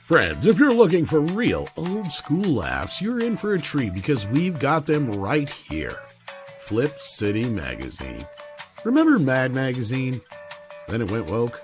Friends, if you're looking for real old school laughs, you're in for a treat because we've got them right here. Flip City Magazine. Remember Mad Magazine? Then it went woke?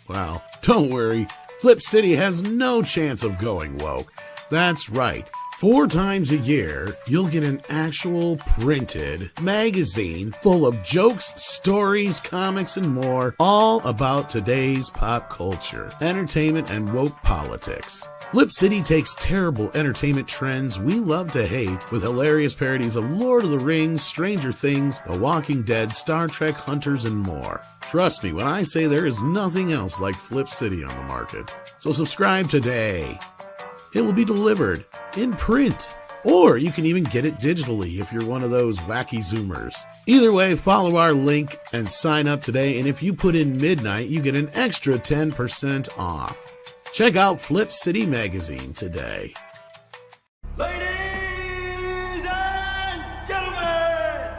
Well, don't worry. Flip City has no chance of going woke. That's right. 4 times a year, you'll get an actual printed magazine full of jokes, stories, comics, and more, all about today's pop culture, entertainment, and woke politics. Flip City takes terrible entertainment trends we love to hate with hilarious parodies of Lord of the Rings, Stranger Things, The Walking Dead, Star Trek, Hunters, and more. Trust me when I say there is nothing else like Flip City on the market. So subscribe today. It will be delivered in print, or you can even get it digitally if you're one of those wacky Zoomers. Either way, follow our link and sign up today, and if you put in midnight, you get an extra 10% off. Check out Flip City Magazine today. Ladies and gentlemen,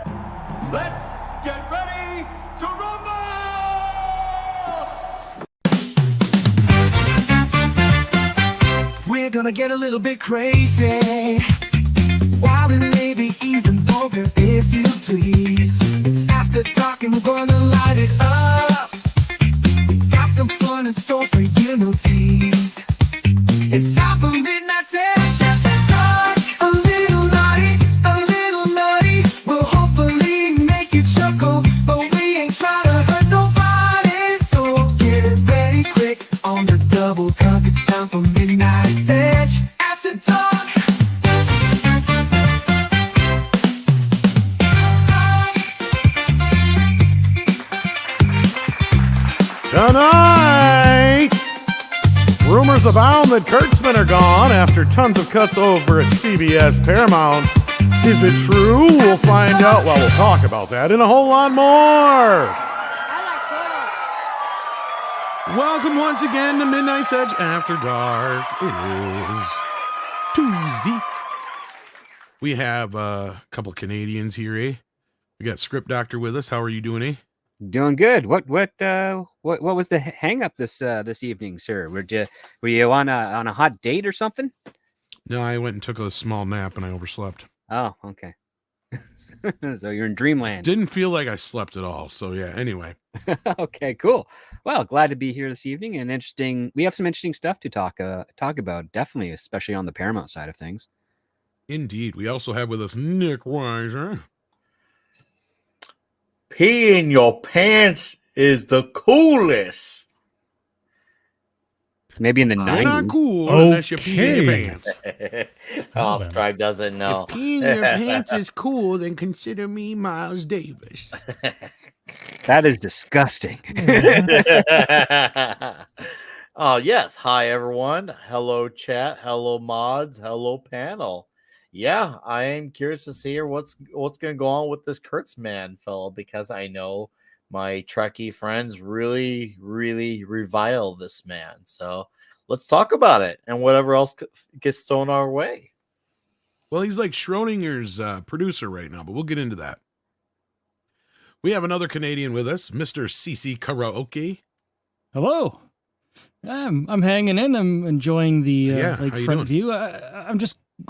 let's get ready to rumble! We're gonna get a little bit crazy, wild and maybe even vulgar, if you please. It's after dark and we're gonna light it up. We got some fun in store for you, no tease. It's time for Midnight Edge after dark. A little naughty, will hopefully make you chuckle, but we ain't trying to hurt nobody, so get ready quick on the double, cause it's time for Midnight Edge after dark. Tonight, rumors abound that Kurtzman are gone after tons of cuts over at CBS Paramount. Is it true? We'll find out. Well, we'll talk about that and a whole lot more. Welcome once again to Midnight's Edge After Dark. It is Tuesday. We have a couple Canadians here, eh? We got Script Doctor with us. How are you doing, eh? Doing good. What was the hang up this evening, sir? Were you on a hot date or something? No, I went and took a small nap and I overslept. Oh, okay. So you're in dreamland. Didn't feel like I slept at all. So yeah, anyway. Okay, cool. Well, glad to be here this evening, and interesting. We have some interesting stuff to talk about, definitely, especially on the Paramount side of things. Indeed. We also have with us Nick Weiser. Pee in your pants is the coolest. Maybe in the You're 90s. not cool unless you pee in your pants. Oh, Scribe doesn't know. If peeing in your pants is cool, then consider me Miles Davis. That is disgusting. Oh, yes. Hi, everyone. Hello, chat. Hello, mods. Hello, panel. Yeah, I am curious to see what's going to go on with this Kurtzman fellow, because I know my Trekkie friends really, really revile this man. So let's talk about it and whatever else gets thrown our way. Well, he's like Schrodinger's producer right now, but we'll get into that. We have another Canadian with us, Mr. CC Karaoke. Hello. I'm hanging in. I'm enjoying the front doing? view.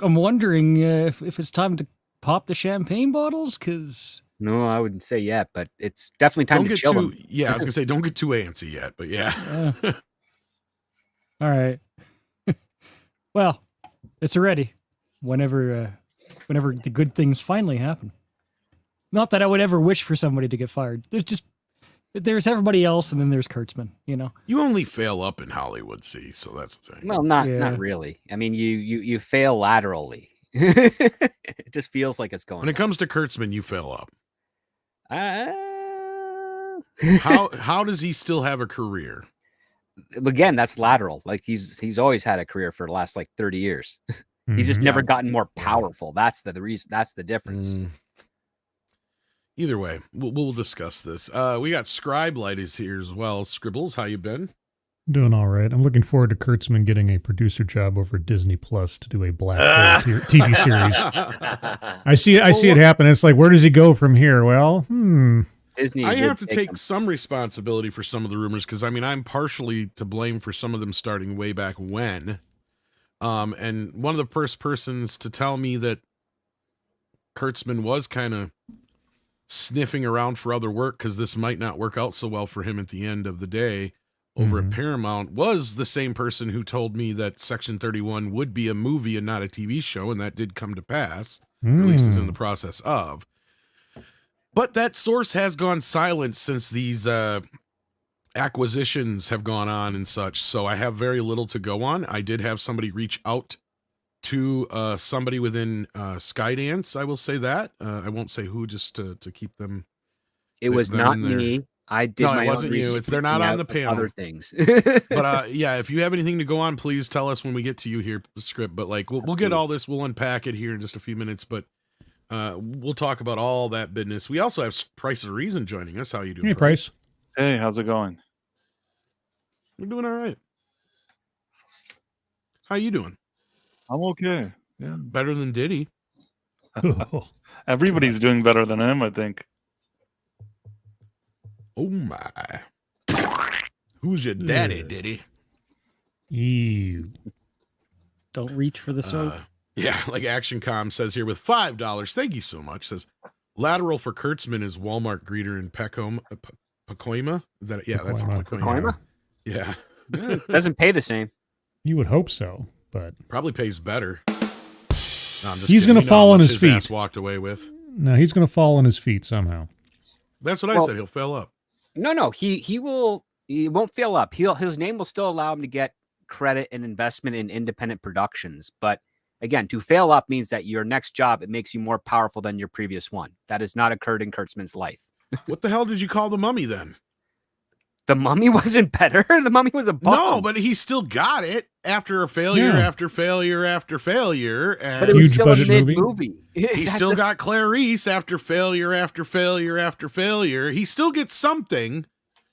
I'm wondering if it's time to pop the champagne bottles, because No, I wouldn't say yet, but it's definitely time to chill them. Yeah, I was gonna say don't get too antsy yet, but yeah. All right. Well, it's ready. Whenever the good things finally happen. Not that I would ever wish for somebody to get fired. There's everybody else, and then there's Kurtzman, you know. You only fail up in Hollywood, see, so that's the thing. Well, not really. I mean, you fail laterally. It just feels like it's going. When it comes to Kurtzman, you fail up. How does he still have a career? Again, that's lateral. Like he's always had a career for the last like 30 years. He's just never gotten more powerful. That's the reason. That's the difference. Either way, we'll discuss this. We got Scribe Light is here as well. Scribbles, how you been? Doing all right. I'm looking forward to Kurtzman getting a producer job over at Disney Plus to do a Black Hole TV series. I see it happen. It's like, where does he go from here? Well, Disney. I did have to take them. some responsibility for some of the rumors because I mean I'm partially to blame for some of them starting way back when. And one of the first persons to tell me that Kurtzman was kind of sniffing around for other work because this might not work out so well for him at the end of the day over at Paramount was the same person who told me that Section 31 would be a movie and not a TV show, and that did come to pass, or at least is in the process of. But that source has gone silent since these acquisitions have gone on and such, so I have very little to go on. I did have somebody reach out to somebody within Skydance, I will say that. I won't say who, just to keep them. It was them not in there. me. I did No, my it wasn't own you. research They're not looking on the at panel. Other things. But yeah, if you have anything to go on, please tell us when we get to you here, script. But like, we'll get all this. We'll unpack it here in just a few minutes. But we'll talk about all that business. We also have Price of Reason joining us. How you doing, Hey, Price. Hey, how's it going? We're doing all right. How you doing? I'm okay. Yeah. Better than Diddy. Everybody's doing better than him, I think. Oh my. Who's your daddy, Diddy? Ew. Don't reach for the soap. Yeah, like ActionCom says here with $5. Thank you so much. Says lateral for Kurtzman is Walmart greeter in Pacoima. Is that yeah? That's Pacoima. Pacoima? Yeah, Doesn't pay the same. You would hope so, but probably pays better. No, I'm just He's kidding. gonna You know fall how on much his feet. Ass walked away with. no, he's going to fall on his feet somehow. That's what I Well- said. He'll fail up. No. He won't fill up. His name will still allow him to get credit and investment in independent productions. But again, to fail up means that your next job, it makes you more powerful than your previous one. That has not occurred in Kurtzman's life. What the hell did you call the Mummy then? The Mummy wasn't better. The Mummy was a bomb. No, but he still got it after a failure Yeah. after failure after failure, and But it was Huge still a budget movie. mid-movie. he still got Clarice after failure after failure after failure. He still gets something.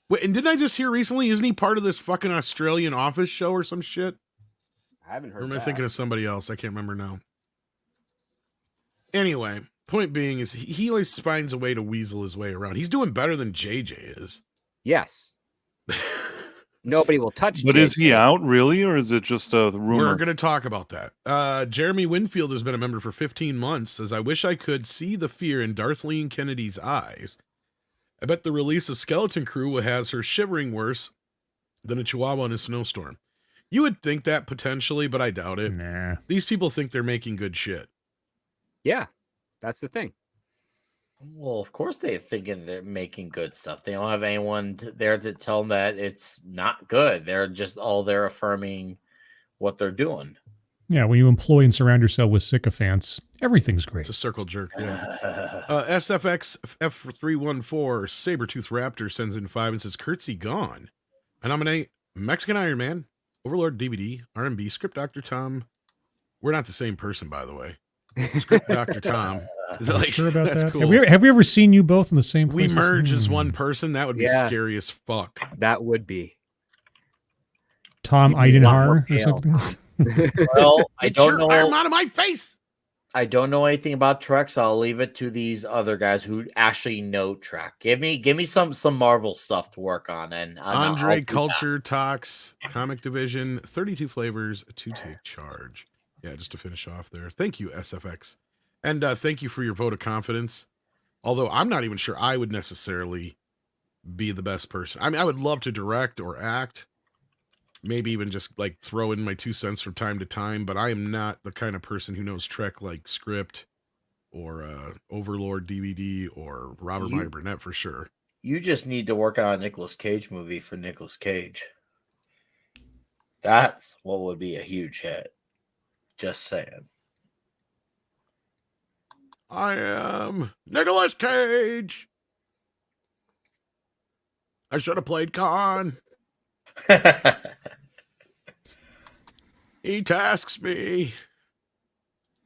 Wait, and didn't I just hear recently? Isn't he part of this fucking Australian Office show or some shit? I haven't Or heard am I that. thinking of somebody else? I can't remember now. Anyway, point being is he always finds a way to weasel his way around. He's doing better than JJ is. Yes. Nobody will touch But is he JJ. out really, or is it just a We're rumor? going to talk about that. Jeremy Winfield has been a member for 15 months. Says, I wish I could see the fear in Darthleen Kennedy's eyes. I bet the release of Skeleton Crew has her shivering worse than a chihuahua in a snowstorm. You would think that potentially, but I doubt it. Nah. These people think they're making good shit. Yeah, that's the thing. Well, of course they're thinking they're making good stuff. They don't have anyone there to tell them that it's not good. They're just they're affirming what they're doing. Yeah, when you employ and surround yourself with sycophants, everything's great. It's a circle jerk. Yeah. SFX F314 Sabretooth Raptor sends in 5 and says, Curtsy gone. I nominate Mexican Iron Man, Overlord DVD, R&B, Script Dr. Tom. We're not the same person, by the way. Script Dr. Tom. Like, Sure about that's that? cool. Have we ever seen you both in the same We place? merge as one person. That would be Yeah. scary as fuck. That would be. Tom You'd be a lot more Eidenhar or pale, something? Tom. Well, I Get don't your know. arm out of my face. I don't know anything about Trek, so I'll leave it to these other guys who actually know Trek. Give me some Marvel stuff to work on, and I'll Andre do that. Culture Talks Comic Division 32 flavors to take charge. Yeah, just to finish off there. Thank you, SFX, and thank you for your vote of confidence. Although I'm not even sure I would necessarily be the best person. I mean, I would love to direct or act, maybe even just like throw in my 2 cents from time to time. But I am not the kind of person who knows Trek like Script or Overlord DVD or Robert Meyer Burnett for sure. You just need to work on a Nicolas Cage movie for Nicolas Cage. That's what would be a huge hit. Just saying. I am Nicolas Cage. I should have played Khan. He tasks me,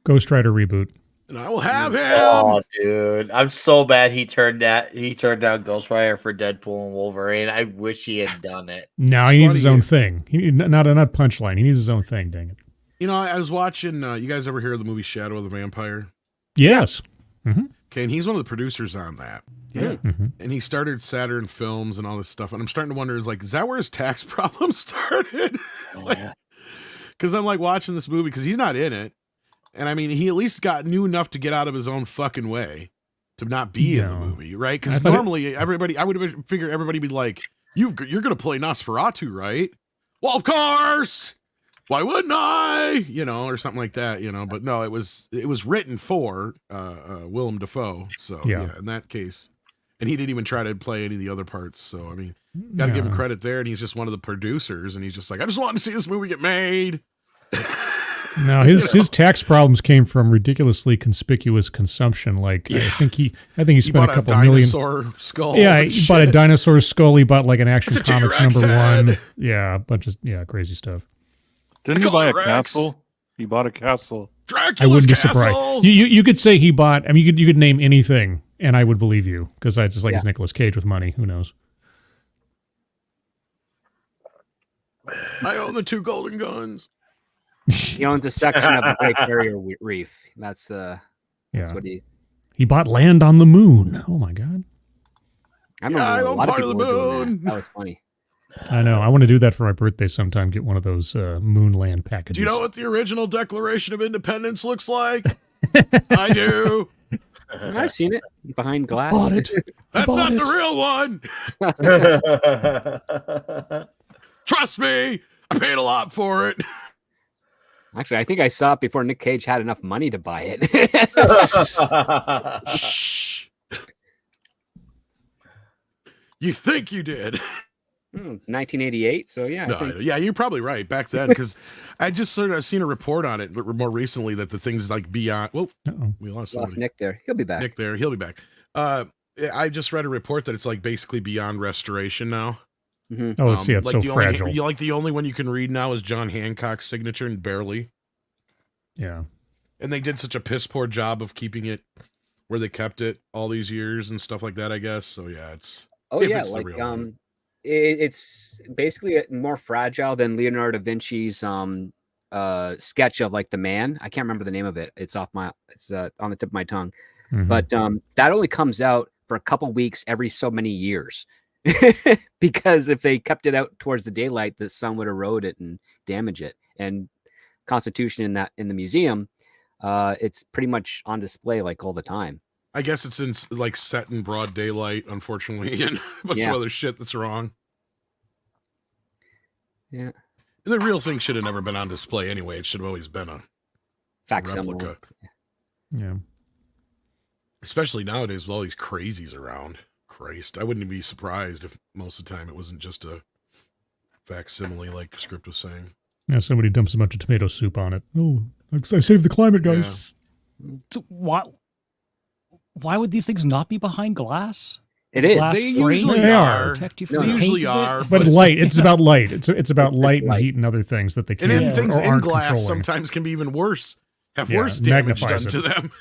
Ghost Rider reboot. and I will have him. Oh, dude, I'm so bad he turned down Ghost Rider for Deadpool and Wolverine. I wish he had done it. No, It's he needs his funny. own thing. He not punchline. He needs his own thing. Dang it. You know, I was watching. You guys ever hear of the movie Shadow of the Vampire? Yes. Okay, Okay, and he's one of the producers on that. Yeah. And he started Saturn Films and all this stuff. And I'm starting to wonder, is that where his tax problem started? Because I'm like watching this movie because he's not in it. And I mean, he at least knew enough to get out of his own fucking way to not be in the movie, right? Because normally I would have figured everybody would be like, you're going to play Nosferatu, right? Well, of course. Why wouldn't I? Or something like that, But no, it was written for Willem Dafoe. So yeah, in that case, and he didn't even try to play any of the other parts. So I mean, got to give him credit there. And he's just one of the producers, and he's just like, I just want to see this movie get made. No, his tax problems came from ridiculously conspicuous consumption. Like I think he spent a couple million. Dinosaur skull. Yeah, he bought a dinosaur skull. He bought like an Action It's a Comics T-Rex #1. head. Yeah, a bunch of crazy stuff. Didn't he call buy it a Rex. castle? He bought a castle. Dracula's I wouldn't be castle. surprised. You could say he bought. I mean, you could name anything, and I would believe you because I just like it's Nicolas Cage with money. Who knows? I own the 2 golden guns. He owns a section of the Great Barrier Reef. That's what he bought land on the moon. Oh my god! I remember I a own lot of part of people the were doing moon. that was funny. I know. I want to do that for my birthday sometime. Get one of those moon land packages. Do you know what the original Declaration of Independence looks like? I do. I've seen it behind glass. Bought it. That's not the real one. Trust me, I paid a lot for it. Actually, I think I saw it before Nick Cage had enough money to buy it. Shh. You think you did? 1988. So yeah, No, yeah, you're probably right back then because I just sort of seen a report on it more recently that the things like beyond. Whoa, we lost Nick there. He'll be back. Nick there, he'll be back. I just read a report that it's like basically beyond restoration now. Oh, it's like so fragile. The only one you can read now is John Hancock's signature, and barely. Yeah, and they did such a piss poor job of keeping it where they kept it all these years and stuff like that. I guess so. Yeah, it's it's basically more fragile than Leonardo da Vinci's sketch of like the man. I can't remember the name of it. It's on the tip of my tongue. But that only comes out for a couple weeks every so many years. Because if they kept it out towards the daylight, the sun would erode it and damage it. And Constitution in the museum, it's pretty much on display like all the time. I guess it's in like set in broad daylight, unfortunately, and a bunch of other shit that's wrong. Yeah, the real thing should have never been on display anyway. It should have always been a replica. Yeah, especially nowadays with all these crazies around. Christ, I wouldn't be surprised if most of the time it wasn't just a facsimile, like the script was saying. Yeah, somebody dumps a bunch of tomato soup on it. Oh, I saved the climate, guys. Yeah. So why would these things not be behind glass? It is. They usually are. Protect you from the usually are. But light. It's about light. It's about light and heat and other things that they can. And then things in glass controlling. Sometimes can be even worse. Have worse damage done to them.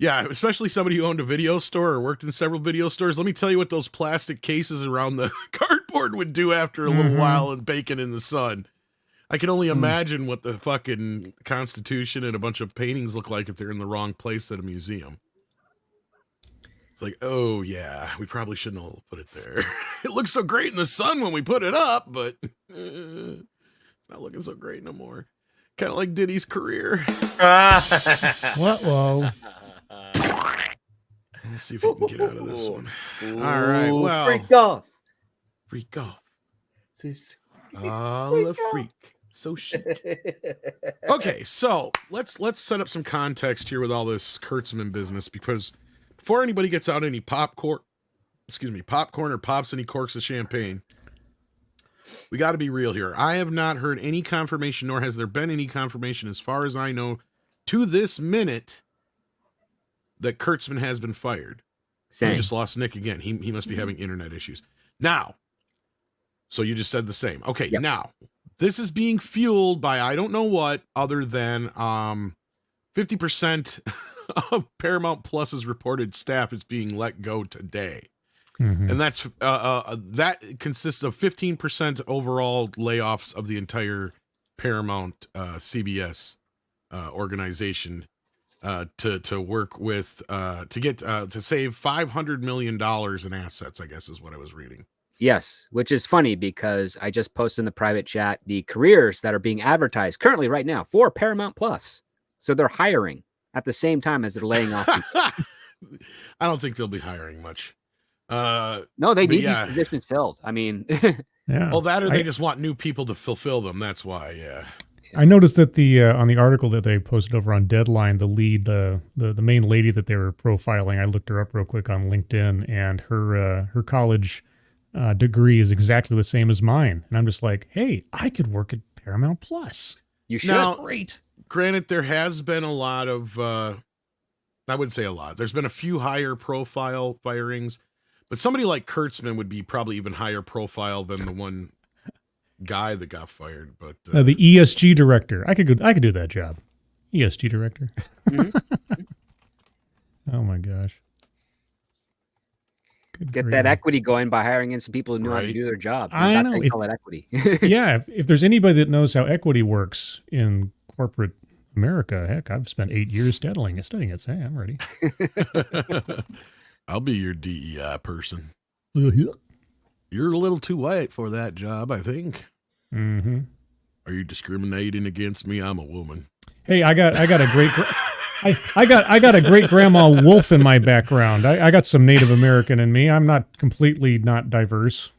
Yeah, especially somebody who owned a video store or worked in several video stores. Let me tell you what those plastic cases around the cardboard would do after a little while and baking in the sun. I can only imagine what the fucking Constitution and a bunch of paintings look like if they're in the wrong place at a museum. It's like, oh yeah, we probably shouldn't have put it there. It looks so great in the sun when we put it up, but it's not looking so great no more. Kind of like Diddy's career. What? Whoa. Let's see if we can get out of this one. All right, well. Freak off. Freak off. The freak. So chic. Okay, so let's set up some context here with all this Kurtzman business, because before anybody gets out any popcorn or pops any corks of champagne, we got to be real here. I have not heard any confirmation, nor has there been any confirmation, as far as I know, to this minute, that Kurtzman has been fired. Same. I just lost Nick again. He must be having internet issues. Now, so you just said the same. Okay, yep. Now, this is being fueled by I don't know what other than 50% of Paramount Plus's reported staff is being let go today. And that's that consists of 15% overall layoffs of the entire Paramount CBS organization to work with to get to save $500 million in assets, I guess is what I was reading. Yes, which is funny because I just posted in the private chat the careers that are being advertised currently right now for Paramount Plus. So they're hiring at the same time as they're laying off people. I don't think they'll be hiring much. No, they but need yeah. these positions filled. I mean, Yeah. Well, that or they just want new people to fulfill them. That's why, yeah. I noticed that the on the article that they posted over on Deadline, the lead, the main lady that they were profiling, I looked her up real quick on LinkedIn, and her college degree is exactly the same as mine. And I'm just like, hey, I could work at Paramount Plus. you should. Now, Great. granted, there has been a lot of, I wouldn't say a lot. There's been a few higher profile firings, but somebody like Kurtzman would be probably even higher profile than the one guy that got fired. But The ESG director, I could do that job. ESG director. Oh my gosh. Good Get grief. that equity going by hiring in some people who know how to Right. do their job. I That's know. how you call it equity. Yeah, if there's anybody that knows how equity works in corporate America, heck, I've spent 8 years studying it. So hey, I'm ready. I'll be your DEI person. You're a little too white for that job, I think. Mm-hmm. Are you discriminating against me? I'm a woman. Hey, I got a great I got a great grandma wolf in my background. I got some Native American in me. I'm not completely not diverse.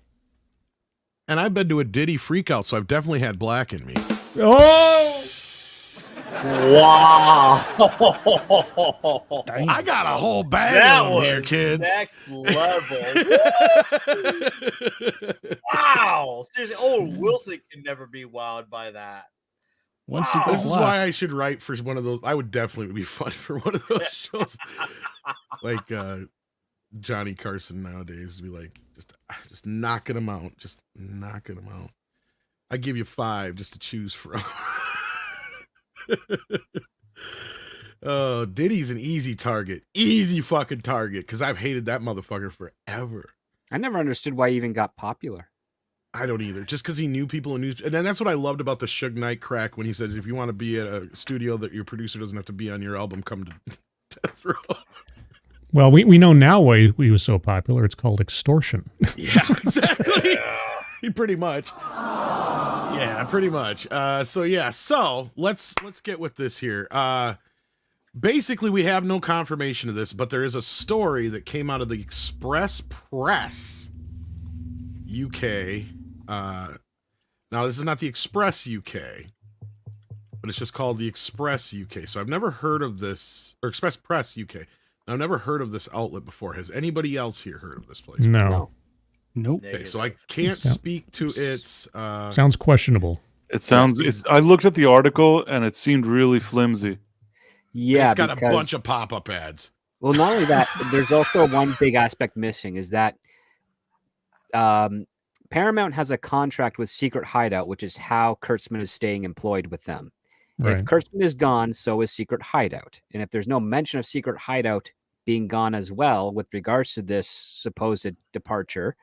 And I've been to a Diddy freakout, so I've definitely had black in me. Oh, Wow. I got a whole bag That of them here, was kids. next level. Wow. Seriously, Owen Wilson can never be wowed by that. once Wow. you go This is black. why I should write for one of those. I would definitely be fun for one of those shows, like Johnny Carson nowadays. Be like, just knocking them out, just knocking them out. I give you 5 just to choose from. Oh, Diddy's an easy fucking target, because I've hated that motherfucker forever. I never understood why he even got popular. I don't either. Just because he knew people and knew, and then that's what I loved about the Suge Knight crack when he says, if you want to be at a studio that your producer doesn't have to be on your album, come to Death Row. Well, we know now why he was so popular. It's called extortion. Yeah, exactly. Pretty much. Yeah, pretty much. So let's get with this here. Basically, we have no confirmation of this, but there is a story that came out of the Express Press UK. Now, this is not the Express UK, but it's just called the Express UK. So I've never heard of this, or Express Press UK. I've never heard of this outlet before. Has anybody else here heard of this place? No. Nope. Okay, so I can't speak to its. Sounds questionable. It sounds. I looked at the article and it seemed really flimsy. Yeah, it's got because, a bunch of pop-up ads. Well, not only that, there's also one big aspect missing is that Paramount has a contract with Secret Hideout, which is how Kurtzman is staying employed with them. Right. If Kurtzman is gone, so is Secret Hideout. And if there's no mention of Secret Hideout being gone as well with regards to this supposed departure,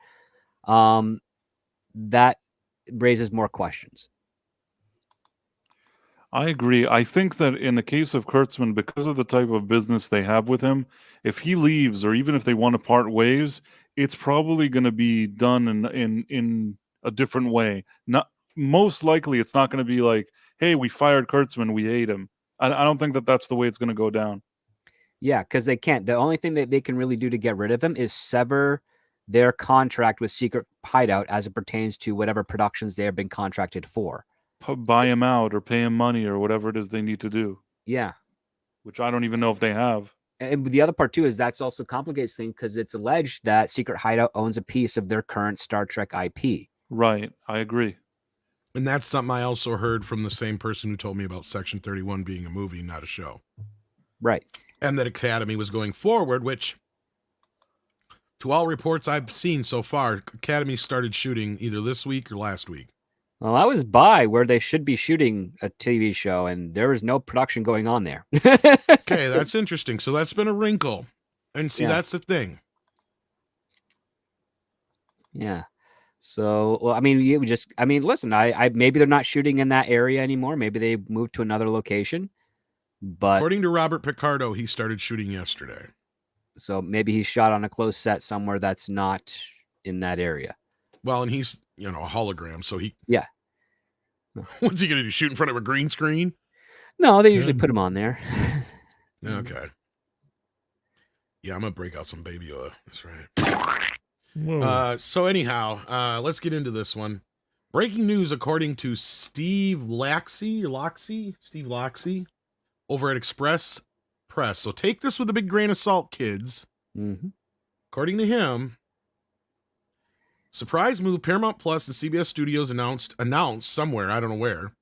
that raises more questions. I agree. I think that in the case of Kurtzman, because of the type of business they have with him, if he leaves or even if they want to part ways, it's probably going to be done in a different way. Not most likely, it's not going to be like, "Hey, we fired Kurtzman, we hate him." I don't think that that's the way it's going to go down. Yeah, because they can't. The only thing that they can really do to get rid of him is sever their contract with Secret Hideout as it pertains to whatever productions they have been contracted for. Buy him out or pay him money or whatever it is they need to do, Yeah. which I don't even know if they have. And the other part too is that's also complicates things because it's alleged that Secret Hideout owns a piece of their current Star Trek IP. Right. I agree. And that's something I also heard from the same person who told me about Section 31 being a movie, not a show. Right. And that Academy was going forward, which, to all reports I've seen so far, Academy started shooting either this week or last week. Well, I was by where they should be shooting a TV show, and there was no production going on there. Okay, that's interesting. So that's been a wrinkle. And see, Yeah. that's the thing. Yeah. So, well, I mean, listen, I maybe they're not shooting in that area anymore. Maybe they moved to another location. But According to Robert Picardo, he started shooting yesterday. so maybe he shot on a closed set somewhere that's not in that area. Well, and he's, a hologram, so he... Yeah. What's he going to do, shoot in front of a green screen? No, they usually put him on there. Okay. Yeah, I'm going to break out some baby oil. That's right. Whoa. So anyhow, let's get into this one. Breaking news, according to Steve Laxey over at Express Press. So take this with a big grain of salt, kids. Mm-hmm. According to him, surprise move, Paramount Plus and CBS Studios announced somewhere, I don't know where,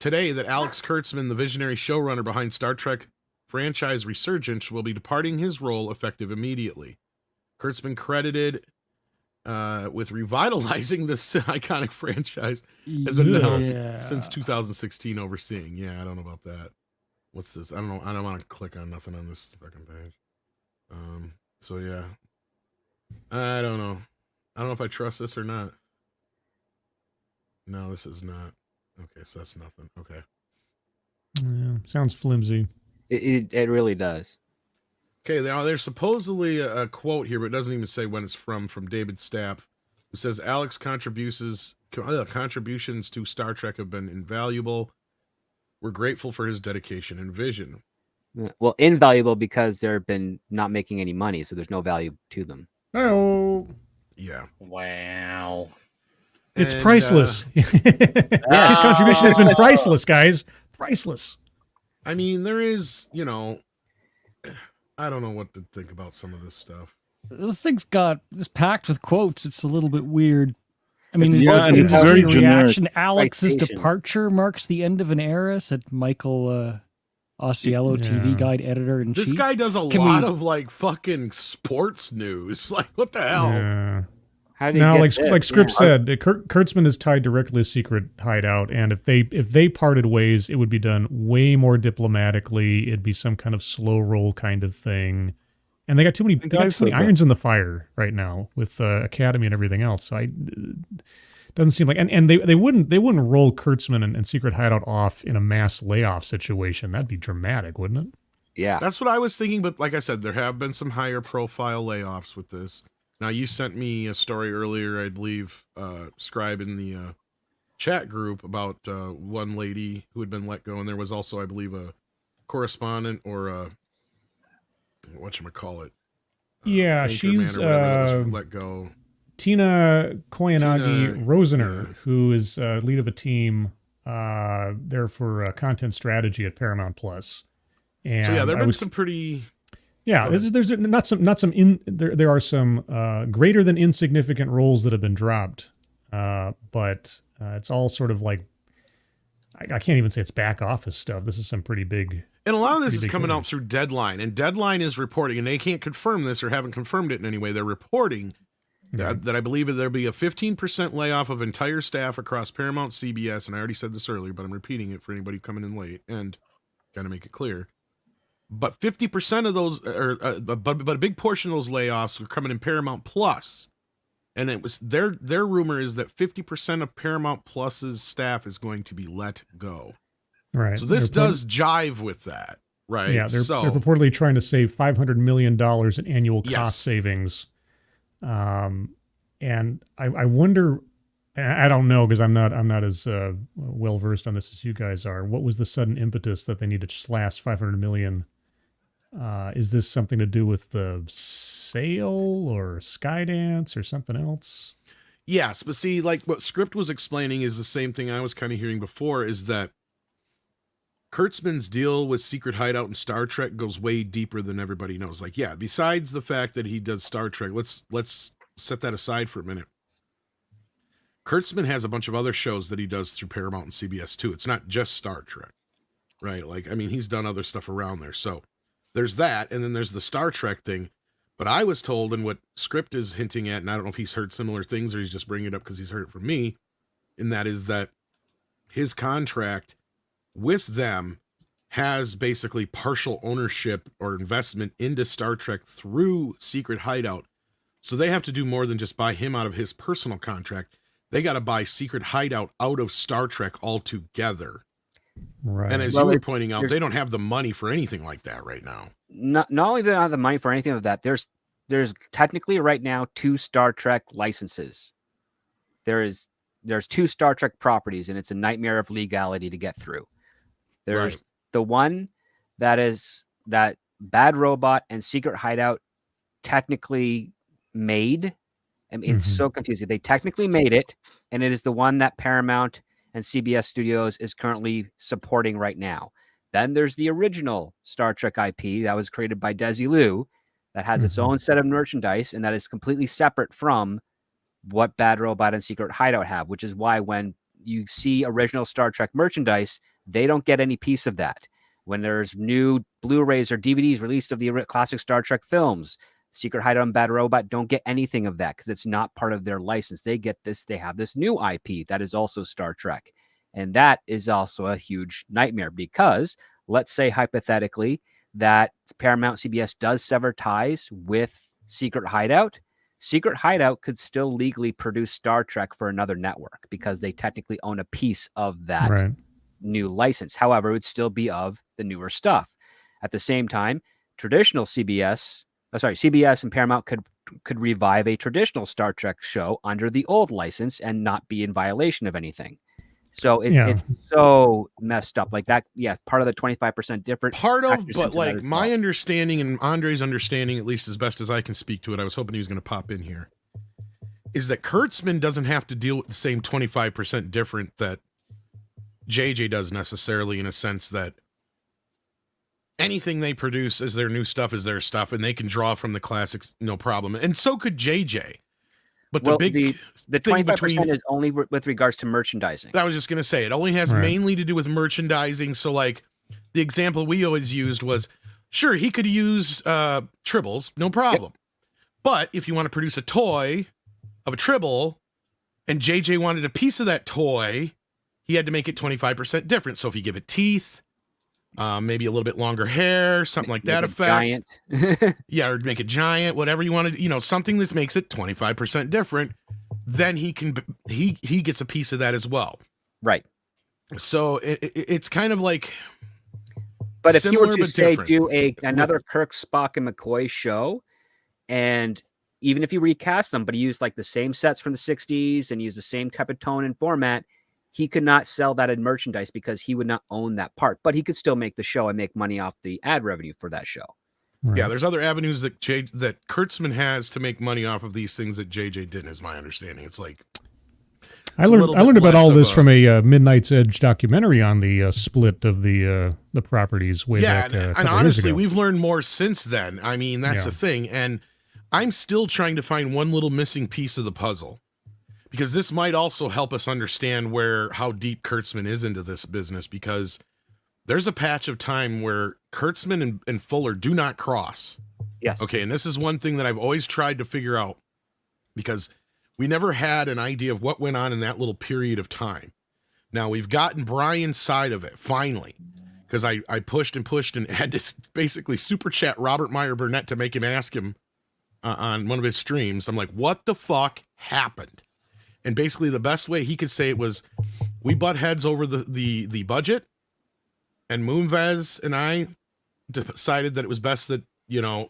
today that Alex Kurtzman, the visionary showrunner behind Star Trek franchise resurgence, will be departing his role effective immediately. Kurtzman credited with revitalizing this iconic franchise has been down since 2016 overseeing. Yeah, I don't know about that. What's this? I don't know. I don't want to click on nothing on this fucking page. So yeah, I don't know. I don't know if I trust this or not. No, this is not. Okay, so that's nothing. Okay. Yeah, sounds flimsy. It really does. Okay, there's supposedly a quote here, but it doesn't even say when it's from David Stapp, who says Alex contributions to Star Trek have been invaluable. We're grateful for his dedication and vision. Well, invaluable because they've been not making any money, so there's no value to them. Oh, yeah. Wow. It's priceless. His contribution has been priceless, guys. Priceless. I mean, there is, I don't know what to think about some of this stuff. This thing's got this packed with quotes. It's a little bit weird. I mean, It's- this yeah, is and an it's industry very generic. reaction. Alex's Citation. departure marks the end of an era, said Michael Osiello, Yeah. TV Guide editor in chief. This guy does a Can lot we- of fucking sports news. Like, what the hell? Yeah. How did he Now, get like this? Script Yeah. said, Kurtzman is tied directly to Secret Hideout, and if they parted ways, it would be done way more diplomatically. It'd be some kind of slow roll kind of thing. And they got too many, irons in the fire right now with Academy and everything else. So doesn't seem like, and they wouldn't roll Kurtzman and Secret Hideout off in a mass layoff situation. That'd be dramatic, wouldn't it? Yeah. That's what I was thinking, but like I said, there have been some higher profile layoffs with this. Now, you sent me a story earlier, I believe, Scribe, in the chat group about one lady who had been let go, and there was also, I believe, a correspondent or a whatchamacallit. Yeah, anchorman she's or whatever that was let go. Tina Koyanagi Tina, Rosener, yeah. who is lead of a team there for content strategy at Paramount Plus. And So yeah, there have been some pretty... Yeah, there are some greater than insignificant roles that have been dropped, but it's all sort of like I can't even say it's back office stuff. This is some pretty big. And a lot of this pretty is big coming out hitters. through Deadline, and Deadline is reporting, and they can't confirm this or haven't confirmed it in any way. They're reporting that I believe that there'll be a 15% layoff of entire staff across Paramount, CBS, and I already said this earlier, but I'm repeating it for anybody coming in late and got to make it clear. But 50% of those, but a big portion of those layoffs were coming in Paramount Plus, and it was their rumor is that 50% of Paramount Plus's staff is going to be let go. Right. So this They're does jive with that, right? Yeah, they're so purportedly trying to save $500 million in annual cost Yes. savings. And I wonder, I don't know because I'm not as well versed on this as you guys are. What was the sudden impetus that they need to slash $500 million? Is this something to do with the sale or Skydance or something else? yes, but see, like what Script was explaining is the same thing I was kind of hearing before, is that Kurtzman's deal with Secret Hideout and Star Trek goes way deeper than everybody knows. Like, yeah, besides the fact that he does Star Trek, let's set that aside for a minute. Kurtzman has a bunch of other shows that he does through Paramount and CBS too. It's not just Star Trek, right? Like, I mean, he's done other stuff around there. So there's that, and then there's the Star Trek thing. But I was told, and what Script is hinting at, and I don't know if he's heard similar things or he's just bringing it up because he's heard it from me, and that is that his contract with them has basically partial ownership or investment into Star Trek through Secret Hideout. So they have to do more than just buy him out of his personal contract. They got to buy Secret Hideout out of Star Trek altogether. Right. And as Well, you were it's- pointing out, there's- they don't have the money for anything like that right now. Not only do they not have the money for anything of that, there's technically right now 2 Star Trek licenses. There's 2 Star Trek properties, and it's a nightmare of legality to get through. There's Right. the one that is that Bad Robot and Secret Hideout technically made. I mean, it's so confusing. They technically made it, and it is the one that Paramount and CBS Studios is currently supporting right now. Then there's the original Star Trek IP that was created by Desilu that has its own set of merchandise and that is completely separate from what Bad Robot and Secret Hideout have, which is why when you see original Star Trek merchandise, they don't get any piece of that. When there's new Blu-rays or DVDs released of the classic Star Trek films, Secret Hideout and Bad Robot don't get anything of that because it's not part of their license. They get this, they have this new IP that is also Star Trek. And that is also a huge nightmare because let's say hypothetically that Paramount CBS does sever ties with Secret Hideout. Secret Hideout could still legally produce Star Trek for another network because they technically own a piece of that Right. new license. However, it would still be of the newer stuff. At the same time, traditional CBS and Paramount could revive a traditional Star Trek show under the old license and not be in violation of anything. So it's so messed up like that. Yeah, part of the 25% difference. Part of, factors but into that like as my well. understanding and Andre's understanding, at least as best as I can speak to it, I was hoping he was going to pop in here, is that Kurtzman doesn't have to deal with the same 25% different that JJ does necessarily, in a sense that anything they produce as their new stuff is their stuff and they can draw from the classics, no problem. And so could JJ. But Well, the big the thing 25% is only with regards to merchandising. I was just going to say, it only has Right. mainly to do with merchandising. So like the example we always used was, sure, he could use tribbles, no problem. But if you want to produce a toy of a tribble and JJ wanted a piece of that toy, he had to make it 25% different. So if you give it teeth, maybe a little bit longer hair, something like that effect. Giant. Yeah, or make it giant, whatever you want to, something that makes it 25% different, then he gets a piece of that as well. Right. So it's kind of like, But if you similar were to but say different. do another Kirk, Spock, and McCoy show, and even if you recast them, but he used like the same sets from the 60s and used the same type of tone and format, he could not sell that in merchandise because he would not own that part. But he could still make the show and make money off the ad revenue for that show. Right. yeah, there's other avenues that Kurtzman has to make money off of these things that JJ didn't, is my understanding. It's like, I It's a learned little I learned bit about less all of this a- from a Midnight's Edge documentary on the split of the properties way yeah, back. a and couple years honestly, ago. we've learned more since then. I mean, that's Yeah. the thing. And I'm still trying to find one little missing piece of the puzzle, because this might also help us understand how deep Kurtzman is into this business, because there's a patch of time where Kurtzman and Fuller do not cross. Yes. Okay, and this is one thing that I've always tried to figure out, because we never had an idea of what went on in that little period of time. Now we've gotten Brian's side of it finally, because I pushed and pushed and had to basically super chat Robert Meyer Burnett to make him ask him on one of his streams. I'm like, what the fuck happened? And basically the best way he could say it was, we butt heads over the budget, and Moonves and I decided that it was best that,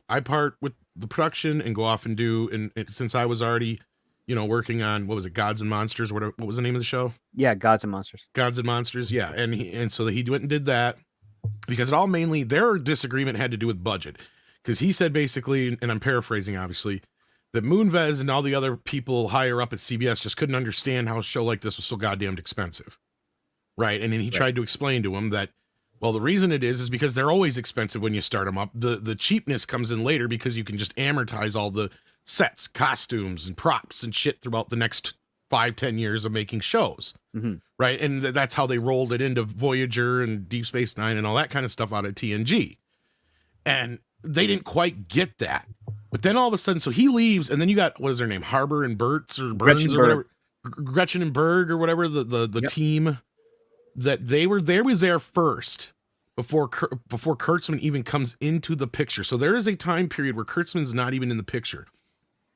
I part with the production and go off and do, and since I was already, working on, what was it, Gods and Monsters, or whatever, what was the name of the show? Yeah, Gods and Monsters. Gods and Monsters, yeah. And so he went and did that, because it all mainly, their disagreement had to do with budget. Because he said basically, and I'm paraphrasing obviously, that Moonves and all the other people higher up at CBS just couldn't understand how a show like this was so goddamn expensive. Right. And then he tried to explain to him that, well, the reason it is because they're always expensive when you start them up. The cheapness comes in later because you can just amortize all the sets, costumes, and props and shit throughout the next 5-10 years of making shows. Mm-hmm. Right. And that's how they rolled it into Voyager and Deep Space Nine and all that kind of stuff out of TNG. And they didn't quite get that. But then all of a sudden, so he leaves, and then you got, what is their name? Harbor and Burns or Burns or whatever. Gretchen and Berg or whatever, the team that they were there first before Kurtzman even comes into the picture. So there is a time period where Kurtzman's not even in the picture.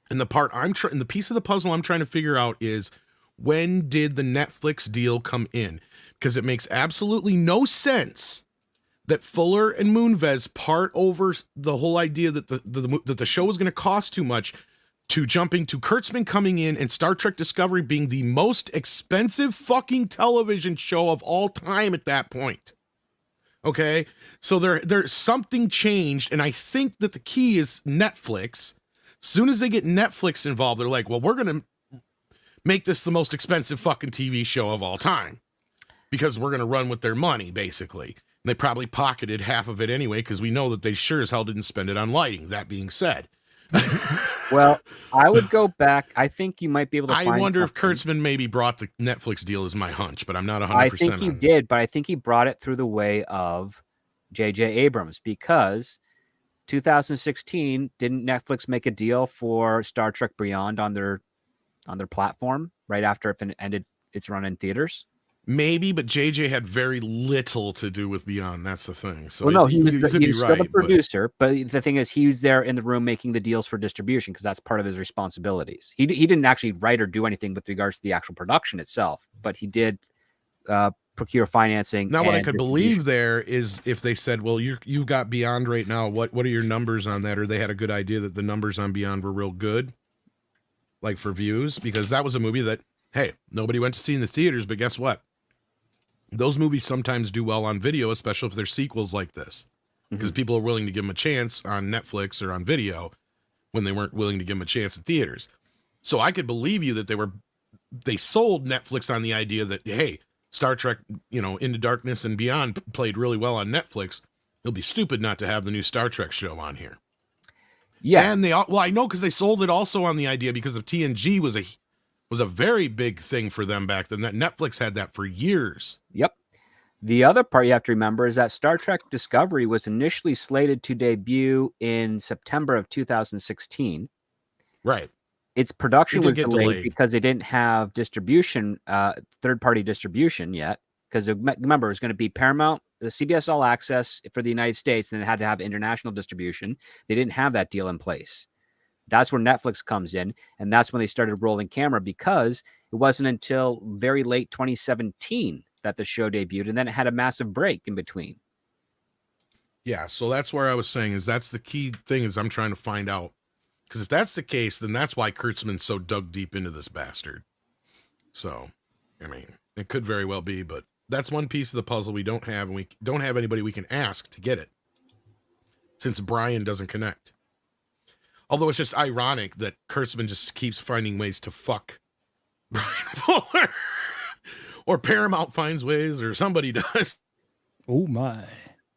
And the piece of the puzzle I'm trying to figure out is, when did the Netflix deal come in? because it makes absolutely no sense that Fuller and Moonves part over the whole idea that that the show was going to cost too much, to jumping to Kurtzman coming in and Star Trek Discovery being the most expensive fucking television show of all time at that point. Okay, so there's something changed, and I think that the key is Netflix. As soon as they get Netflix involved, they're like, well, we're going to make this the most expensive fucking TV show of all time because we're going to run with their money, basically. And they probably pocketed half of it anyway, because we know that they sure as hell didn't spend it on lighting. That being said. Well, I would go back. I think you might be able to I wonder if Kurtzman maybe brought the Netflix deal, is my hunch, but I'm not 100% I think he on did, but I think he brought it through the way of J.J. Abrams, because 2016, didn't Netflix make a deal for Star Trek Beyond on their platform right after it ended its run in theaters? Maybe, but JJ had very little to do with Beyond. That's the thing. So well, no, he was still the but producer, but the thing is, he was there in the room making the deals for distribution because that's part of his responsibilities. He didn't actually write or do anything with regards to the actual production itself, but he did procure financing. Now, what I could believe there is if they said, well, you've got Beyond right now. What are your numbers on that? Or they had a good idea that the numbers on Beyond were real good, like for views, because that was a movie that, hey, nobody went to see in the theaters, but guess what? Those movies sometimes do well on video, especially if they're sequels like this, because people are willing to give them a chance on Netflix or on video when they weren't willing to give them a chance in theaters. So I could believe you that they sold Netflix on the idea that, hey, Star Trek, Into Darkness and Beyond played really well on Netflix. It'll be stupid not to have the new Star Trek show on here. Yeah, and I know because they sold it also on the idea because of TNG was a very big thing for them back then. That Netflix had that for years. Yep. The other part you have to remember is that Star Trek Discovery was initially slated to debut in September of 2016. Right. Its production was delayed because they didn't have distribution, third-party distribution yet. Because remember, it was going to be Paramount, the CBS All Access for the United States, and it had to have international distribution. They didn't have that deal in place. That's where Netflix comes in, and that's when they started rolling camera, because it wasn't until very late 2017 that the show debuted, and then it had a massive break in between. Yeah, so that's where I was saying is that's the key thing is I'm trying to find out. Because if that's the case, then that's why Kurtzman's so dug deep into this bastard. So, I mean, it could very well be, but that's one piece of the puzzle we don't have, and we don't have anybody we can ask to get it, since Brian doesn't connect. Although it's just ironic that Kurtzman just keeps finding ways to fuck Brian Fuller. Or Paramount finds ways, or somebody does. Oh, my.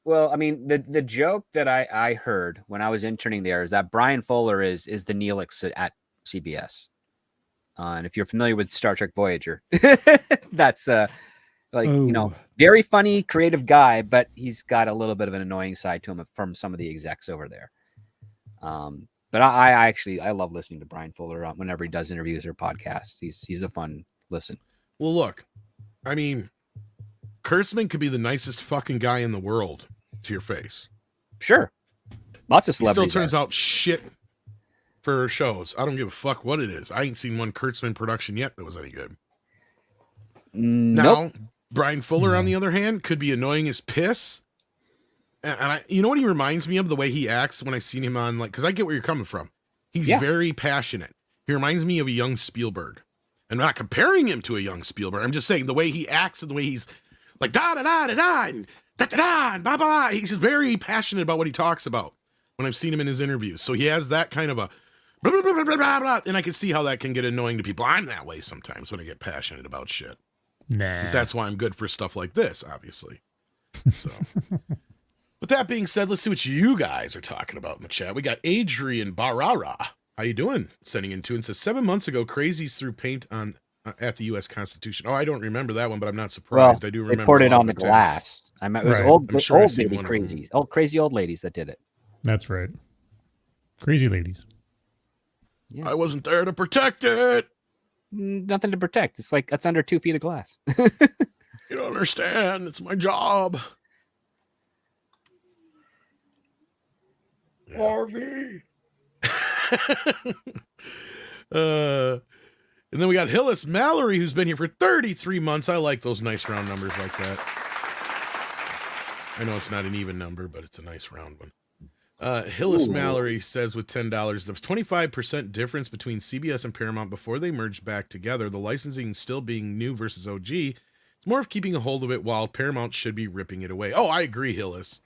Well, I mean, the joke that I heard when I was interning there is that Brian Fuller is the Neelix at CBS. And if you're familiar with Star Trek Voyager, that's very funny, creative guy, but he's got a little bit of an annoying side to him from some of the execs over there. But I love listening to Brian Fuller whenever he does interviews or podcasts. He's a fun listen. Well, look, I mean, Kurtzman could be the nicest fucking guy in the world to your face. Sure. Lots of celebrities. He still turns out shit for shows. I don't give a fuck what it is. I ain't seen one Kurtzman production yet that was any good. Nope. Now, Brian Fuller, on the other hand, could be annoying as piss. And you know what he reminds me of? The way he acts when I seen him on, because I get where you're coming from. He's very passionate. He reminds me of a young Spielberg. And I'm not comparing him to a young Spielberg. I'm just saying the way he acts and the way he's like da-da-da-da-da and da-da-da and blah-blah. He's just very passionate about what he talks about when I've seen him in his interviews. So he has that kind of a blah, blah, blah, blah, blah, blah, and I can see how that can get annoying to people. I'm that way sometimes when I get passionate about shit. Nah. But that's why I'm good for stuff like this, obviously. So, with that being said, let's see what you guys are talking about in the chat. We got Adrian Barara. How you doing? Sending in 2 and says 7 months ago, crazies threw paint on at the U.S. Constitution. Oh, I don't remember that one, but I'm not surprised. I do remember. They poured it on the glass. I mean, it was old lady crazies, crazy old ladies that did it. That's right. Crazy ladies. Yeah. I wasn't there to protect it. Nothing to protect. It's like it's under 2 feet of glass. You don't understand. It's my job. Yeah. Harvey. And then we got Hillis Mallory, who's been here for 33 months. I like those nice round numbers like that. I know it's not an even number, but it's a nice round one. Hillis Mallory says with $10, there was 25% difference between CBS and Paramount before they merged back together. The licensing still being new versus OG. It's more of keeping a hold of it while Paramount should be ripping it away. Oh, I agree, Hillis.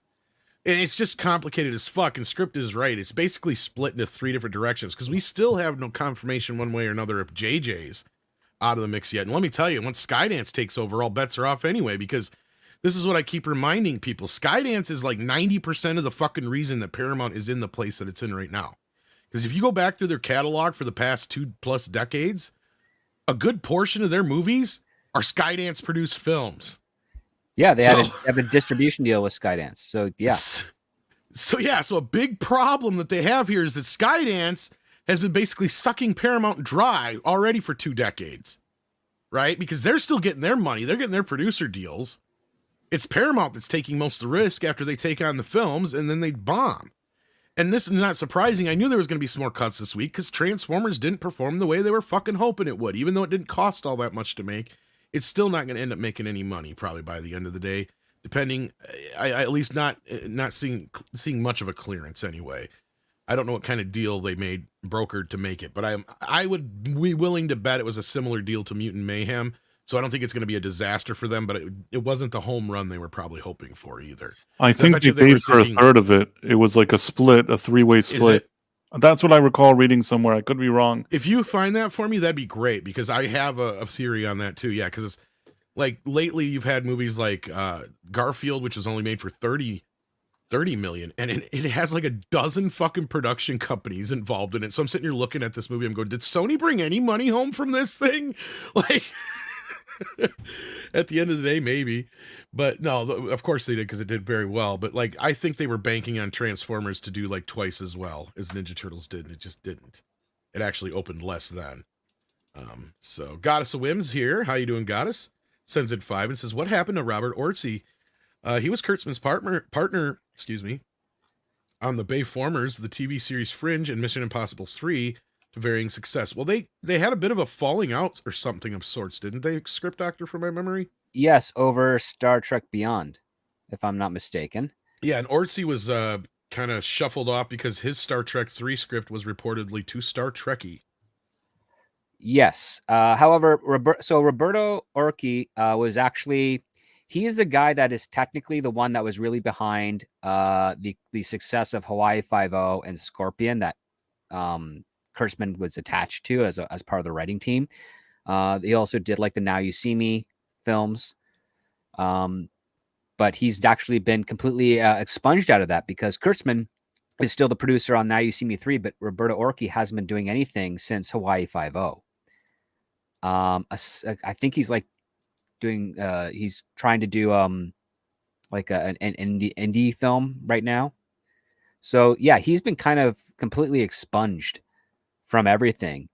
And it's just complicated as fuck, and Script is right. It's basically split into 3 different directions because we still have no confirmation one way or another if JJ's out of the mix yet. And let me tell you, once Skydance takes over, all bets are off anyway, because this is what I keep reminding people. Skydance is like 90% of the fucking reason that Paramount is in the place that it's in right now. Because if you go back through their catalog for the past 2+ decades, a good portion of their movies are Skydance produced films. Yeah, they have a distribution deal with Skydance. So yeah. So a big problem that they have here is that Skydance has been basically sucking Paramount dry already for 2 decades, right? Because they're still getting their money. They're getting their producer deals. It's Paramount that's taking most of the risk after they take on the films and then they bomb. And this is not surprising. I knew there was going to be some more cuts this week because Transformers didn't perform the way they were fucking hoping it would. Even though it didn't cost all that much to make, it's still not going to end up making any money probably by the end of the day, depending. I at least not seeing much of a clearance anyway. I don't know what kind of deal they made brokered to make it, but I would be willing to bet it was a similar deal to Mutant Mayhem. So I don't think it's going to be a disaster for them, but it wasn't the home run they were probably hoping for either. I think they paid for a third of it. It was like a split, a 3-way split. That's what I recall reading somewhere. I could be wrong. If you find that for me, that'd be great because I have a theory on that too. Yeah, because like lately you've had movies like Garfield, which was only made for 30 million, and it has like a dozen fucking production companies involved in it. So I'm sitting here looking at this movie. I'm going, did Sony bring any money home from this thing? Like, at the end of the day, maybe, but no, of course they did because it did very well. But like, I think they were banking on Transformers to do like twice as well as Ninja Turtles did, and it just didn't. It actually opened less than. So Goddess of Whims here. How you doing, Goddess? Sends in 5 and says, what happened to Robert Orci? He was Kurtzman's partner, on the Bayformers, the TV series Fringe, and Mission Impossible 3 to varying success. Well, they had a bit of a falling out or something of sorts, didn't they, Script Doctor, from my memory? Yes, over Star Trek Beyond, if I'm not mistaken. Yeah, and Orci was kind of shuffled off because his Star Trek 3 script was reportedly too Star Trek-y. Yes. However, Roberto Orci was actually, he's the guy that is technically the one that was really behind the success of Hawaii Five-0 and Scorpion that Kurtzman was attached to as part of the writing team. He also did like the Now You See Me films. But he's actually been completely expunged out of that because Kurtzman is still the producer on Now You See Me 3, but Roberto Orci hasn't been doing anything since Hawaii Five-0. I think he's like doing he's trying to do like an indie film right now. So yeah, he's been kind of completely expunged from everything.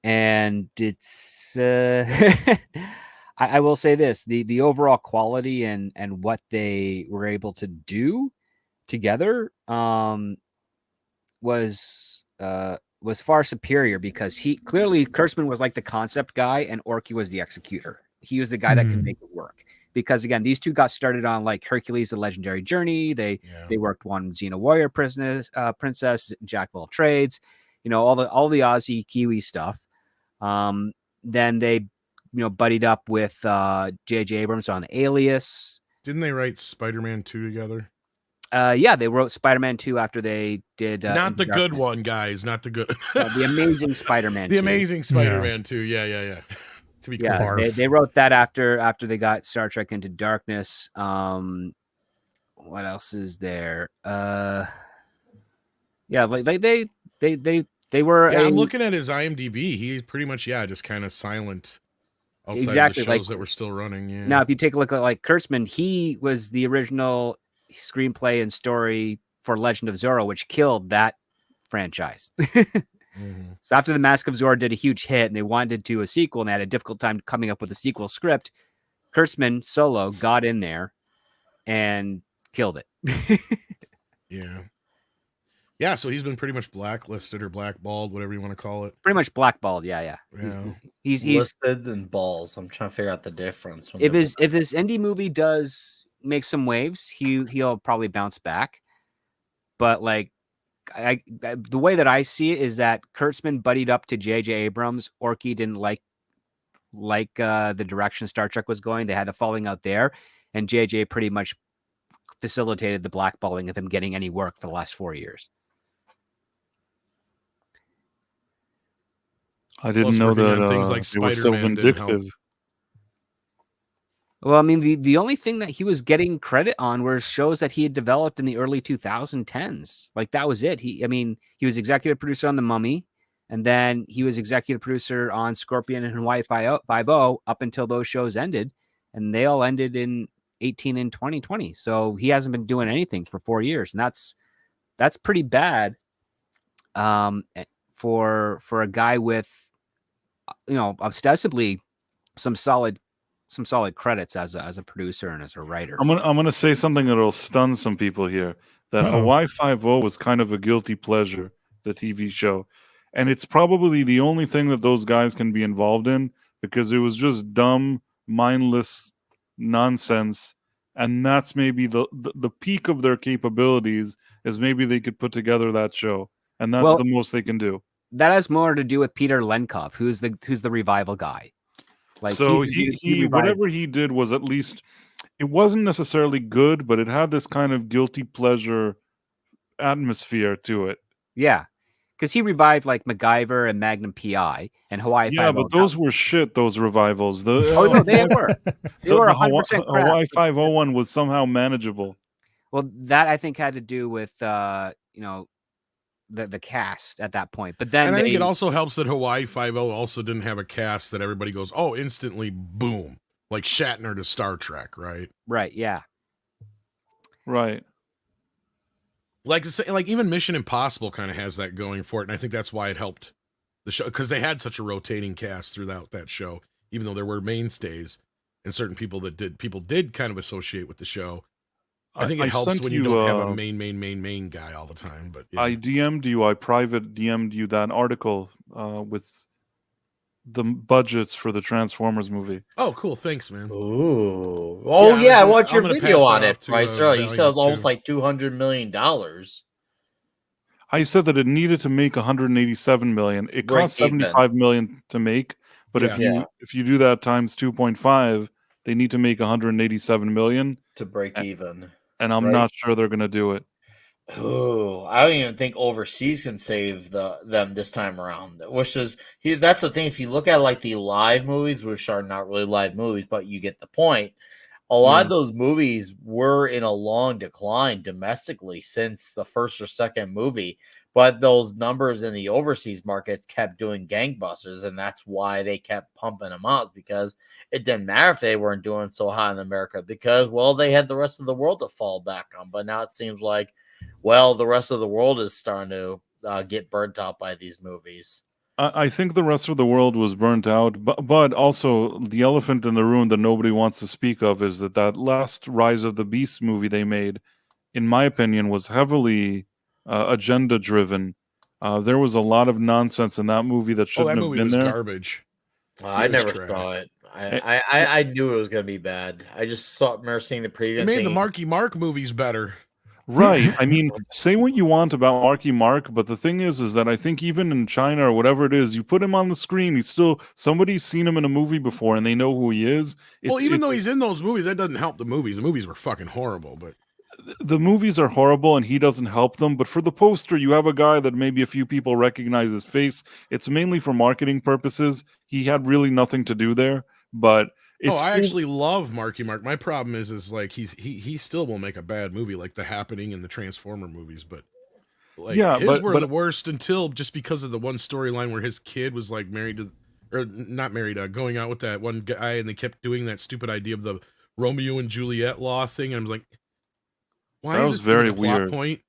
And it's I will say this, the overall quality and what they were able to do together was far superior because Kurtzman was like the concept guy and Orci was the executor. He was the guy that could make it work. Because again, these two got started on like Hercules: The Legendary Journey. They worked on Xena Warrior Princess, Jack of All Trades, all the Aussie Kiwi stuff. Then they buddied up with J.J. Abrams on Alias. Didn't they write Spider-Man 2 together? Yeah, they wrote Spider-Man 2 after they did not the good one, guys, not the good. The Amazing Spider-Man 2. The Amazing Spider-Man 2. Yeah. To be clear, they wrote that after they got Star Trek Into Darkness. What else is there? Yeah, like they were. Yeah, I'm looking at his IMDb. He's pretty much just kind of silent outside of the shows that were still running. Yeah. Now, if you take a look at like Kurtzman, he was the original screenplay and story for Legend of Zorro, which killed that franchise. So after The Mask of Zorro did a huge hit and they wanted to do a sequel and they had a difficult time coming up with a sequel script, Kurtzman solo got in there and killed it. Yeah. Yeah, so he's been pretty much blacklisted or blackballed, whatever you want to call it. Pretty much blackballed. Yeah. Yeah. He's listed and balls. I'm trying to figure out the difference. if his indie movie does make some waves, he'll probably bounce back. But like, the way that I see it is that Kurtzman buddied up to J.J. Abrams. Orci didn't like the direction Star Trek was going. They had a falling out there, and J.J. pretty much facilitated the blackballing of him getting any work for the last 4 years. I didn't Plus know working that on things like they were so Spider-Man didn't help. vindictive. Well, I mean, the only thing that he was getting credit on were shows that he had developed in the early 2010s. Like, that was it. He was executive producer on The Mummy, and then he was executive producer on Scorpion and Hawaii Five-0 up until those shows ended, and they all ended in 18 and 2020. So he hasn't been doing anything for 4 years, and that's pretty bad for a guy with, ostensibly some solid credits as a producer and as a writer. I'm gonna say something that'll stun some people here. That Hawaii Five-0 was kind of a guilty pleasure, the TV show, and it's probably the only thing that those guys can be involved in because it was just dumb, mindless nonsense, and that's maybe the peak of their capabilities is maybe they could put together that show, and that's the most they can do. That has more to do with Peter Lenkov, who's the revival guy. Like, so he whatever he did was, at least, it wasn't necessarily good, but it had this kind of guilty pleasure atmosphere to it. Yeah, because he revived like MacGyver and Magnum PI and Hawaii. Yeah, but those were shit. Those revivals. No, they were. They were 100% Hawaii 501 was somehow manageable. Well, that I think had to do with the cast at that point. But then, and I think it also helps that Hawaii 5-0 also didn't have a cast that everybody goes, oh, instantly boom, like Shatner to Star Trek, right? Right. Yeah. Right. Like even Mission Impossible kind of has that going for it, and I think that's why it helped the show, because they had such a rotating cast throughout that show, even though there were mainstays and certain people did kind of associate with the show. I think it helps when you don't have a main guy all the time. But yeah. I DM'd you, I private DM'd you that article with the budgets for the Transformers movie. Oh, cool! Thanks, man. Ooh. Oh yeah, I watched your video on it, Price. You said it was almost like $200 million. I said that it needed to make 187 million. It cost 75 million to make, but if you do that times 2.5, they need to make 187 million to break even. And I'm not sure they're going to do it. Oh, I don't even think overseas can save them this time around. Which is that's the thing. If you look at like the live movies, which are not really live movies, but you get the point. A lot of those movies were in a long decline domestically since the first or second movie, but those numbers in the overseas markets kept doing gangbusters, and that's why they kept pumping them out, because it didn't matter if they weren't doing so hot in America, because, well, they had the rest of the world to fall back on. But now it seems like, well, the rest of the world is starting to get burnt out by these movies. I think the rest of the world was burnt out, but also the elephant in the room that nobody wants to speak of is that last Rise of the Beast movie they made, in my opinion, was heavily agenda-driven. There was a lot of nonsense in that movie that shouldn't have been there. Garbage. I never saw it. I knew it was going to be bad. I just remember seeing the preview. It made the Marky Mark movies better. Right. I mean, say what you want about Marky Mark, but the thing is that I think even in China or whatever it is, you put him on the screen, he's still, somebody's seen him in a movie before and they know who he is. Well, even though he's in those movies, that doesn't help the movies. The movies were fucking horrible, but the movies are horrible and he doesn't help them. But for the poster, you have a guy that maybe a few people recognize his face. It's mainly for marketing purposes. He had really nothing to do there, but I actually love Marky Mark. My problem is like he still will make a bad movie, like The Happening and the Transformer movies, but like his were the worst until just because of the one storyline where his kid was like going out with that one guy, and they kept doing that stupid idea of the Romeo and Juliet law thing. And I'm like, why is this very weird plot point?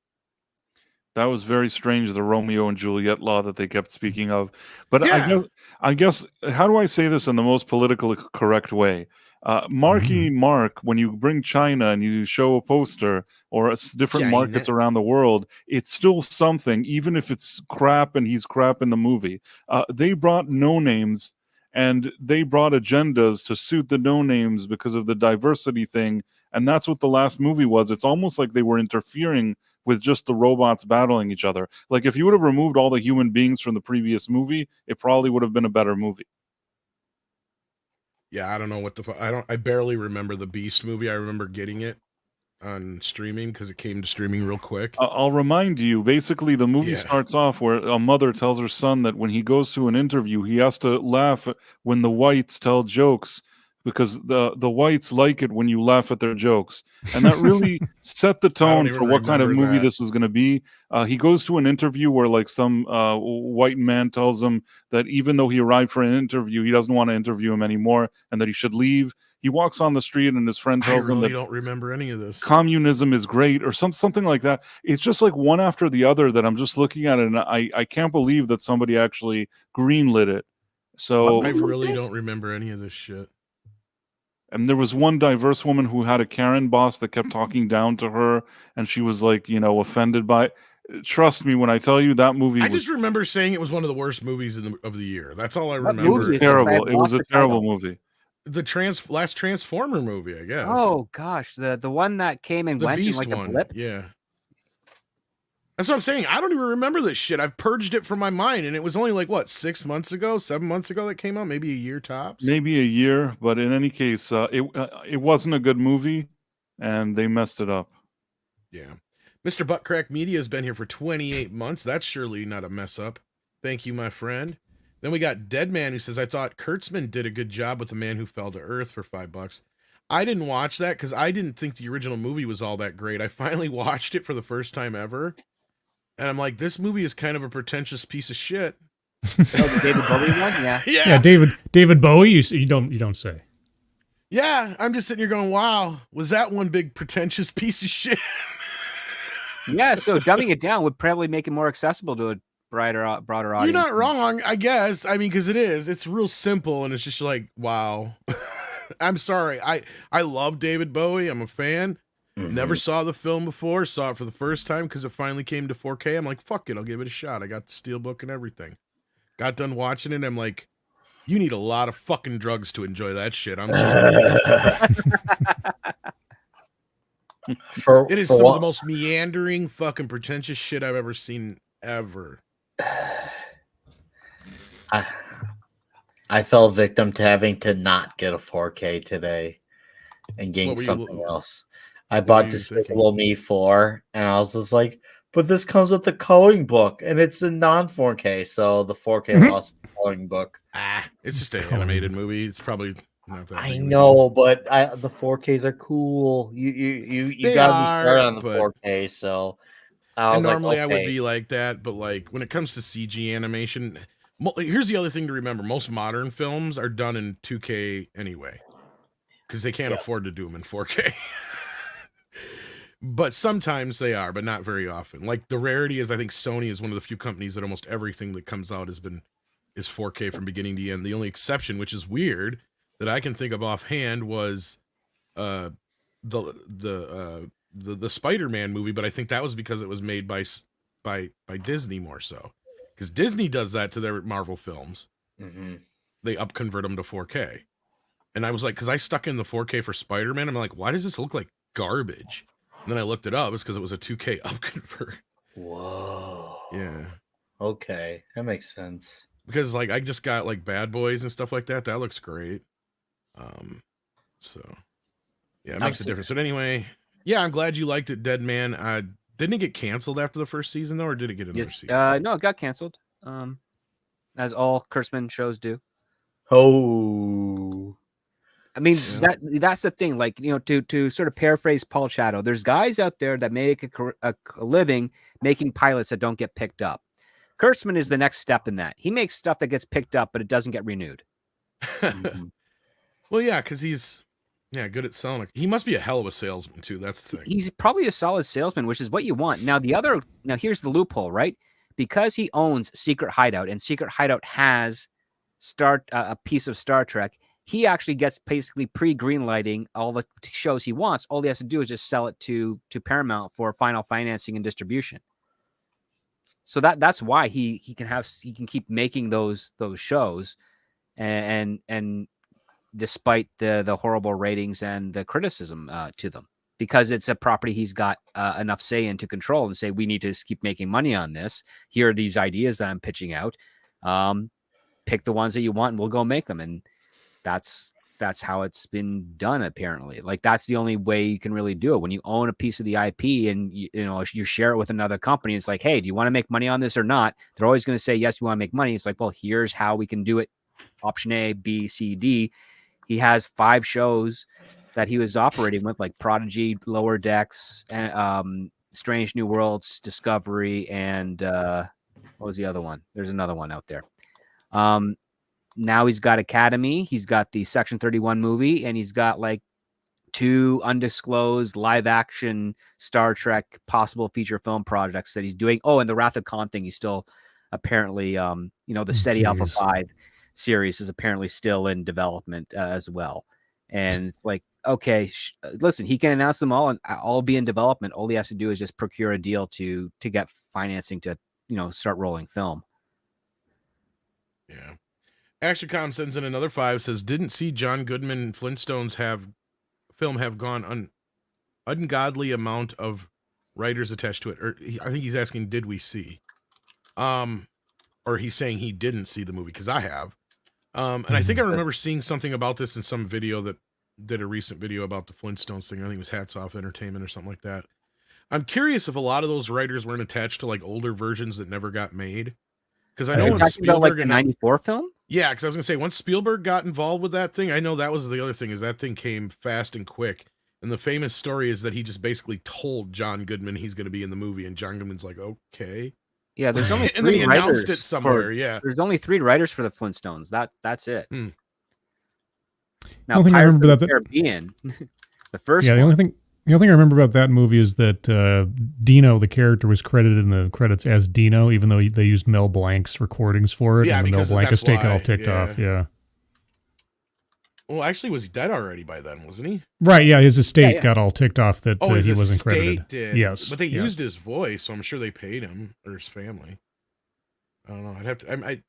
That was very strange, the Romeo and Juliet law that they kept speaking of. But Yeah. I guess, how do I say this in the most politically correct way? Marky Mark, when you bring China and you show a poster or different China. markets around the world, it's still something, even if it's crap and he's crap in the movie. They brought no names and they brought agendas to suit the no names because of the diversity thing. And that's what the last movie was. It's almost like they were interfering with just the robots battling each other. Like if you would have removed all the human beings from the previous movie, it probably would have been a better movie. Yeah, I don't know what I barely remember the Beast movie. I remember getting it on streaming because it came to streaming real quick. I'll remind you, basically the movie Yeah. starts off where a mother tells her son that when he goes to an interview, he has to laugh when the whites tell jokes because the whites like it when you laugh at their jokes. And that really set the tone even for what kind of remember movie that. this was going to be. He goes to an interview where like some white man tells him that even though he arrived for an interview, he doesn't want to interview him anymore and that he should leave. He walks on the street and his friend I tells him really that don't remember any of this. communism is great or something like that. It's just like one after the other that I'm just looking at it and I can't believe that somebody actually greenlit it. So I really don't remember any of this shit. and there was one diverse woman who had a Karen boss that kept talking down to her and she was like, offended by it. Trust me when I tell you that movie I was just remember saying it was one of the worst movies of the year. That's all I What remember. movie is this? terrible. I It was lost a the terrible title. movie. The last Transformer movie, I guess. Oh gosh, the one that came and the went in Beast like a one. blip. Yeah. That's what I'm saying. I don't even remember this shit. I've purged it from my mind, and it was only like what 7 months ago that came out, maybe a year tops. Maybe a year, but in any case, it wasn't a good movie, and they messed it up. Yeah. Mr. Buttcrack Media has been here for 28 months. That's surely not a mess up. Thank you, my friend. Then we got Dead Man who says, I thought Kurtzman did a good job with The Man Who Fell to Earth for $5. I didn't watch that because I didn't think the original movie was all that great. I finally watched it for the first time ever. And I'm like, this movie is kind of a pretentious piece of shit. Oh, the David Bowie one, yeah. Yeah, David Bowie. You don't say. Yeah, I'm just sitting here going, wow, was that one big pretentious piece of shit? Yeah, so dumbing it down would probably make it more accessible to a broader audience. You're not wrong, I guess. I mean, because it is. It's real simple, and it's just like, wow. I'm sorry. I love David Bowie. I'm a fan. Never saw the film before. Saw it for the first time because it finally came to 4K. I'm like, fuck it. I'll give it a shot. I got the steelbook and everything. Got done watching it. I'm like, you need a lot of fucking drugs to enjoy that shit. I'm sorry. It is some of the most meandering, fucking pretentious shit I've ever seen, ever. I fell victim to having to not get a 4K today and getting something else. I bought Despicable Me 4, and I was just like, but this comes with the coloring book, and it's a non-4K, so the 4K lost the coloring book. It's just an animated movie. It's probably not that. I know, but the 4Ks are cool. You gotta be started on the 4K, so I was normally like, I would be like that, but like when it comes to CG animation, here's the other thing to remember: most modern films are done in 2K anyway, because they can't afford to do them in 4K. But sometimes they are, but not very often. Like the rarity is, I think Sony is one of the few companies that almost everything that comes out is 4K from beginning to end. The only exception, which is weird, that I can think of offhand was the Spider-Man movie, but I think that was because it was made by Disney more so, because Disney does that to their Marvel films. They convert them to 4K, and I was like, because I stuck in the 4K for Spider-Man, I'm like, why does this look like garbage? And then I looked it up. It's because it was a 2K upconvert. Whoa. Yeah. Okay, that makes sense. Because like I just got like Bad Boys and stuff like that. That looks great. So yeah, it makes a difference. But anyway, yeah, I'm glad you liked it, Dead Man. Didn't it get canceled after the first season though, or did it get another season? No, it got canceled. As all Kurtzman shows do. Oh. I mean, that's the thing. Like, to sort of paraphrase Paul Shadow, there's guys out there that make a living making pilots that don't get picked up. Kurtzman is the next step in that. He makes stuff that gets picked up, but it doesn't get renewed. Well, yeah, because he's Yeah, good at selling. He must be a hell of a salesman too. That's the thing. He's probably a solid salesman, which is what you want. Now here's the loophole, right? Because he owns Secret Hideout, and Secret Hideout has a piece of Star Trek. He actually gets basically pre-greenlighting all the shows he wants. All he has to do is just sell it to Paramount for final financing and distribution. So that's why he can keep making those shows, and despite the horrible ratings and the criticism to them, because it's a property he's got enough say in to control and say, we need to keep making money on this. Here are these ideas that I'm pitching out. Pick the ones that you want and we'll go make them. And that's how it's been done, apparently. Like, that's the only way you can really do it. When you own a piece of the IP and you share it with another company, it's like, hey, do you want to make money on this or not? They're always going to say, yes, we want to make money. It's like, well, here's how we can do it. Option A, B, C, D. He has 5 shows that he was operating with, like Prodigy, Lower Decks, and Strange New Worlds, Discovery, and what was the other one? There's another one out there. Now he's got Academy, he's got the Section 31 movie, and he's got like 2 undisclosed live action Star Trek possible feature film projects that he's doing. Oh, and the Wrath of Khan thing, he's still apparently, the SETI Alpha 5 series is apparently still in development as well. And it's like, okay, listen, he can announce them all and all be in development. All he has to do is just procure a deal to get financing to, start rolling film. Yeah. ActionCom sends in another 5, says, didn't see John Goodman Flintstones film have gone ungodly amount of writers attached to it. Or I think he's asking, did we see? Or he's saying he didn't see the movie, because I have. And I think I remember seeing something about this in some video that did a recent video about the Flintstones thing. I think it was Hats Off Entertainment or something like that. I'm curious if a lot of those writers weren't attached to like older versions that never got made. Because I know when Spielberg, the 94 film? Yeah, because I was going to say, once Spielberg got involved with that thing, I know that was the other thing, is that thing came fast and quick. And the famous story is that he just basically told John Goodman he's going to be in the movie, and John Goodman's like, okay. Yeah, there's only 3 and then he writers announced it somewhere. Yeah, there's only 3 writers for the Flintstones. That's it. Now, I think I remember that. Caribbean, the first. Yeah, one. the only thing I remember about that movie is that Dino, the character, was credited in the credits as Dino, even though they used Mel Blanc's recordings for it. Yeah, and the Mel because Blanc that's estate got why, all ticked off. Yeah. Well, actually, was he dead already by then, wasn't he? Right. Yeah, his estate got all ticked off that his he wasn't estate credited. did. Yes, but they used his voice, so I'm sure they paid him or his family. I don't know. I'd have to.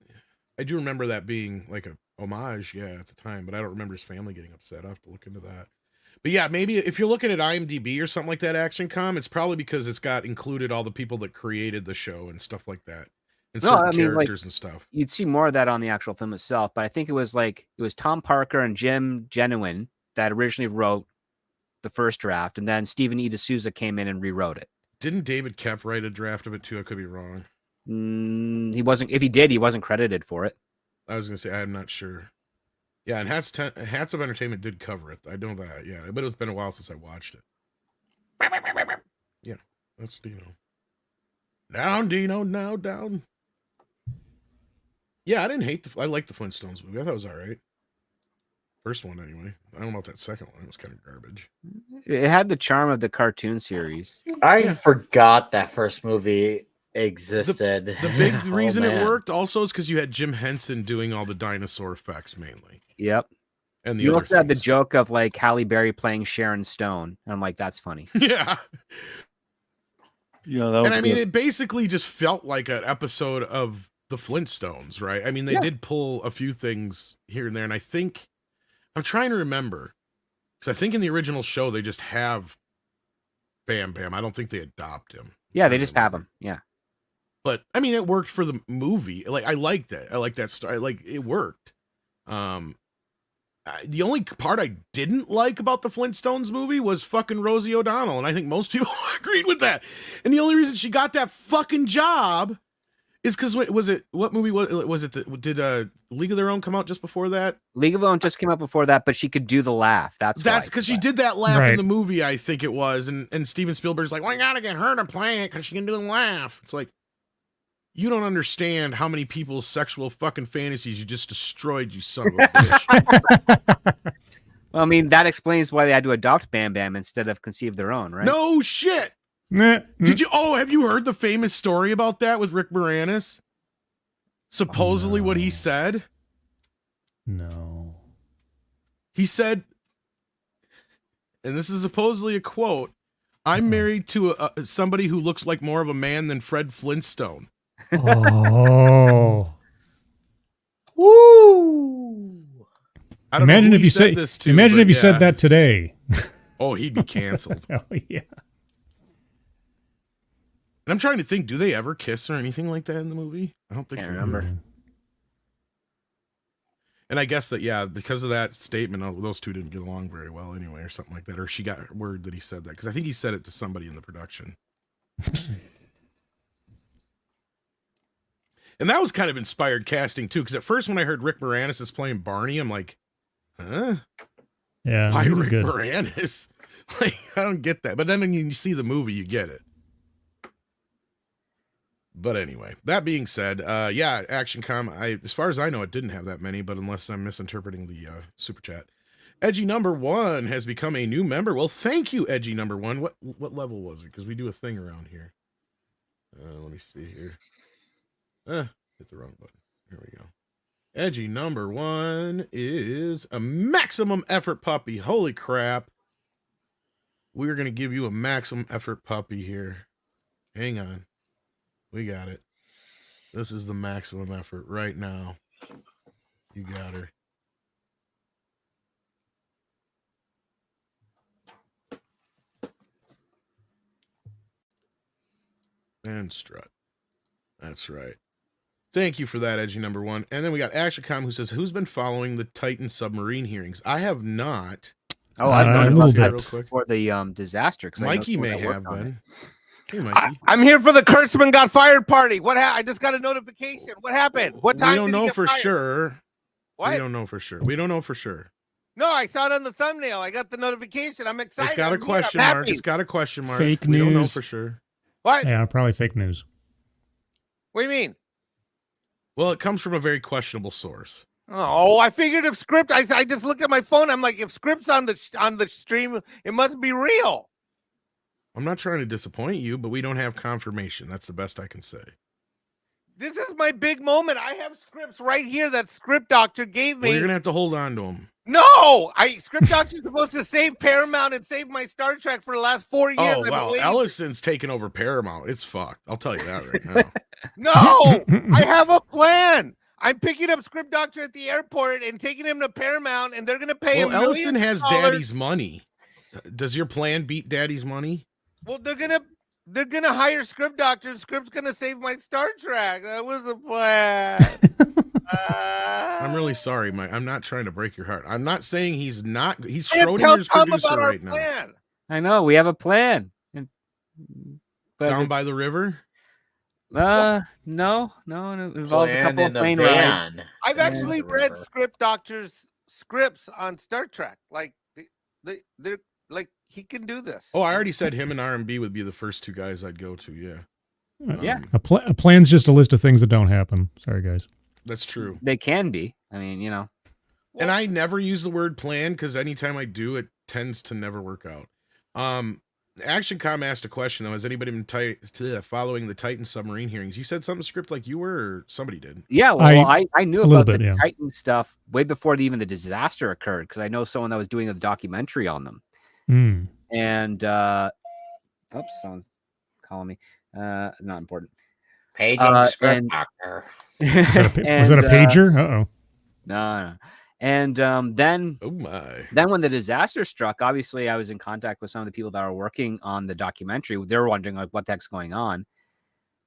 I do remember that being like a homage, at the time, but I don't remember his family getting upset. I have to look into that. But yeah, maybe if you're looking at IMDb or something like that, ActionCom, it's probably because it's got included all the people that created the show and stuff like that, and certain characters and stuff. You'd see more of that on the actual film itself, but I think it was Tom Parker and Jim Genuine that originally wrote the first draft, and then Stephen E. D'Souza came in and rewrote it. Didn't David Koepp write a draft of it too? I could be wrong. He wasn't. If he did, he wasn't credited for it. I was gonna say I'm not sure. Yeah, and Hats of Entertainment did cover it. I know that. Yeah, but it's been a while since I watched it. Yeah, that's Dino. Down, Dino. Now down. Yeah, I didn't hate I liked the Flintstones movie. I thought it was all right. First one, anyway. I don't know about that second one. It was kind of garbage. It had the charm of the cartoon series. I forgot that first movie existed. The big reason it worked also is because you had Jim Henson doing all the dinosaur effects mainly. Yep. And you also had the joke of like Halle Berry playing Sharon Stone. And I'm like, that's funny. Yeah. Yeah, that was and I mean, it basically just felt like an episode of the Flintstones, right? I mean, they did pull a few things here and there, and I think I'm trying to remember, because I think in the original show they just have Bam Bam. I don't think they adopt him. Yeah, they just have him. Yeah. But I mean, it worked for the movie. Like, I liked it. I like that story. Like, it worked. The only part I didn't like about the Flintstones movie was fucking Rosie O'Donnell, and I think most people agreed with that. And the only reason she got that fucking job is because what movie was it? Did League of Their Own come out just before that? League of Their Own just came out before that, but she could do the laugh. That's because she did that laugh in the movie. I think it was, and Steven Spielberg's like, well, I gotta get her to play it because she can do the laugh. It's like, you don't understand how many people's sexual fucking fantasies you just destroyed, you son of a bitch. Well, I mean, that explains why they had to adopt Bam Bam instead of conceive their own, right? No shit. Nah, Did you? Oh, have you heard the famous story about that with Rick Moranis? Supposedly, what he No. said. No. He said, and this is supposedly a quote: "I'm married to somebody who looks like more of a man than Fred Flintstone." Oh. Woo! I don't Imagine know who if he you said said this to. Imagine but if you yeah. said that today. Oh, he'd be canceled. Oh yeah. And I'm trying to think, do they ever kiss or anything like that in the movie? I don't think Can't they remember. do. And I guess that, yeah, because of that statement, those two didn't get along very well anyway, or something like that. Or she got word that he said that, because I think he said it to somebody in the production. And that was kind of inspired casting, too, because at first when I heard Rick Moranis is playing Barney, I'm like, huh? Yeah. Why he did Rick good. Moranis? Like, I don't get that. But then when you see the movie, you get it. But anyway, that being said, yeah, Action Com, as far as I know, it didn't have that many, but unless I'm misinterpreting the super chat. Edgy number 1 has become a new member. Well, thank you, Edgy number 1. What level was it? Because we do a thing around here. Let me see here. Hit the wrong button. Here we go. Edgy number 1 is a maximum effort puppy. Holy crap. We're going to give you a maximum effort puppy here. Hang on. We got it. This is the maximum effort right now. You got her. And Strut. That's right. Thank you for that, Edgy number 1. And then we got Ashicom, who says, who's been following the Titan submarine hearings? I have not. Oh, I I've know known a little about that bit. for the disaster. 'Cause I know Mikey someone may that worked have on it. been. Hey, Mikey. I'm here for the Kurtzman got fired party. What I just got a notification. What happened? What time We don't did he know get for fired? sure. What? We don't know for sure. We don't know for sure. No, I saw it on the thumbnail. I got the notification. I'm excited. It's got a I'm here. question I'm mark. happy. It's got a question mark. Fake We don't know news. for sure. What? Yeah, probably fake news. What do you mean? Well, it comes from a very questionable source. Oh, I figured if script. I just looked at my phone. I'm like, if script's on the stream, it must be real. I'm not trying to disappoint you, but we don't have confirmation. That's the best I can say. This is my big moment. I have scripts right here that Script Doctor gave me. Well, you're gonna have to hold on to them. No, Script Doctor's supposed to save Paramount and save my Star Trek for the last 4 years. Oh, I've been well, waiting- Ellison's taking over Paramount. It's fucked. I'll tell you that right now. No, I have a plan. I'm picking up Script Doctor at the airport and taking him to Paramount, and they're going to pay Well, him. Ellison millions has of dollars. daddy's money. Does your plan beat daddy's money? Well, they're gonna hire Script Doctor, and Script's gonna save my Star Trek. That was the plan. I'm really sorry, Mike. I'm not trying to break your heart. I'm not saying he's not. He's Tell Schrodinger's Tom producer about our right now. plan. I know we have a plan. But Down by the river. no, it involves a Plan couple of in a plane rides. van. I've Yeah. actually read Script Doctor's scripts on Star Trek. Like they're like he can do this. Oh, I already said him and R&B would be the first two guys I'd go to. Yeah. Yeah. A plan's just a list of things that don't happen. Sorry, guys. That's true. They can be. I mean, And I never use the word plan because anytime I do, it tends to never work out. ActionCom asked a question though. Has anybody been following the Titan submarine hearings? You said something script like you were, or somebody did. Yeah, well, I knew a little about bit, the yeah. Titan stuff way before even the disaster occurred because I know someone that was doing a documentary on them. Mm. And oops, someone's calling me. Not important. Paging Script and- Doctor. Was that a pager? Uh-oh. No. And then Oh my. then when the disaster struck, obviously I was in contact with some of the people that are working on the documentary. They're wondering like what the heck's going on.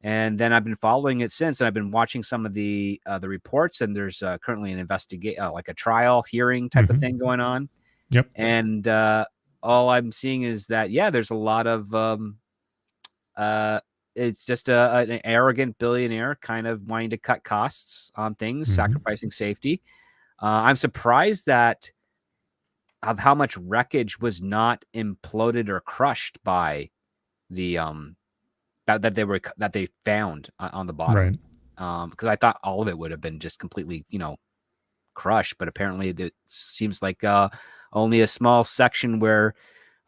And then I've been following it since, and I've been watching some of the reports. And there's currently an like a trial hearing type of thing going on. Yep. And all I'm seeing is that there's a lot of it's just an arrogant billionaire kind of wanting to cut costs on things, sacrificing safety. I'm surprised of how much wreckage was not imploded or crushed by the that they found on the bottom. Right. Because I thought all of it would have been just completely, crushed, but apparently it seems like a Only a small section where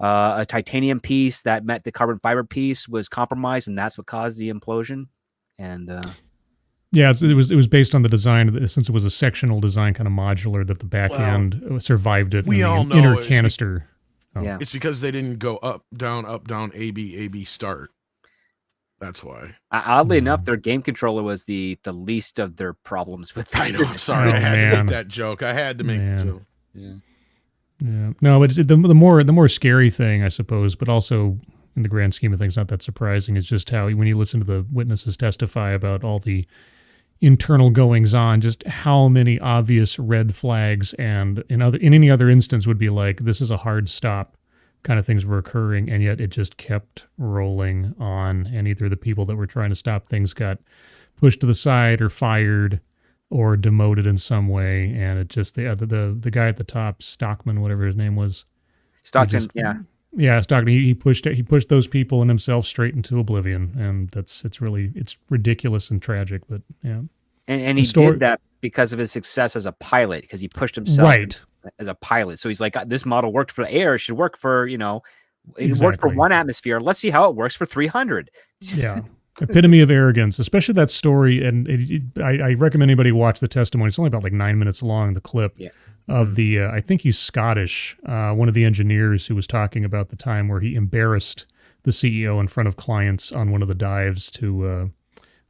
a titanium piece that met the carbon fiber piece was compromised, and that's what caused the implosion. And yeah, it was based on the design, since it was a sectional design, kind of modular, that the back end survived it. We and all the know inner it's canister. yeah, It's because they didn't go up, down, A, B, start. That's why. Oddly enough, their game controller was the least of their problems with that. I know. I'm sorry. Oh, I had to man. make that joke. I had to make the joke. Yeah. Yeah. No, but the more scary thing, I suppose, but also in the grand scheme of things, not that surprising, is just how when you listen to the witnesses testify about all the internal goings on, just how many obvious red flags and in any other instance would be like, this is a hard stop kind of things were occurring, and yet it just kept rolling on, and either the people that were trying to stop things got pushed to the side or fired or demoted in some way, and it just the guy at the top, Stockman, whatever his name was, Stockton, Stockton, he pushed those people and himself straight into oblivion, and it's ridiculous and tragic, but yeah. And he did that because of his success as a pilot, because he pushed himself as a pilot. So he's like, this model worked for air, it should work for, it worked for 1 atmosphere. Let's see how it works for 300. Yeah. Epitome of arrogance, especially that story. And I recommend anybody watch the testimony. It's only about like 9 minutes long, the clip of the, I think he's Scottish, one of the engineers who was talking about the time where he embarrassed the CEO in front of clients on one of the dives to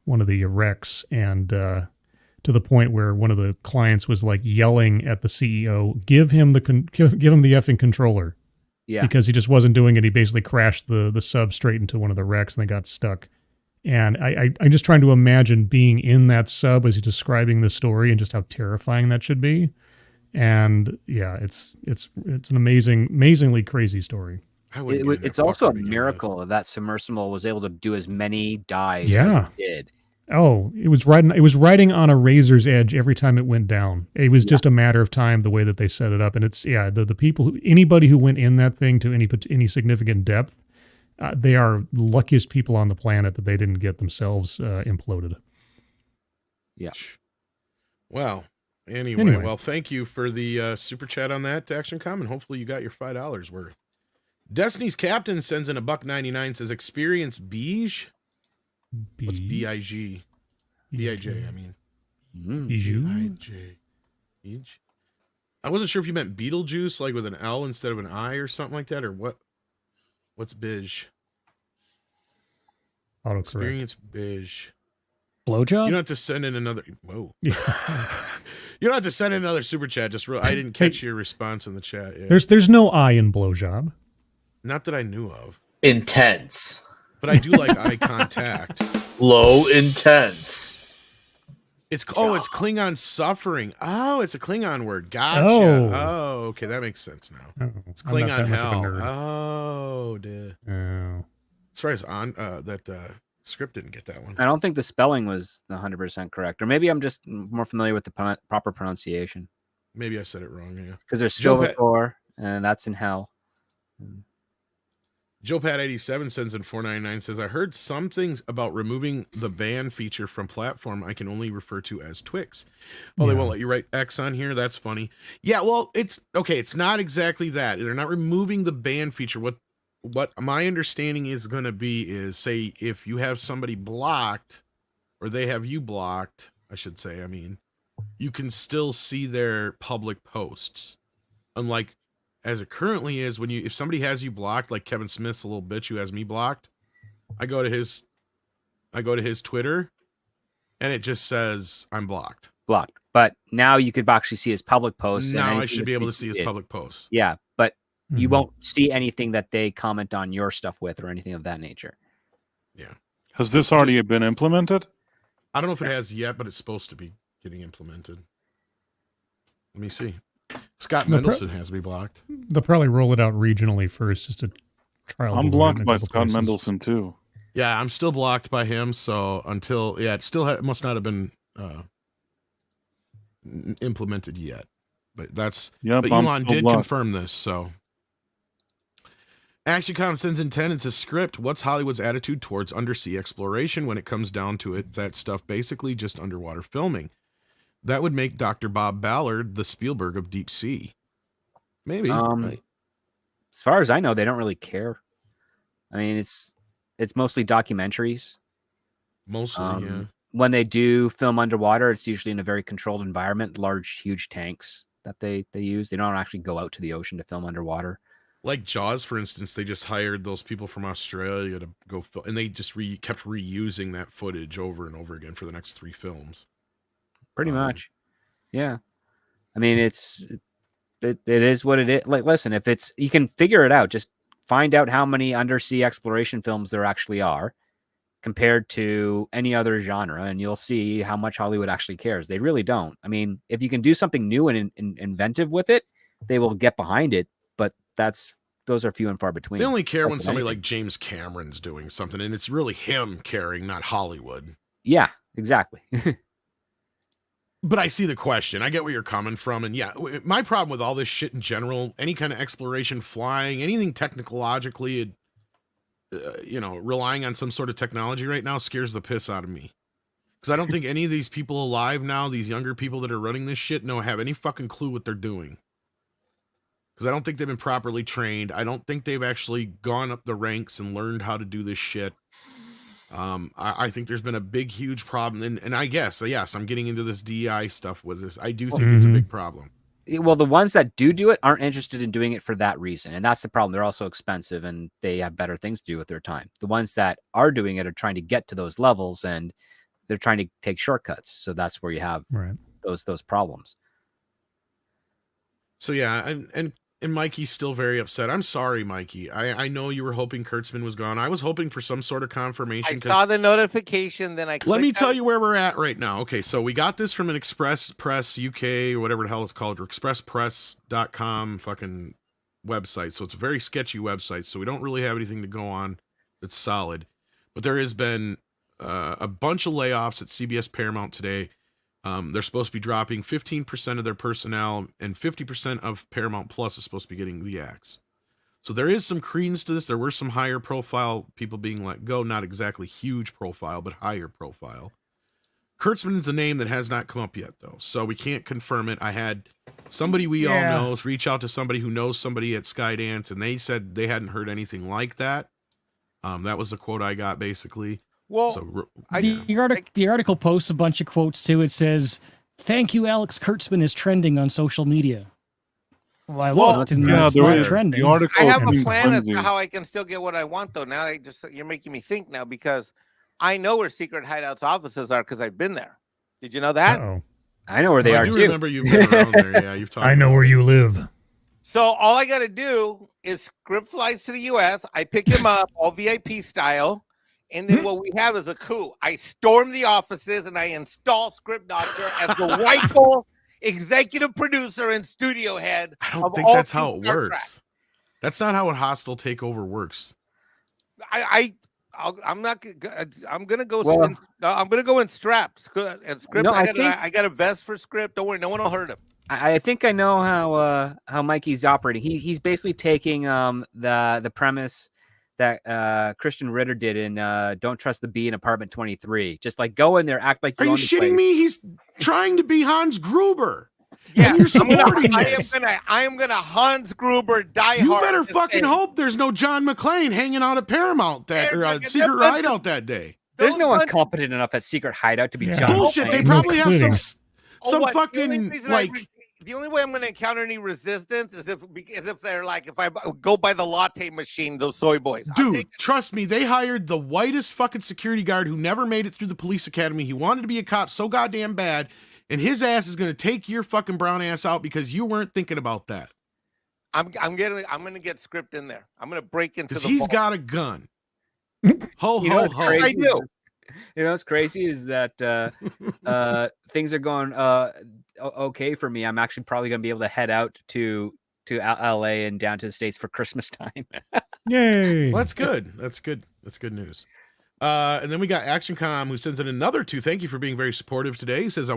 one of the wrecks, and to the point where one of the clients was like yelling at the CEO, give him the effing controller. Yeah. Because he just wasn't doing it. He basically crashed the sub straight into one of the wrecks, and they got stuck. And I'm just trying to imagine being in that sub as he's describing the story and just how terrifying that should be. And yeah, it's an amazingly crazy story. It's also a miracle that submersible was able to do as many dives as it did. Oh, it was riding on a razor's edge every time it went down. It was just a matter of time the way that they set it up. And it's the people anybody who went in that thing to any significant depth, they are the luckiest people on the planet that they didn't get themselves imploded. Yeah. Well, anyway, well, thank you for the super chat on that, Action Com, and hopefully you got your $5 worth. Destiny's Captain sends in $1.99, says experience beige. What's B-I-G? B-I-J, I mean. B-I-J. Beige? I wasn't sure if you meant Beetlejuice, like with an L instead of an I or something like that, or what? What's beige? Autocorrect. Experience beige. Blowjob? You don't have to send in another. Whoa. You don't have to send in another super chat. I didn't catch your response in the chat yet. There's no I in blowjob. Not that I knew of. Intense. But I do like eye contact. Low intense. It's Klingon suffering. Oh, it's a Klingon word. Gotcha. Oh, okay, that makes sense now. Oh, it's Klingon hell. nerd. Oh, dude. Oh. As far as that script didn't get that one. I don't think the spelling was 100% correct, or maybe I'm just more familiar with the proper pronunciation. Maybe I said it wrong. Yeah, because there's Silvercore, and that's in hell. Joe Pat 87 sends in 499, says, I heard some things about removing the ban feature from platform I can only refer to as Twix. Oh, they won't let you write X on here? That's funny. Yeah, well, it's not exactly that. They're not removing the ban feature. What my understanding is going to be is, say, if you have somebody blocked, or they have you blocked, I should say, you can still see their public posts. Unlike as it currently is, if somebody has you blocked, like Kevin Smith's a little bitch who has me blocked, I go to his Twitter, and it just says I'm blocked. But now you could actually see his public posts. Now I should be able to see his public posts. Yeah, but you won't see anything that they comment on your stuff with or anything of that nature. Yeah. Has this already been implemented? I don't know if it has yet, but it's supposed to be getting implemented. Let me see. Scott Mendelson has me blocked. They'll probably roll it out regionally first, just to trial. I'm blocked by Scott Mendelson too. Yeah, I'm still blocked by him. So until it still must not have been implemented yet. But but Elon did confirm this. So ActionCom sends in 10. It's a script. What's Hollywood's attitude towards undersea exploration? When it comes down to it, that stuff basically just underwater filming. That would make Dr. Bob Ballard the Spielberg of deep sea. Maybe. As far as I know, they don't really care. I mean, it's mostly documentaries. Mostly, yeah. When they do film underwater, it's usually in a very controlled environment, large, huge tanks that they use. They don't actually go out to the ocean to film underwater. Like Jaws, for instance, they just hired those people from Australia to go film, and they just kept reusing that footage over and over again for the next 3 films. Pretty much. Yeah. I mean, it is what it is. Like, listen, if it's, you can figure it out. Just find out how many undersea exploration films there actually are compared to any other genre, and you'll see how much Hollywood actually cares. They really don't. I mean, if you can do something new and inventive with it, they will get behind it, but those are few and far between. They only care when somebody like James Cameron's doing something, and it's really him caring, not Hollywood. Yeah, exactly. But I see the question. I get where you're coming from. And yeah, my problem with all this shit in general, any kind of exploration, flying, anything technologically, relying on some sort of technology right now scares the piss out of me. Because I don't think any of these people alive now, these younger people that are running this shit, have any fucking clue what they're doing. Because I don't think they've been properly trained. I don't think they've actually gone up the ranks and learned how to do this shit. I think there's been a big, huge problem. And I guess, yes, I'm getting into this DEI stuff with this. I do think it's a big problem. Well, the ones that do it aren't interested in doing it for that reason. And that's the problem. They're also expensive and they have better things to do with their time. The ones that are doing it are trying to get to those levels and they're trying to take shortcuts. So that's where you have those problems. So yeah, and Mikey's still very upset. I'm sorry, Mikey. I know you were hoping Kurtzman was gone. I was hoping for some sort of confirmation. I saw the notification, then I let me tell you where we're at right now. Okay, so we got this from an Express Press UK, or whatever the hell it's called, or expresspress.com fucking website. So it's a very sketchy website, so we don't really have anything to go on that's solid. But there has been a bunch of layoffs at CBS Paramount today. They're supposed to be dropping 15% of their personnel, and 50% of Paramount Plus is supposed to be getting the axe. So there is some credence to this. There were some higher profile people being let go, not exactly huge profile, but higher profile. Kurtzman is a name that has not come up yet, though, so we can't confirm it. I had somebody we all know reach out to somebody who knows somebody at Skydance, and they said they hadn't heard anything like that. That was the quote I got, basically. Well, so, the article posts a bunch of quotes too. It says, "Thank you, Alex Kurtzman is trending on social media." Well, trending. The article I have a plan as to how I can still get what I want, though. Now you're making me think now, because I know where secret hideouts offices are because I've been there. Did you know that? Uh-oh. I know where they are too. I do remember you've been around there. Yeah, you've talked. I know where you live. So all I got to do is script flights to the U.S. I pick him up all VIP style. And then what we have is a coup. I storm the offices and I install Script Doctor as the rightful executive producer and studio head. I don't think that's how it works. That's not how a hostile takeover works. I'm gonna go in straps and Script. No, I got a vest for Script. Don't worry, no one will hurt him. I think I know how Mikey's operating. He's basically taking the premise that Christian Ritter did in Don't Trust the Bee in Apartment 23. Just like go in there, act like Are you shitting me? He's trying to be Hans Gruber. Yeah, and you're supporting this. I am gonna Hans Gruber die You hard. better fucking hope there's no John McClane hanging out at Paramount Secret Hideout that day. There's no one competent enough at Secret Hideout to be John Bullshit. McClane. They probably have some fucking like. The only way I'm going to encounter any resistance is if they're like, if I go by the latte machine, those soy boys. Dude, trust me, they hired the whitest fucking security guard who never made it through the police academy. He wanted to be a cop so goddamn bad, and his ass is going to take your fucking brown ass out because you weren't thinking about that. I'm going to get Script in there. I'm going to break into the because he's got a gun. Ho, ho, ho. I do. You know what's crazy is that things are going okay for me. I'm actually probably going to be able to head out to LA and down to the States for Christmas time. Yay! Well, that's good. That's good. That's good news. And then we got ActionCom, who sends in another 2. Thank you for being very supportive today. He says,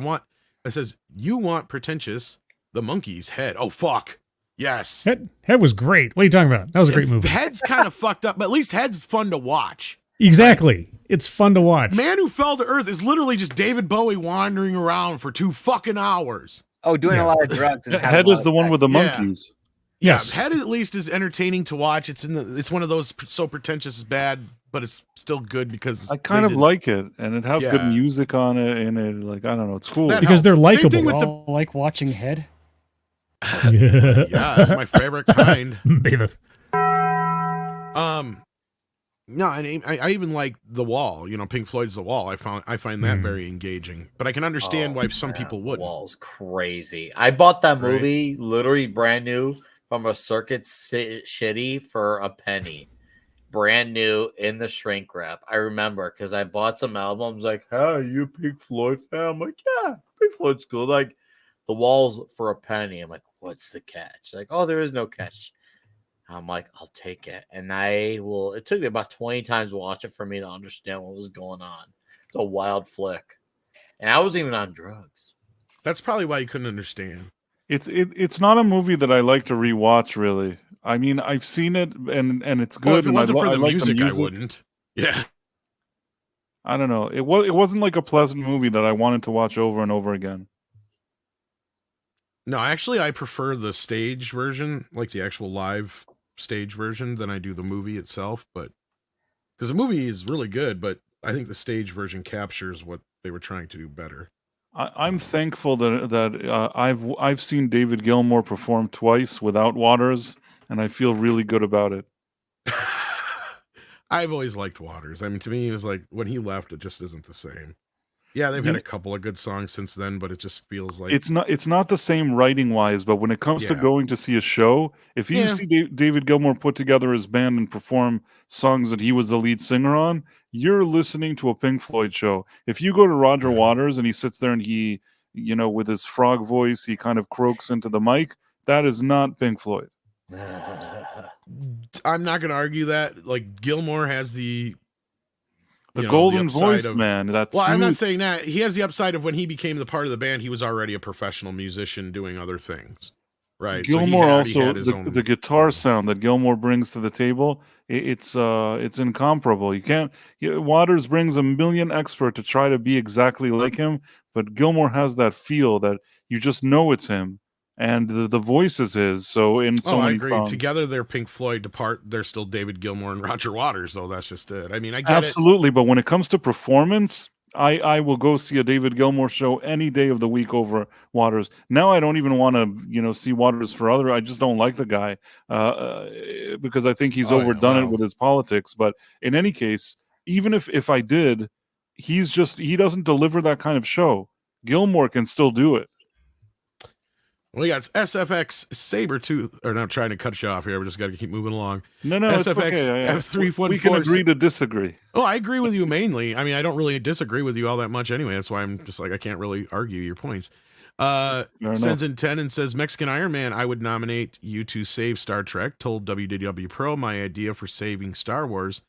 you want pretentious the monkey's head. Oh, fuck. Yes. Head was great. What are you talking about? That was a great movie. Head's kind of fucked up, but at least Head's fun to watch. Exactly. It's fun to watch. Man Who Fell to Earth is literally just David Bowie wandering around for 2 fucking hours. Oh, doing a lot of drugs. Head is the one with the monkeys. Yeah, Yes. Head at least is entertaining to watch. It's one of those so pretentious is bad, but it's still good because I kind of like it, and it has good Yeah. music on it, and it like I don't know, it's cool. That Because they're helps. Same likable. thing You with the all like watching Head? yeah, it's my favorite kind. Batheth. No, and I even like The Wall. You know, Pink Floyd's The Wall. I find that very engaging. But I can understand why some people wouldn't. Wall's crazy. I bought that Right. movie literally brand new from a circuit shitty for a penny. Brand new in the shrink wrap. I remember because I bought some albums like, hey, you a Pink Floyd fan? I'm like, yeah, Pink Floyd's cool. Like, The Wall's for a penny. I'm like, what's the catch? Like, oh, there is no catch. I'm like, I'll take it. And it took me about 20 times to watch it for me to understand what was going on. It's a wild flick. And I wasn't even on drugs. That's probably why you couldn't understand. It's not a movie that I like to rewatch, really. I mean, I've seen it and it's good. Well, if it and wasn't for I the like music, I wouldn't. Yeah. I don't know. It wasn't like a pleasant movie that I wanted to watch over and over again. No, actually, I prefer the stage version, like the actual live stage version, than I do the movie itself. But because the movie is really good, but I think the stage version captures what they were trying to do better. I'm thankful that I've seen David Gilmour perform twice without Waters, and I feel really good about it. I've always liked Waters. I mean, to me, it was like when he left, it just isn't the same. Yeah, they've had a couple of good songs since then, but it just feels like It's not the same writing wise, but when it comes to Yeah. going to see a show, if you Yeah. see David Gilmour put together his band and perform songs that he was the lead singer on, you're listening to a Pink Floyd show. If you go to Roger Waters and he sits there and he, with his frog voice, he kind of croaks into the mic, that is not Pink Floyd. I'm not going to argue that. Like Gilmour has the golden upside voice, man. That's well, I'm not smooth. saying that. He has the upside of when he became the part of the band, he was already a professional musician doing other things. Right. Gilmour he also had his own the guitar sound that Gilmour brings to the table. It's incomparable. You can't. Waters brings a million expert to try to be exactly like him, but Gilmour has that feel that you just know it's him, and the voice is his. So in so I many agree. songs. Together, they're Pink Floyd. Apart, they're still David Gilmour and Roger Waters. Though that's just it. I mean, I get Absolutely, but when it comes to performance, I will go see a David Gilmour show any day of the week over Waters. Now I don't even want to, see Waters for other. I just don't like the guy because I think he's overdone it with his politics. But in any case, even if I did, he doesn't deliver that kind of show. Gilmour can still do it. We got SFX Sabretooth, or not trying to cut you off here. We just got to keep moving along. No, SFX it's okay. F314. We can agree to disagree. Oh, I agree with you mainly. I mean, I don't really disagree with you all that much anyway. That's why I'm just like, I can't really argue your points. Sends in 10 and says, Mexican Iron Man, I would nominate you to save Star Trek. Told WDW Pro my idea for saving Star Wars.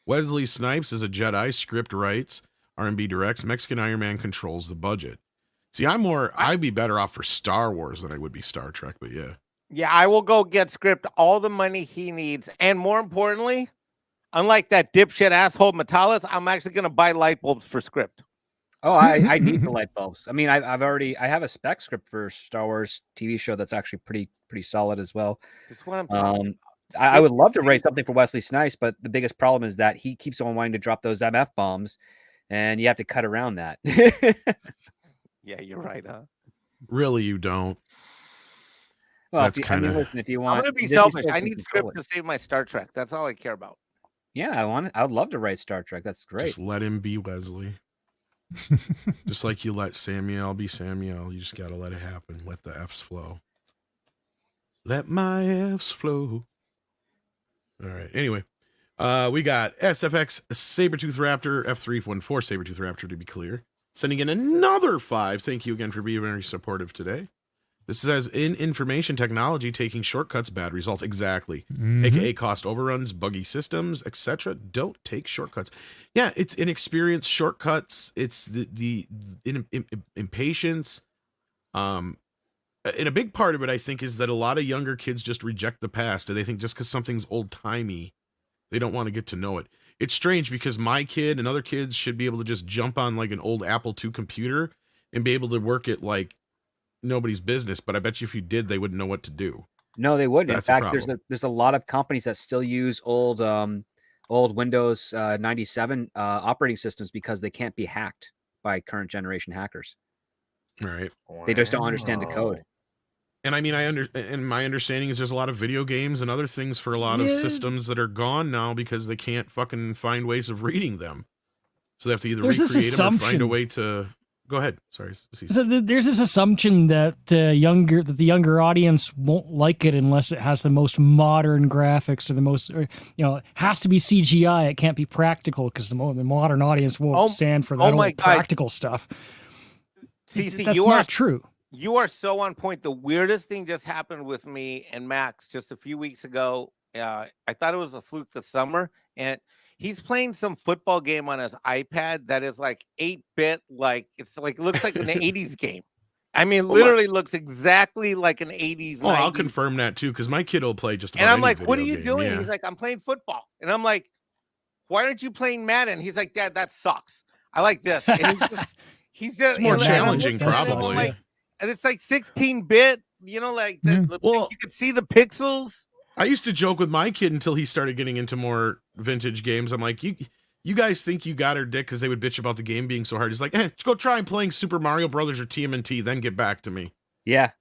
Wesley Snipes is a Jedi, script writes, R&B directs. Mexican Iron Man controls the budget. See, I'd be better off for Star Wars than I would be Star Trek, but yeah. Yeah, I will go get Script all the money he needs. And more importantly, unlike that dipshit asshole Metalis, I'm actually going to buy light bulbs for Script. Oh, I need the light bulbs. I mean, I have a spec script for Star Wars TV show that's actually pretty solid as well. That's what I'm talking about. I would love to write something for Wesley Snipes, but the biggest problem is that he keeps on wanting to drop those MF bombs, and you have to cut around that. Yeah, you're right, huh? Really, you don't. Well, That's kind of. If you want, I'm going to be selfish. I need Script to save my Star Trek. That's all I care about. Yeah, I would love to write Star Trek. That's great. Just let him be Wesley. Just like you let Samuel be Samuel. You just got to let it happen. Let the F's flow. Let my F's flow. All right. Anyway, we got SFX Sabretooth Raptor, F314 Sabretooth Raptor to be clear. Sending in another 5. Thank you again for being very supportive today. This says, in information technology, taking shortcuts, bad results. Exactly. AKA cost overruns, buggy systems, etc. Don't take shortcuts. Yeah, it's inexperienced shortcuts. It's the impatience. And a big part of it, I think, is that a lot of younger kids just reject the past. And they think just because something's old-timey, they don't want to get to know it. It's strange because my kid and other kids should be able to just jump on like an old Apple II computer and be able to work it like nobody's business. But I bet you if you did, they wouldn't know what to do. No, they wouldn't. In That's a fact, problem. there's a lot of companies that still use old Windows 97 operating systems because they can't be hacked by current generation hackers. Right. They just don't understand the code. And I mean, and my understanding is there's a lot of video games and other things for a lot of systems that are gone now because they can't fucking find ways of reading them. So they have to either recreate them or find a way to. Go ahead. Sorry. So there's this assumption that the younger audience won't like it unless it has the most modern graphics or the most, it has to be CGI. It can't be practical because the modern audience won't stand for that old practical stuff. CC, that's not true. You are so on point. The weirdest thing just happened with me and Max just a few weeks ago. I thought it was a fluke this summer, and he's playing some football game on his iPad that is like 8-bit, like it looks like an 80s game. I mean, literally looks exactly like an 80s. Oh, I'll confirm that too, because my kid will play just about and I'm any like, video what are you game. doing? Yeah. He's like, I'm playing football. And I'm like, why aren't you playing Madden? He's like, Dad, that sucks. I like this. And he's just it's more challenging, probably. And it's like 16-bit, like you could see the pixels. I used to joke with my kid until he started getting into more vintage games. I'm like, you guys think you got her dick because they would bitch about the game being so hard. He's like, just go try and playing Super Mario Brothers or TMNT, then get back to me. Yeah.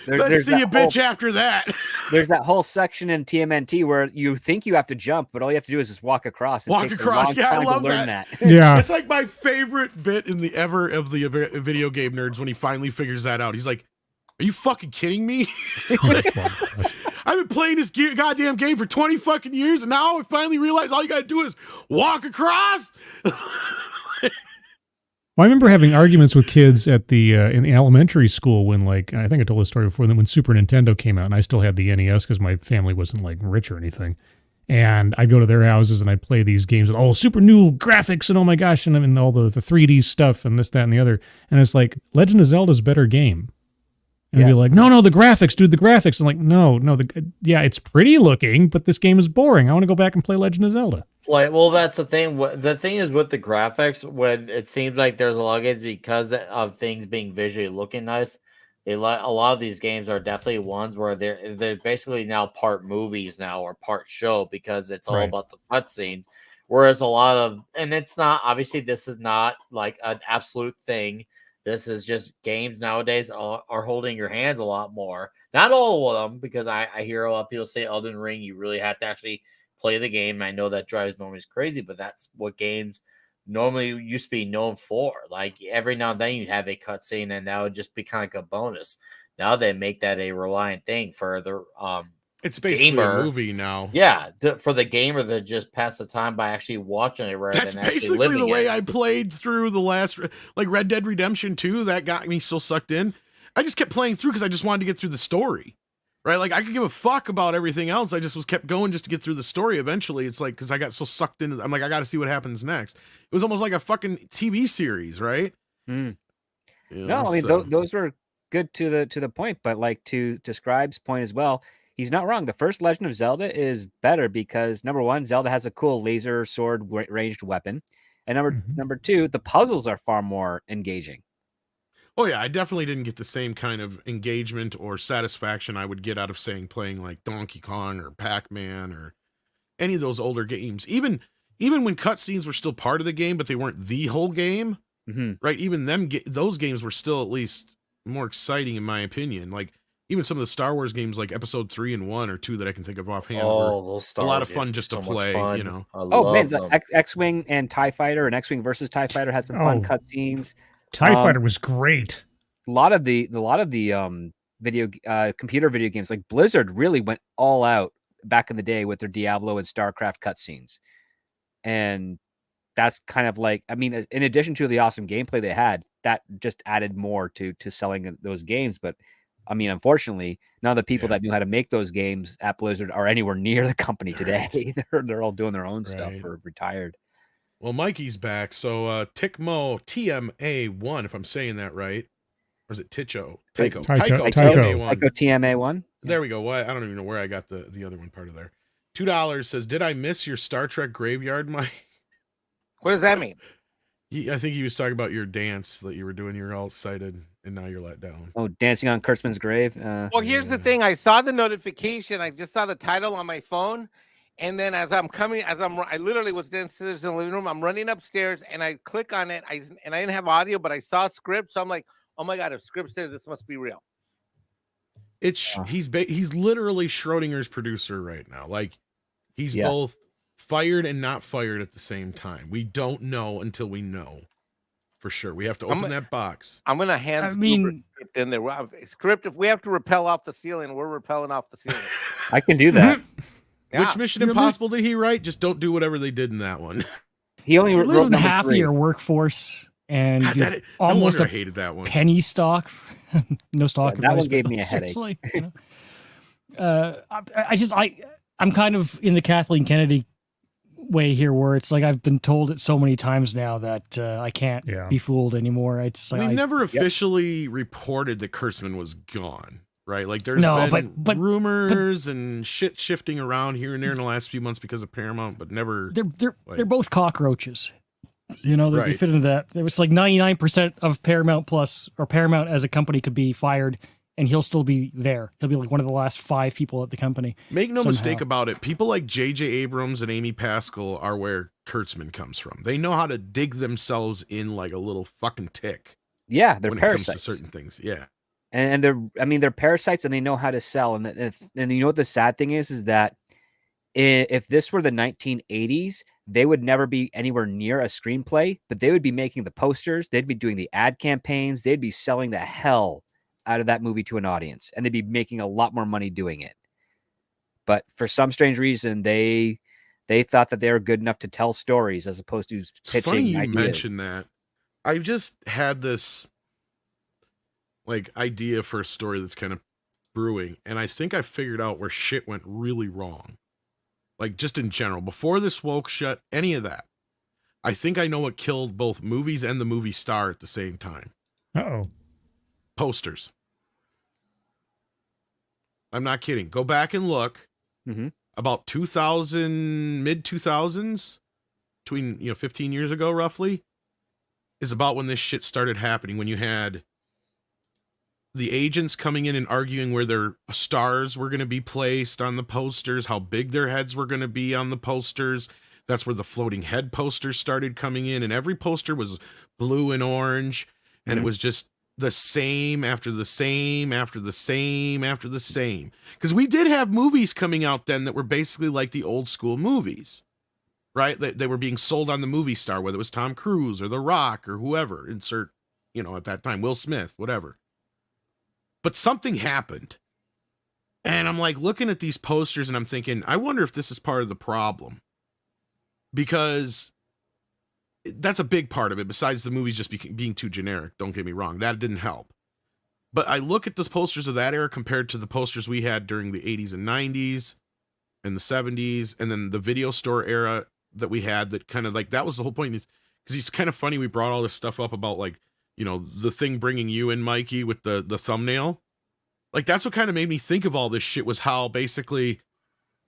Let's see you bitch after that. There's that whole section in TMNT where you think you have to jump, but all you have to do is just walk across. Yeah, I love that. Yeah. It's like my favorite bit in the video game nerds when he finally figures that out. He's like, are you fucking kidding me? I've been playing this goddamn game for 20 fucking years, and now I finally realize all you gotta do is walk across. Well, I remember having arguments with kids at the in elementary school when, like, I think I told this story before, when Super Nintendo came out, and I still had the NES because my family wasn't like rich or anything. And I'd go to their houses and I'd play these games with super new graphics and oh my gosh, and I mean all the 3D stuff and this, that, and the other. And it's like, Legend of Zelda's a better game. And they'd be like, no, the graphics, dude, the graphics. I'm like, no, it's pretty looking, but this game is boring. I want to go back and play Legend of Zelda. Well, that's the thing. The thing is with the graphics, when it seems like there's a lot of games because of things being visually looking nice, a lot of these games are definitely ones where they're basically now part movies now or part show because it's all about the cutscenes. Whereas a lot of, and it's not, obviously this is not like an absolute thing. This is just games nowadays are holding your hands a lot more. Not all of them, because I hear a lot of people say Elden Ring, you really have to actually play the game. And I know that drives normies crazy, but that's what games normally used to be known for. Like every now and then you have a cutscene, and that would just be kind of like a bonus. Now they make that a reliant thing for the it's basically a movie now. Yeah, for the gamer to just pass the time by actually watching it rather That's than actually basically living the way it. I played through the last, like Red Dead Redemption 2. That got me so sucked in. I just kept playing through because I just wanted to get through the story. Right? Like I could give a fuck about everything else. I just kept going just to get through the story. Eventually, it's like, because I got so sucked into, I'm like, I got to see what happens next. It was almost like a fucking TV series, right? No, I mean, those were good to the point, but like to Scribe's point as well, he's not wrong. The first Legend of Zelda is better because number one, Zelda has a cool laser sword ranged weapon, and number two, the puzzles are far more engaging. Oh yeah, I definitely didn't get the same kind of engagement or satisfaction I would get out of playing like Donkey Kong or Pac-Man or any of those older games. Even when cutscenes were still part of the game, but they weren't the whole game, right? Even those games were still at least more exciting in my opinion. Like even some of the Star Wars games, like Episode 3 and 1 or 2 that I can think of offhand, were a lot of fun just to play. You know, the X-Wing and TIE Fighter and X-Wing versus TIE Fighter had some fun cutscenes. TIE Fighter was great. A lot of the computer video games, like Blizzard, really went all out back in the day with their Diablo and StarCraft cutscenes, and that's kind of like, I mean, in addition to the awesome gameplay they had, that just added more to selling those games. But I mean, unfortunately, none of the people that knew how to make those games at Blizzard are anywhere near the company today. They're all doing their own stuff or retired. Well, Mikey's back. So Tickmo TMA1, if I'm saying that right. Or is it Tycho? Tycho TMA1. There we go. I don't even know where I got the other one part of there. $2 says, did I miss your Star Trek graveyard, Mike? What does that mean? I think he was talking about your dance that you were doing. You were all excited, and now you're let down. Oh, dancing on Kurtzman's grave. Well, here's the thing. I saw the notification. I just saw the title on my phone. And then I literally was downstairs in the living room. I'm running upstairs and I click on it. I didn't have audio, but I saw script. So I'm like, oh my God, if script's there, this must be real. He's literally Schrodinger's producer right now. Like he's both fired and not fired at the same time. We don't know until we know for sure. We have to open that box. I'm gonna hand script in there. Script, if we have to rappel off the ceiling, we're rappelling off the ceiling. I can do that. Which Mission Impossible did he write? Just don't do whatever they did in that one. He only You're wrote losing number half 3. of your workforce, and God, you're no almost wonder a I hated that one. penny stock. No stock. That one advice, gave but me a headache. seriously, you know. I'm kind of in the Kathleen Kennedy way here, where it's like I've been told it so many times now that I can't be fooled anymore. It's like we never officially reported that Kurtzman was gone. Right, like there's been rumors and shit shifting around here and there in the last few months because of Paramount, but never. They're both cockroaches, you know. They fit into that. It was like 99% of Paramount Plus or Paramount as a company could be fired, and he'll still be there. He'll be like one of the last 5 people at the company. Make no mistake about it. People like J.J. Abrams and Amy Pascal are where Kurtzman comes from. They know how to dig themselves in like a little fucking tick. Yeah, they're when parasites. It comes to certain things. Yeah. And they're parasites and they know how to sell. And you know what the sad thing is that if this were the 1980s, they would never be anywhere near a screenplay, but they would be making the posters. They'd be doing the ad campaigns. They'd be selling the hell out of that movie to an audience, and they'd be making a lot more money doing it. But for some strange reason, they thought that they were good enough to tell stories as opposed to pitching. It's funny you ideas. mentioned that. I just had this like idea for a story that's kind of brewing, and I think I figured out where shit went really wrong. Like just in general, before this woke shut, any of that. I think I know what killed both movies and the movie star at the same time. Uh-oh. Posters. I'm not kidding. Go back and look. About 2000, mid 2000s, between 15 years ago roughly, is about when this shit started happening. When you had the agents coming in and arguing where their stars were going to be placed on the posters, how big their heads were going to be on the posters. That's where the floating head posters started coming in, and every poster was blue and orange, and it was just the same after the same after the same after the same. Because we did have movies coming out then that were basically like the old school movies, right? They were being sold on the movie star, whether it was Tom Cruise or The Rock or whoever, insert, at that time, Will Smith, whatever. But something happened. And I'm like looking at these posters and I'm thinking, I wonder if this is part of the problem. Because that's a big part of it, besides the movies just being too generic. Don't get me wrong. That didn't help. But I look at those posters of that era compared to the posters we had during the 80s and 90s and the 70s, and then the video store era that we had, that kind of like, that was the whole point. Because it's kind of funny we brought all this stuff up about like, the thing bringing you in, Mikey, with the thumbnail. Like, that's what kind of made me think of all this shit, was how basically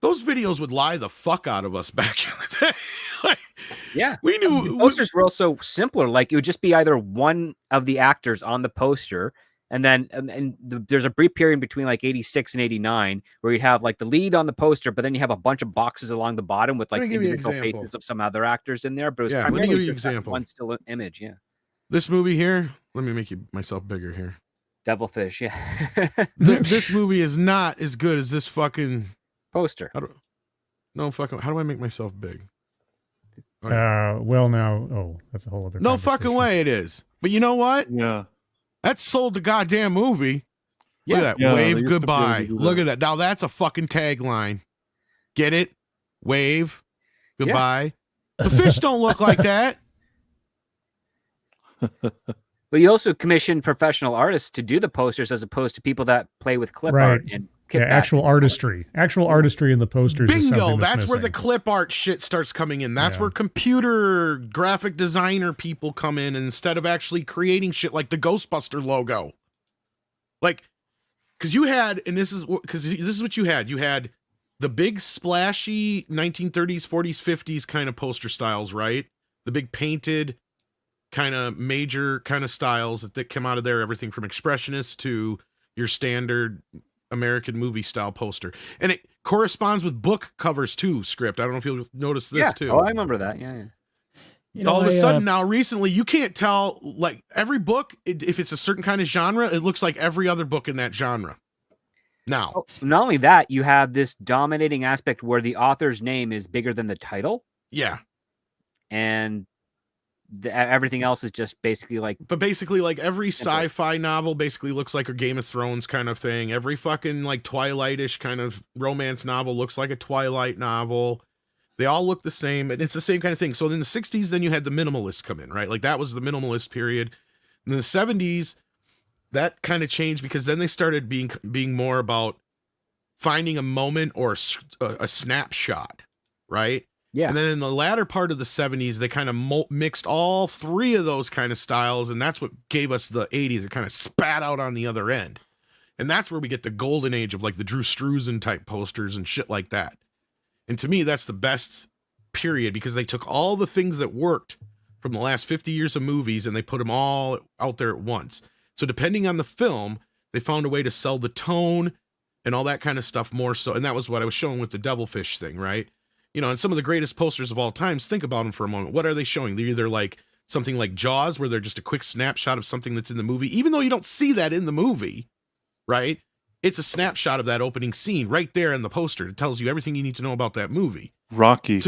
those videos would lie the fuck out of us back in the day. Like, yeah. We knew the posters were also simpler. Like, it would just be either one of the actors on the poster, and then there's a brief period between like 86 and 89 where you'd have like the lead on the poster, but then you have a bunch of boxes along the bottom with like individual faces of some other actors in there. But it was let me give you an just example. One still image, yeah. This movie here, let me make myself bigger here. Devilfish, yeah. This movie is not as good as this fucking poster. How do I make myself big? Well, now, that's a whole other. No fucking way it is. But you know what? Yeah. That sold the goddamn movie. Look at that. Yeah, Wave goodbye. Look at that. Now that's a fucking tagline. Get it? Wave goodbye. The fish don't look like that. But you also commission professional artists to do the posters as opposed to people that play with clip art and actual artistry in the posters. Bingo. That's where the clip art shit starts coming in. That's where computer graphic designer people come in instead of actually creating shit like the Ghostbuster logo. Like, because this is what you had. You had the big splashy 1930s, 40s, 50s kind of poster styles, right? The big painted kind of major kind of styles that come out of there, everything from expressionist to your standard American movie style poster. And it corresponds with book covers too, Script. I don't know if you'll notice this too. Oh, I remember that. Yeah. All of a sudden now, recently, you can't tell, like, every book, if it's a certain kind of genre, it looks like every other book in that genre. Now, not only that, you have this dominating aspect where the author's name is bigger than the title. Yeah. And everything else is just basically like... But basically, like, every sci-fi novel basically looks like a Game of Thrones kind of thing. Every fucking, like, Twilight-ish kind of romance novel looks like a Twilight novel. They all look the same, and it's the same kind of thing. So in the 60s, then you had the minimalists come in, right? Like, that was the minimalist period. In the 70s, that kind of changed because then they started being more about finding a moment or a snapshot, right? Yeah. And then in the latter part of the 70s, they kind of mixed all three of those kind of styles, and that's what gave us the 80s. It kind of spat out on the other end. And that's where we get the golden age of, like, the Drew Struzan type posters and shit like that. And to me, that's the best period because they took all the things that worked from the last 50 years of movies and they put them all out there at once. So depending on the film, they found a way to sell the tone and all that kind of stuff more so. And that was what I was showing with the Devilfish thing, right? You know, and some of the greatest posters of all times, think about them for a moment. What are they showing? They're either like something like Jaws, where they're just a quick snapshot of something that's in the movie, even though you don't see that in the movie, right? It's a snapshot of that opening scene right there in the poster. It tells you everything you need to know about that movie. Rocky.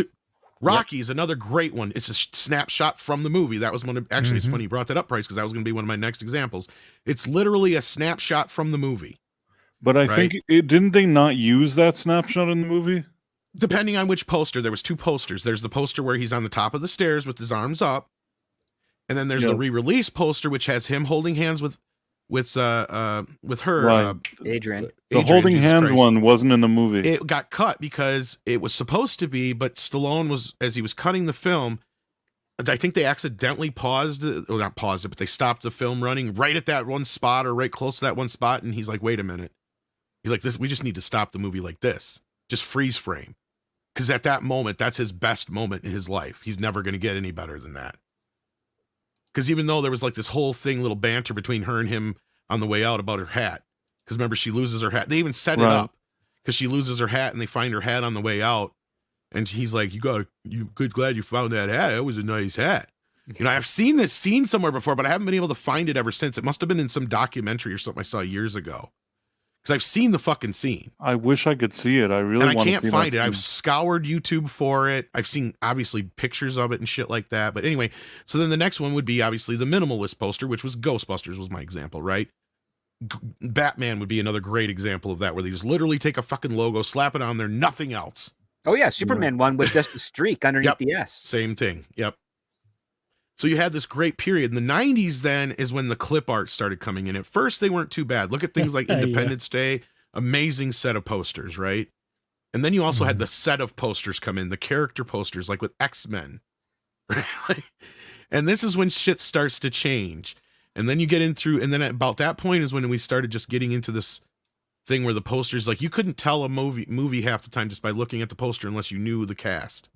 Rocky is another great one. It's a snapshot from the movie. That was one of, actually, it's funny you brought that up, Price, because that was going to be one of my next examples. It's literally a snapshot from the movie. But I think, didn't they not use that snapshot in the movie? Depending on which poster. There was two posters. There's the poster where he's on the top of the stairs with his arms up. And then there's the re-release poster, which has him holding hands with her, Right. Adrian. The holding hands one wasn't in the movie. It got cut because it was supposed to be, but Stallone was, as he was cutting the film, I think they accidentally paused it, or not paused it, but they stopped the film running right at that one spot or right close to that one spot. And he's like, wait a minute. He's like, we just need to stop the movie like this. Just freeze frame. Because at that moment, that's his best moment in his life. He's never going to get any better than that. Because even though there was like this whole thing, little banter between her and him on the way out about her hat. Because remember, she loses her hat. They even set it up because she loses her hat and they find her hat on the way out. And he's like, glad you found that hat. That was a nice hat. You know, I've seen this scene somewhere before, but I haven't been able to find it ever since. It must have been in some documentary or something I saw years ago. Because I've seen the fucking scene. I wish I could see it. I really want to see it. And I can't find it. I've scoured YouTube for it. I've seen, obviously, pictures of it and shit like that. But anyway, so then the next one would be, obviously, the minimalist poster, which was Ghostbusters was my example, right? Batman would be another great example of that, where they just literally take a fucking logo, slap it on there, nothing else. Oh, yeah. Superman one with just a streak underneath the S. Same thing. Yep. So you had this great period. In the 90s then is when the clip art started coming in. At first, they weren't too bad. Look at things like Independence Day. Amazing set of posters, right? And then you also had the set of posters come in, the character posters, like with X-Men. Right? And this is when shit starts to change. And then you get in through, and then at about that point is when we started just getting into this thing where the posters, like, you couldn't tell a movie half the time just by looking at the poster unless you knew the cast,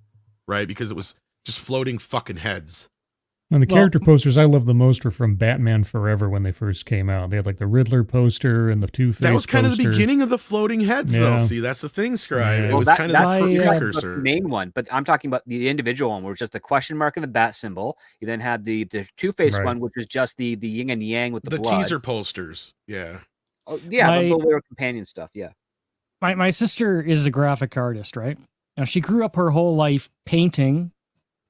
right? Because it was just floating fucking heads. And the character posters I love the most were from Batman Forever when they first came out. They had like the Riddler poster and the Two-Face That was kind poster. of the beginning of the floating heads, though. See, that's the thing, Scribe. It was kind of the precursor. The main one, but I'm talking about the individual one, where it's just the question mark and the bat symbol. You then had the Two-Face one, which is just the yin and yang with the blood. Teaser posters. Yeah. Oh, yeah, the little companion stuff. Yeah. My sister is a graphic artist, right? Now she grew up her whole life painting,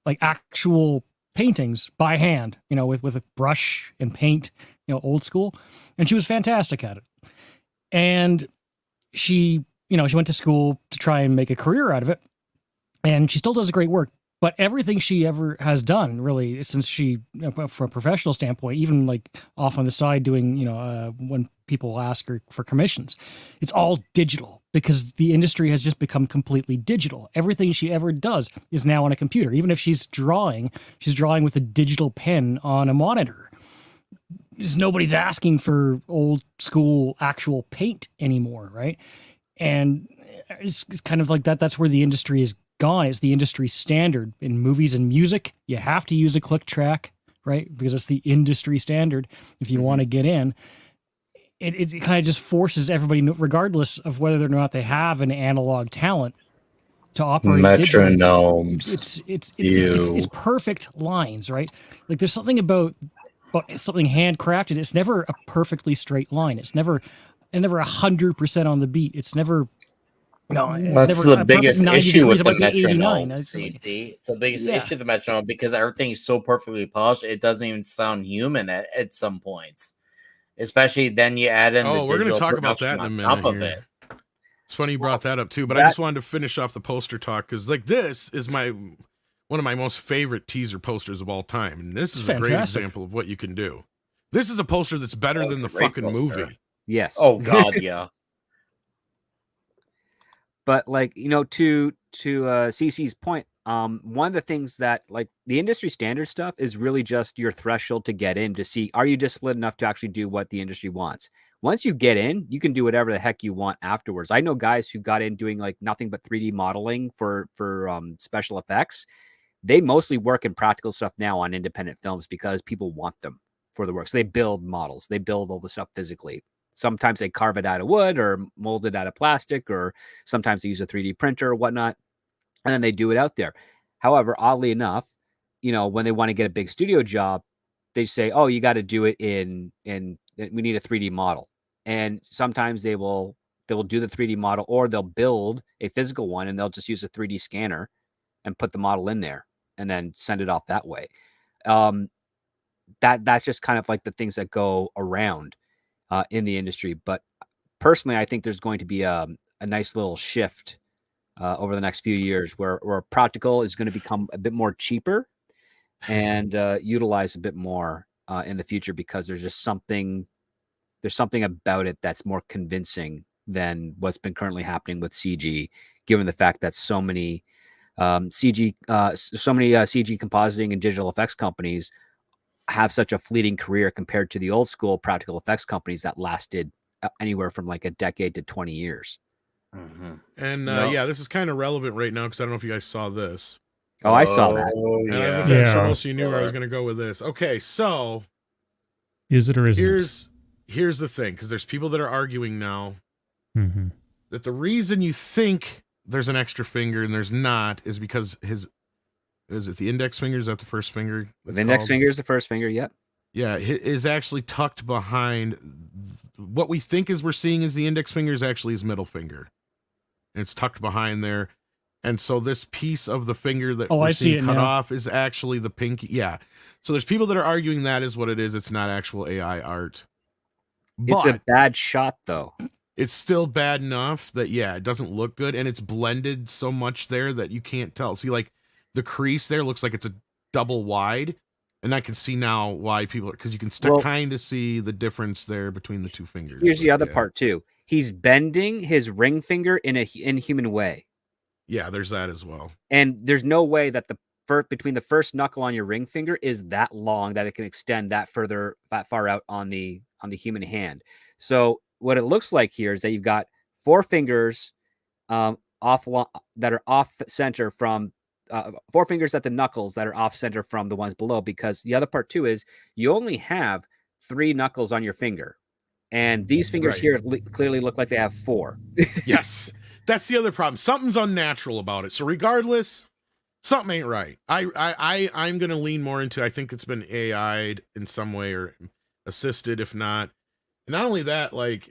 like actual paintings by hand, you know, with a brush and paint, you know, old school. And she was fantastic at it. And she went to school to try and make a career out of it. And she still does great work. But everything she ever has done, really, since she, from a professional standpoint, even like off on the side doing, when people ask her for commissions, it's all digital because the industry has just become completely digital. Everything she ever does is now on a computer. Even if she's drawing with a digital pen on a monitor. Just nobody's asking for old school actual paint anymore, right? And it's kind of like that. That's where the industry is gone. It's the industry standard in movies and music. You have to use a click track, right? Because it's the industry standard. If you want to get in, it kind of just forces everybody, regardless of whether or not they have an analog talent, to operate digitally. Metronomes. It's perfect lines, right? Like there's something about something handcrafted. It's never a perfectly straight line. It's never 100% on the beat. It's never. No, it's That's never the a perfect biggest 90 issue degrees. with It the might be 89. metronome. It's like, It's the biggest yeah. issue with the metronome because everything is so perfectly polished, it doesn't even sound human at some points. Especially then you add in the we're going to digital talk about that in a production minute on top of here. it. It's funny you brought that up too, but I just wanted to finish off the poster talk because like this is one of my most favorite teaser posters of all time, and this is a great example of what you can do. This is a poster that's better than the fucking movie. Yes. Oh God, yeah. But like, you know, to CC's point, one of the things that like the industry standard stuff is really just your threshold to get in to see, are you disciplined enough to actually do what the industry wants? Once you get in, you can do whatever the heck you want afterwards. I know guys who got in doing like nothing but 3D modeling for special effects. They mostly work in practical stuff now on independent films because people want them for the work. So they build models, they build all the stuff physically. Sometimes they carve it out of wood or mold it out of plastic, or sometimes they use a 3D printer or whatnot, and then they do it out there. However, oddly enough, you know, when they want to get a big studio job, they say, "Oh, you got to do it in we need a 3D model." And sometimes they will do the 3D model, or they'll build a physical one and they'll just use a 3D scanner and put the model in there and then send it off that way. That's just kind of like the things that go around in the industry. But personally, I think there's going to be a nice little shift over the next few years where practical is going to become a bit more cheaper and utilized a bit more in the future, because there's something about it that's more convincing than what's been currently happening with CG, given the fact that so many CG compositing and digital effects companies have such a fleeting career compared to the old school practical effects companies that lasted anywhere from like a decade to 20 years. Mm-hmm. And yeah, this is kind of relevant right now because I don't know if you guys saw this. Oh, I saw that. And I was gonna say, I'm sure most of you knew where I was going to go with this. Okay, so is it or isn't it? Here's the thing, because there's people that are arguing now that the reason you think there's an extra finger and there's not is because is it the index finger? Is that the first finger? The index finger is the first finger. Yep. Yeah, it is actually tucked behind. What we think is we're seeing is the index finger is actually his middle finger. And it's tucked behind there. And so this piece of the finger that we're seeing cut off is actually the pinky. Yeah. So there's people that are arguing that is what it is. It's not actual AI art. It's a bad shot, though. It's still bad enough that, yeah, it doesn't look good. And it's blended so much there that you can't tell. See, like the crease there looks like it's a double wide. And I can see now why people are, because you can kind of see the difference there between the two fingers. Here's the other part, too. He's bending his ring finger in a inhuman way. Yeah, there's that as well. And there's no way that between the first knuckle on your ring finger is that long that it can extend that far out on the human hand. So what it looks like here is that you've got four fingers that are off center from four fingers at the knuckles that are off center from the ones below, because the other part too is you only have 3 knuckles on your finger, and these fingers here clearly look like they have 4. Yes, that's the other problem. Something's unnatural about it. So regardless, something ain't right. I'm gonna lean more into, I think it's been AI'd in some way or assisted, if not. And not only that, like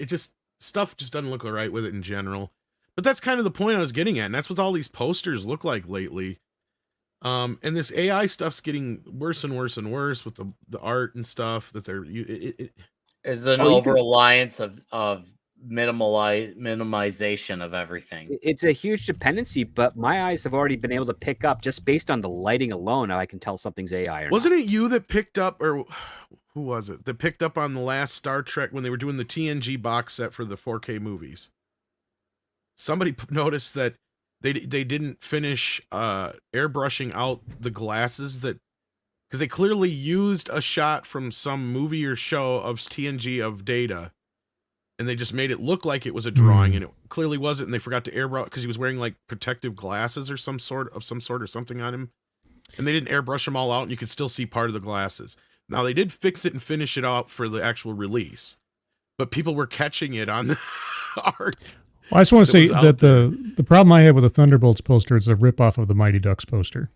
stuff just doesn't look right with it in general. But that's kind of the point I was getting at, and that's what all these posters look like lately. And this AI stuff's getting worse and worse and worse with the art and stuff that they're. It's an over-reliance of minimization of everything. It's a huge dependency, but my eyes have already been able to pick up, just based on the lighting alone, I can tell something's AI. Wasn't it you that picked up, or who was it that picked up on the last Star Trek when they were doing the TNG box set for the 4K movies? Somebody noticed that they didn't finish airbrushing out the glasses, that because they clearly used a shot from some movie or show of TNG of Data, and they just made it look like it was a drawing, and it clearly wasn't. And they forgot to airbrush because he was wearing like protective glasses or some sort or something on him. and they didn't airbrush them all out, and you could still see part of the glasses. Now they did fix it and finish it out for the actual release, but people were catching it on the art. Well, I just want to say that the problem I have with the Thunderbolts poster is a ripoff of the Mighty Ducks poster.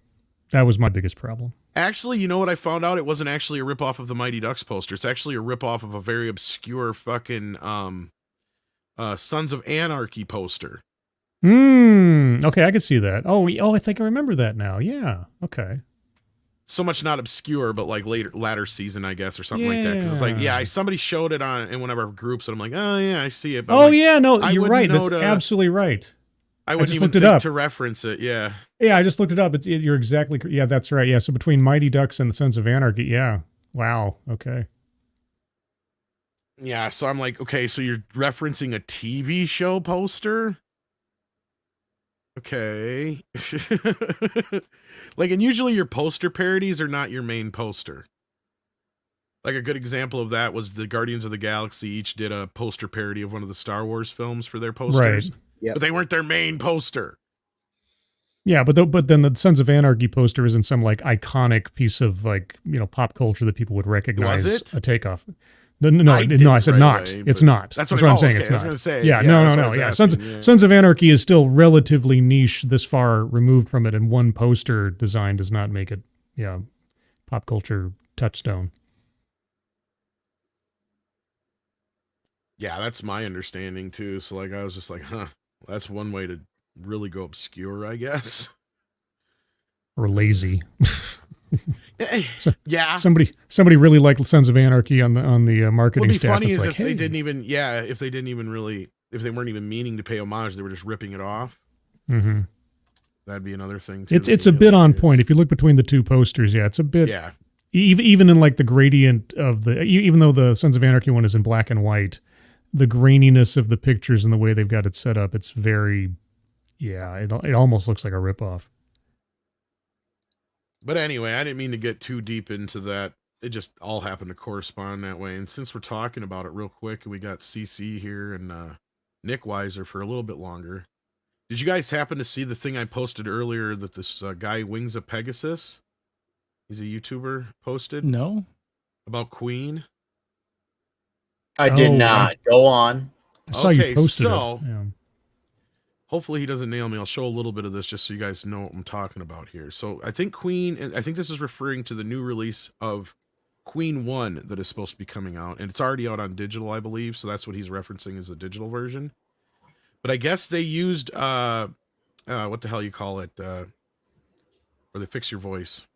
That was my biggest problem. Actually, you know what I found out? It wasn't actually a ripoff of the Mighty Ducks poster. It's actually a ripoff of a very obscure fucking Sons of Anarchy poster. Okay, I could see that. Oh, I think I remember that now. Yeah. Okay. So much not obscure, but like latter season, I guess, or something like that. Because it's like, somebody showed it in one of our groups, and I'm like, oh yeah, I see it. But oh like, yeah, no, you're right. That's absolutely right. I wouldn't even think to reference it. Yeah. Yeah, I just looked it up. You're exactly. Yeah, that's right. Yeah. So between Mighty Ducks and the Sons of Anarchy, yeah. Wow. Okay. Yeah. So I'm like, okay, so you're referencing a TV show poster. Okay. Like, and usually your poster parodies are not your main poster. Like a good example of that was the Guardians of the Galaxy each did a poster parody of one of the Star Wars films for their posters. Right. Yep. But they weren't their main poster. Yeah, but then the Sons of Anarchy poster isn't some like iconic piece of like, pop culture that people would recognize. Was it? A takeoff. No, I said not. It's not. That's what what I'm saying. Okay. It's I was not. going to say. Yeah, no. Yeah, Sons of Anarchy is still relatively niche. This far removed from it, and one poster design does not make it, pop culture touchstone. Yeah, that's my understanding too. So like, I was just like, that's one way to really go obscure, I guess. Or lazy. Yeah. Somebody really liked Sons of Anarchy on the marketing staff. What'd be funny is like, if they weren't even meaning to pay homage, they were just ripping it off. Mm-hmm. That'd be another thing too. It's a bit on point. If you look between the two posters, it's a bit. Yeah. Even in like the gradient of even though the Sons of Anarchy one is in black and white, the graininess of the pictures and the way they've got it set up, it's very, it almost looks like a ripoff. But anyway, I didn't mean to get too deep into that. It just all happened to correspond that way. And since we're talking about it real quick, we got CC here and Nick Weiser for a little bit longer. Did you guys happen to see the thing I posted earlier that this guy Wings of Pegasus, he's a YouTuber, posted? No. About Queen? I did not. Go on. I saw you posted it. Yeah. Hopefully he doesn't nail me. I'll show a little bit of this just so you guys know what I'm talking about here. So I think this is referring to the new release of Queen 1 that is supposed to be coming out. And it's already out on digital, I believe. So that's what he's referencing as the digital version. But I guess they used, what the hell you call it? Where they fix your voice.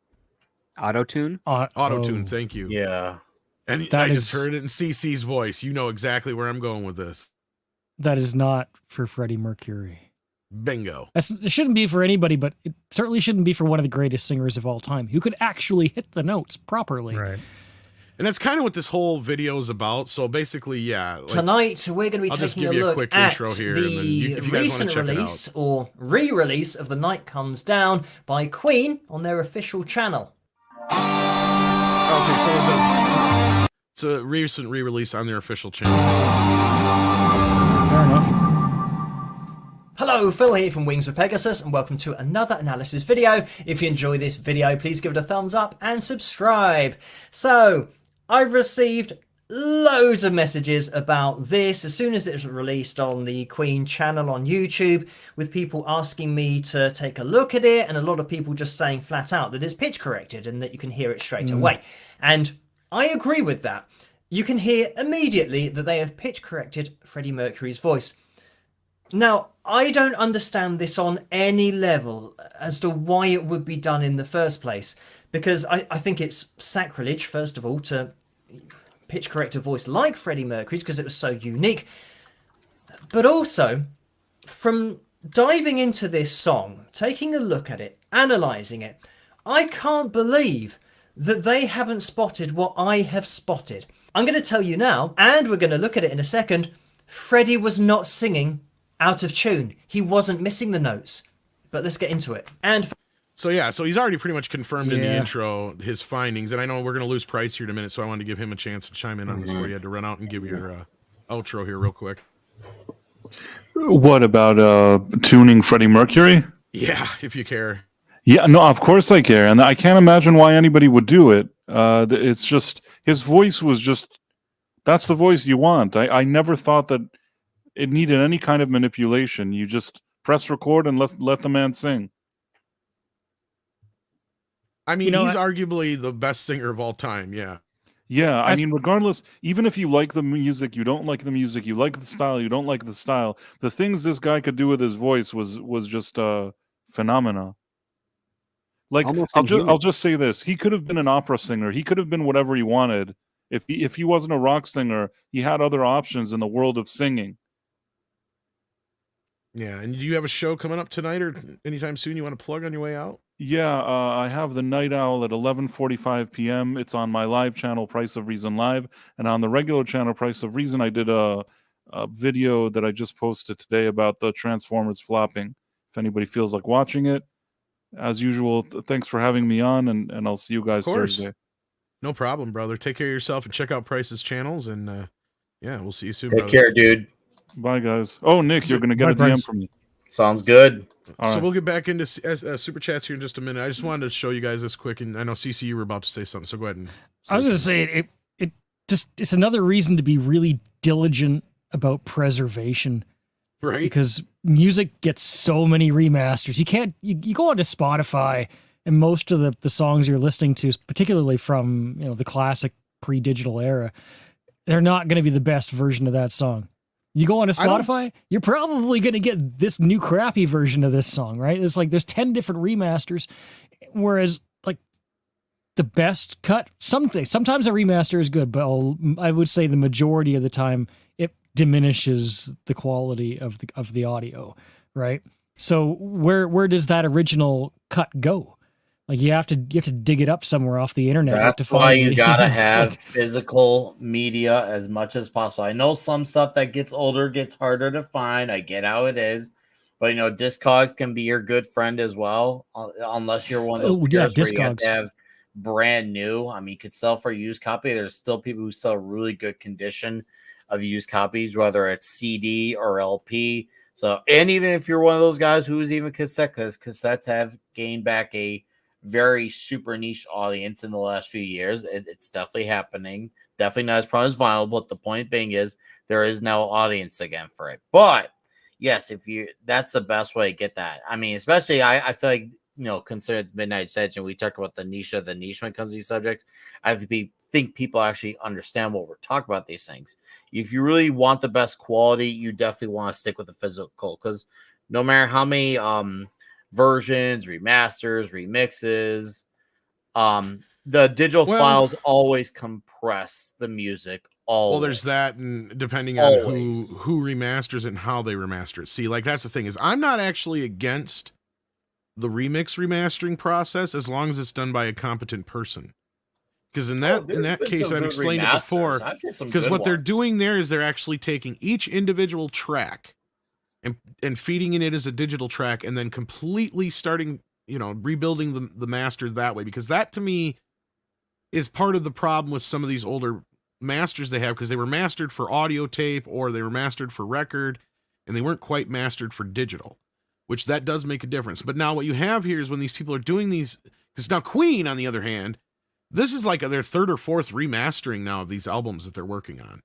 Auto-tune? Auto-tune, thank you. Yeah. And I just heard it in CC's voice. You know exactly where I'm going with this. That is not for Freddie Mercury. Bingo. It shouldn't be for anybody, but it certainly shouldn't be for one of the greatest singers of all time who could actually hit the notes properly. Right. And that's kind of what this whole video is about. So basically, tonight we're going to be taking a look at the recent release or re-release of The Night Comes Down by Queen on their official channel. Okay, so it's a recent re-release on their official channel. Fair enough. Hello, Phil here from Wings of Pegasus, and welcome to another analysis video. If you enjoy this video, please give it a thumbs up and subscribe. So, I've received loads of messages about this as soon as it was released on the Queen channel on YouTube, with people asking me to take a look at it, and a lot of people just saying flat out that it's pitch corrected and that you can hear it straight away. And I agree with that. You can hear immediately that they have pitch corrected Freddie Mercury's voice. Now, I don't understand this on any level as to why it would be done in the first place, because I think it's sacrilege, first of all, to pitch correct a voice like Freddie Mercury's because it was so unique. But also, from diving into this song, taking a look at it, analysing it, I can't believe that they haven't spotted what I have spotted. I'm going to tell you now, and we're going to look at it in a second, Freddie was not singing out of tune. He wasn't missing the notes. But let's get into it. And so he's already pretty much confirmed in the intro his findings, and I know we're going to lose Price here in a minute, so I wanted to give him a chance to chime in on this before you had to run out and give your outro here real quick. What about tuning Freddie Mercury? Yeah, if you care. Yeah, no, of course I care, and I can't imagine why anybody would do it. It's just his voice was just—that's the voice you want. I never thought that it needed any kind of manipulation. You just press record and let the man sing. I mean, You know, he's arguably the best singer of all time. Yeah. Yeah, I As- mean, regardless, even if you like the music, you don't like the music, you like the style, you don't like the style, the things this guy could do with his voice was just phenomena. Like Almost I'll inhuman. just say this: he could have been an opera singer. He could have been whatever he wanted. If he wasn't a rock singer, he had other options in the world of singing. Yeah. And do you have a show coming up tonight or anytime soon you want to plug on your way out? Yeah, I have the Night Owl at 11:45 p.m. It's on my live channel, Price of Reason Live, and on the regular channel, Price of Reason, I did a video that I just posted today about the Transformers flopping. If anybody feels like watching it, as usual, thanks for having me on, and I'll see you guys Of course. Thursday. No problem, brother. Take care of yourself and check out Price's channels. And yeah, we'll see you soon, Take brother. care, dude. Bye, guys. Oh, Nick, you're gonna get Bye, a DM Price. from me. Sounds good. All So right. we'll get back into super chats here in just a minute. I just wanted to show you guys this quick, and I know CC, you were about to say something, so go ahead and. I was going to say it's another reason to be really diligent about preservation, right. because music gets so many remasters. You can't you go onto Spotify, and most of the songs you're listening to, particularly from the classic pre-digital era, they're not going to be the best version of that song. You go onto Spotify, you're probably going to get this new crappy version of this song, right? It's like there's 10 different remasters, whereas like the best cut, sometimes a remaster is good, but I would say the majority of the time it diminishes the quality of the audio, right? So where does that original cut go? Like you have to dig it up somewhere off the internet. That's to why find you it. gotta It's have like- physical media as much as possible. I know some stuff that gets older gets harder to find. I get how it is, but Discogs can be your good friend as well, unless you're one of those players where you have to have brand new. I mean, you could sell for a used copy. There's still people who sell really good condition of used copies, whether it's CD or LP. So, and even if you're one of those guys who's even cassette, because cassettes have gained back a very super niche audience in the last few years. It's definitely happening. Definitely not as strong as vinyl, but the point being is there is now audience again for it. But yes, that's the best way to get that. I mean, especially I feel like consider it's Midnight Sedge, and we talk about the niche of the niche when it comes to these subjects. Think people actually understand what we're talking about these things. If you really want the best quality, you definitely want to stick with the physical, because no matter how many versions, remasters, remixes, the digital files always compress the music. Well, there's that, and depending on who remasters it and how they remaster it. See, like that's the thing is, I'm not actually against the remix remastering process as long as it's done by a competent person. Because in that case, I've explained it before. Because what they're doing there is they're actually taking each individual track and feeding it as a digital track, and then completely starting, rebuilding the master that way. Because that to me is part of the problem with some of these older masters they have, because they were mastered for audio tape or they were mastered for record, and they weren't quite mastered for digital, which that does make a difference. But now what you have here is when these people are doing these, because now Queen, on the other hand, this is like their third or fourth remastering now of these albums that they're working on.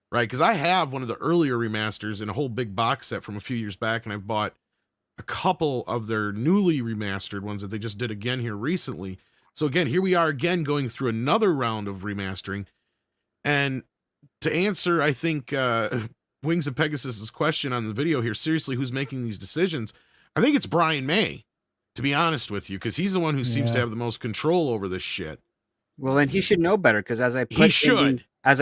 Right, because I have one of the earlier remasters in a whole big box set from a few years back, and I've bought a couple of their newly remastered ones that they just did again here recently. So again, here we are again going through another round of remastering. And to answer, I think, Wings of Pegasus's question on the video here, seriously, who's making these decisions? I think it's Brian May, to be honest with you, because he's the one who seems to have the most control over this shit. Well, then he should know better, because as I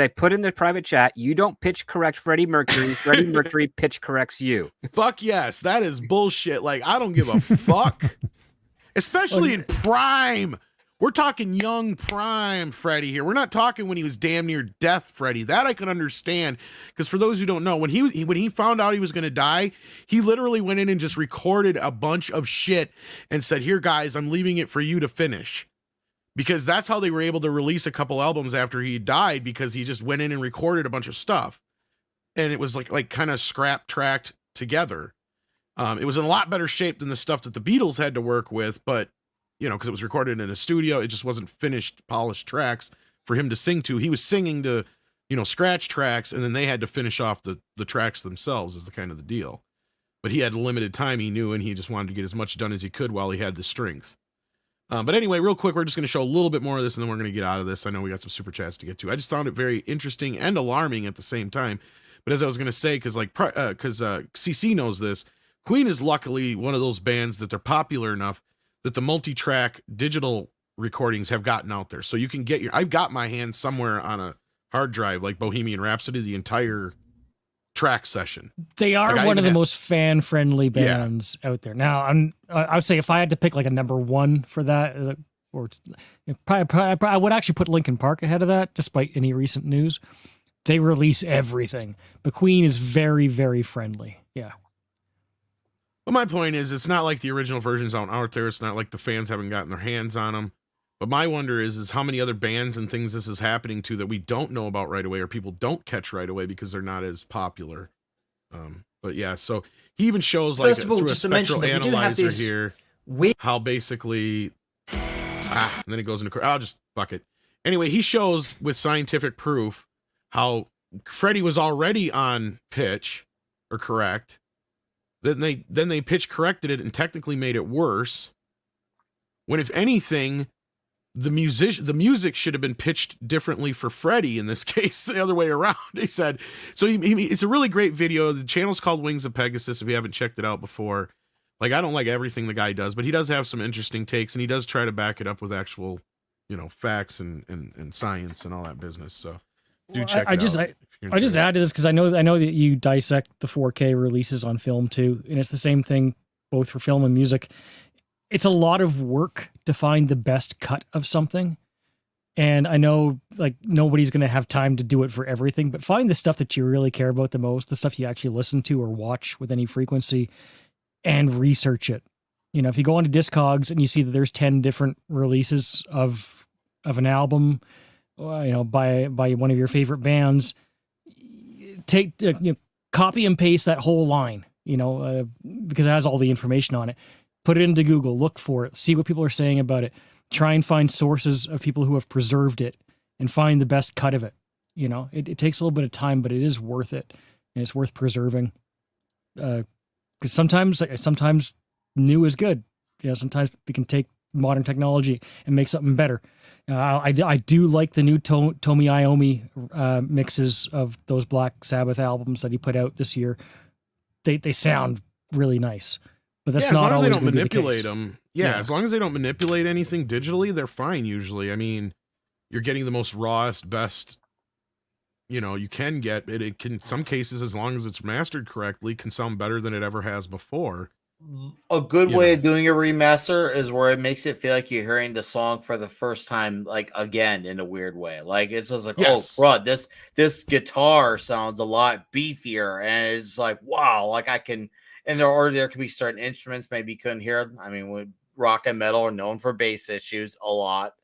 put in the private chat, you don't pitch correct Freddie Mercury. Freddie Mercury pitch corrects you. Fuck yes, that is bullshit. Like, I don't give a fuck. Especially in prime. We're talking young prime Freddie here. We're not talking when he was damn near death Freddie. That I can understand, because for those who don't know, when he found out he was going to die, he literally went in and just recorded a bunch of shit and said, "Here, guys, I'm leaving it for you to finish." Because that's how they were able to release a couple albums after he died, because he just went in and recorded a bunch of stuff. And it was like kind of scrap tracked together. It was in a lot better shape than the stuff that the Beatles had to work with, but because it was recorded in a studio. It just wasn't finished, polished tracks for him to sing to. He was singing to, scratch tracks, and then they had to finish off the tracks themselves is the kind of the deal. But he had limited time, he knew, and he just wanted to get as much done as he could while he had the strength. But anyway, real quick, we're just going to show a little bit more of this, and then we're going to get out of this. I know we got some super chats to get to. I just found it very interesting and alarming at the same time. But as I was going to say, because CC knows this, Queen is luckily one of those bands that they're popular enough that the multi-track digital recordings have gotten out there. So you can get I've got my hands somewhere on a hard drive like Bohemian Rhapsody, the entire track session. They are one of the most fan-friendly bands out there. Now, I would say if I had to pick like a number one for that, or probably, I would actually put Linkin Park ahead of that, despite any recent news. They release everything, but Queen is very, very friendly. Yeah. Well, my point is, it's not like the original versions out there. It's not like the fans haven't gotten their hands on them. But my wonder is how many other bands and things this is happening to that we don't know about right away, or people don't catch right away because they're not as popular. But yeah, so he even shows like through a spectral analyzer here how basically, and then it goes into, I'll just fuck it. Anyway, he shows with scientific proof how Freddie was already on pitch or correct. Then they pitch corrected it and technically made it worse. When if anything, the music should have been pitched differently for Freddie in this case, the other way around. He said, so it's a really great video. The channel's called Wings of Pegasus. If you haven't checked it out before, like, I don't like everything the guy does, but he does have some interesting takes, and he does try to back it up with actual, facts and science and all that business. So do check it out. I just add to this because I know that you dissect the 4K releases on film too, and it's the same thing both for film and music. It's a lot of work to find the best cut of something, and I know like nobody's going to have time to do it for everything, but find the stuff that you really care about the most, the stuff you actually listen to or watch with any frequency, and research it. If you go onto Discogs and you see that there's 10 different releases of an album, by one of your favorite bands, take copy and paste that whole line, because it has all the information on it. Put it into Google, look for it, see what people are saying about it. Try and find sources of people who have preserved it and find the best cut of it. It takes a little bit of time, but it is worth it, and it's worth preserving. Because sometimes new is good. Sometimes we can take modern technology and make something better. I do like the new Tomi Iommi mixes of those Black Sabbath albums that he put out this year. They sound really nice, but that's not always as long as they don't manipulate them. Yeah, as long as they don't manipulate anything digitally, they're fine usually. I mean, you're getting the most rawest, best, you can get it. It can, in some cases, as long as it's mastered correctly, can sound better than it ever has before. A good way of doing a remaster is where it makes it feel like you're hearing the song for the first time, like again, in a weird way. Like it's just like, oh, bro, this guitar sounds a lot beefier, and it's like, wow, like I can. And there could be certain instruments maybe you couldn't hear. I mean, with rock and metal are known for bass issues a lot,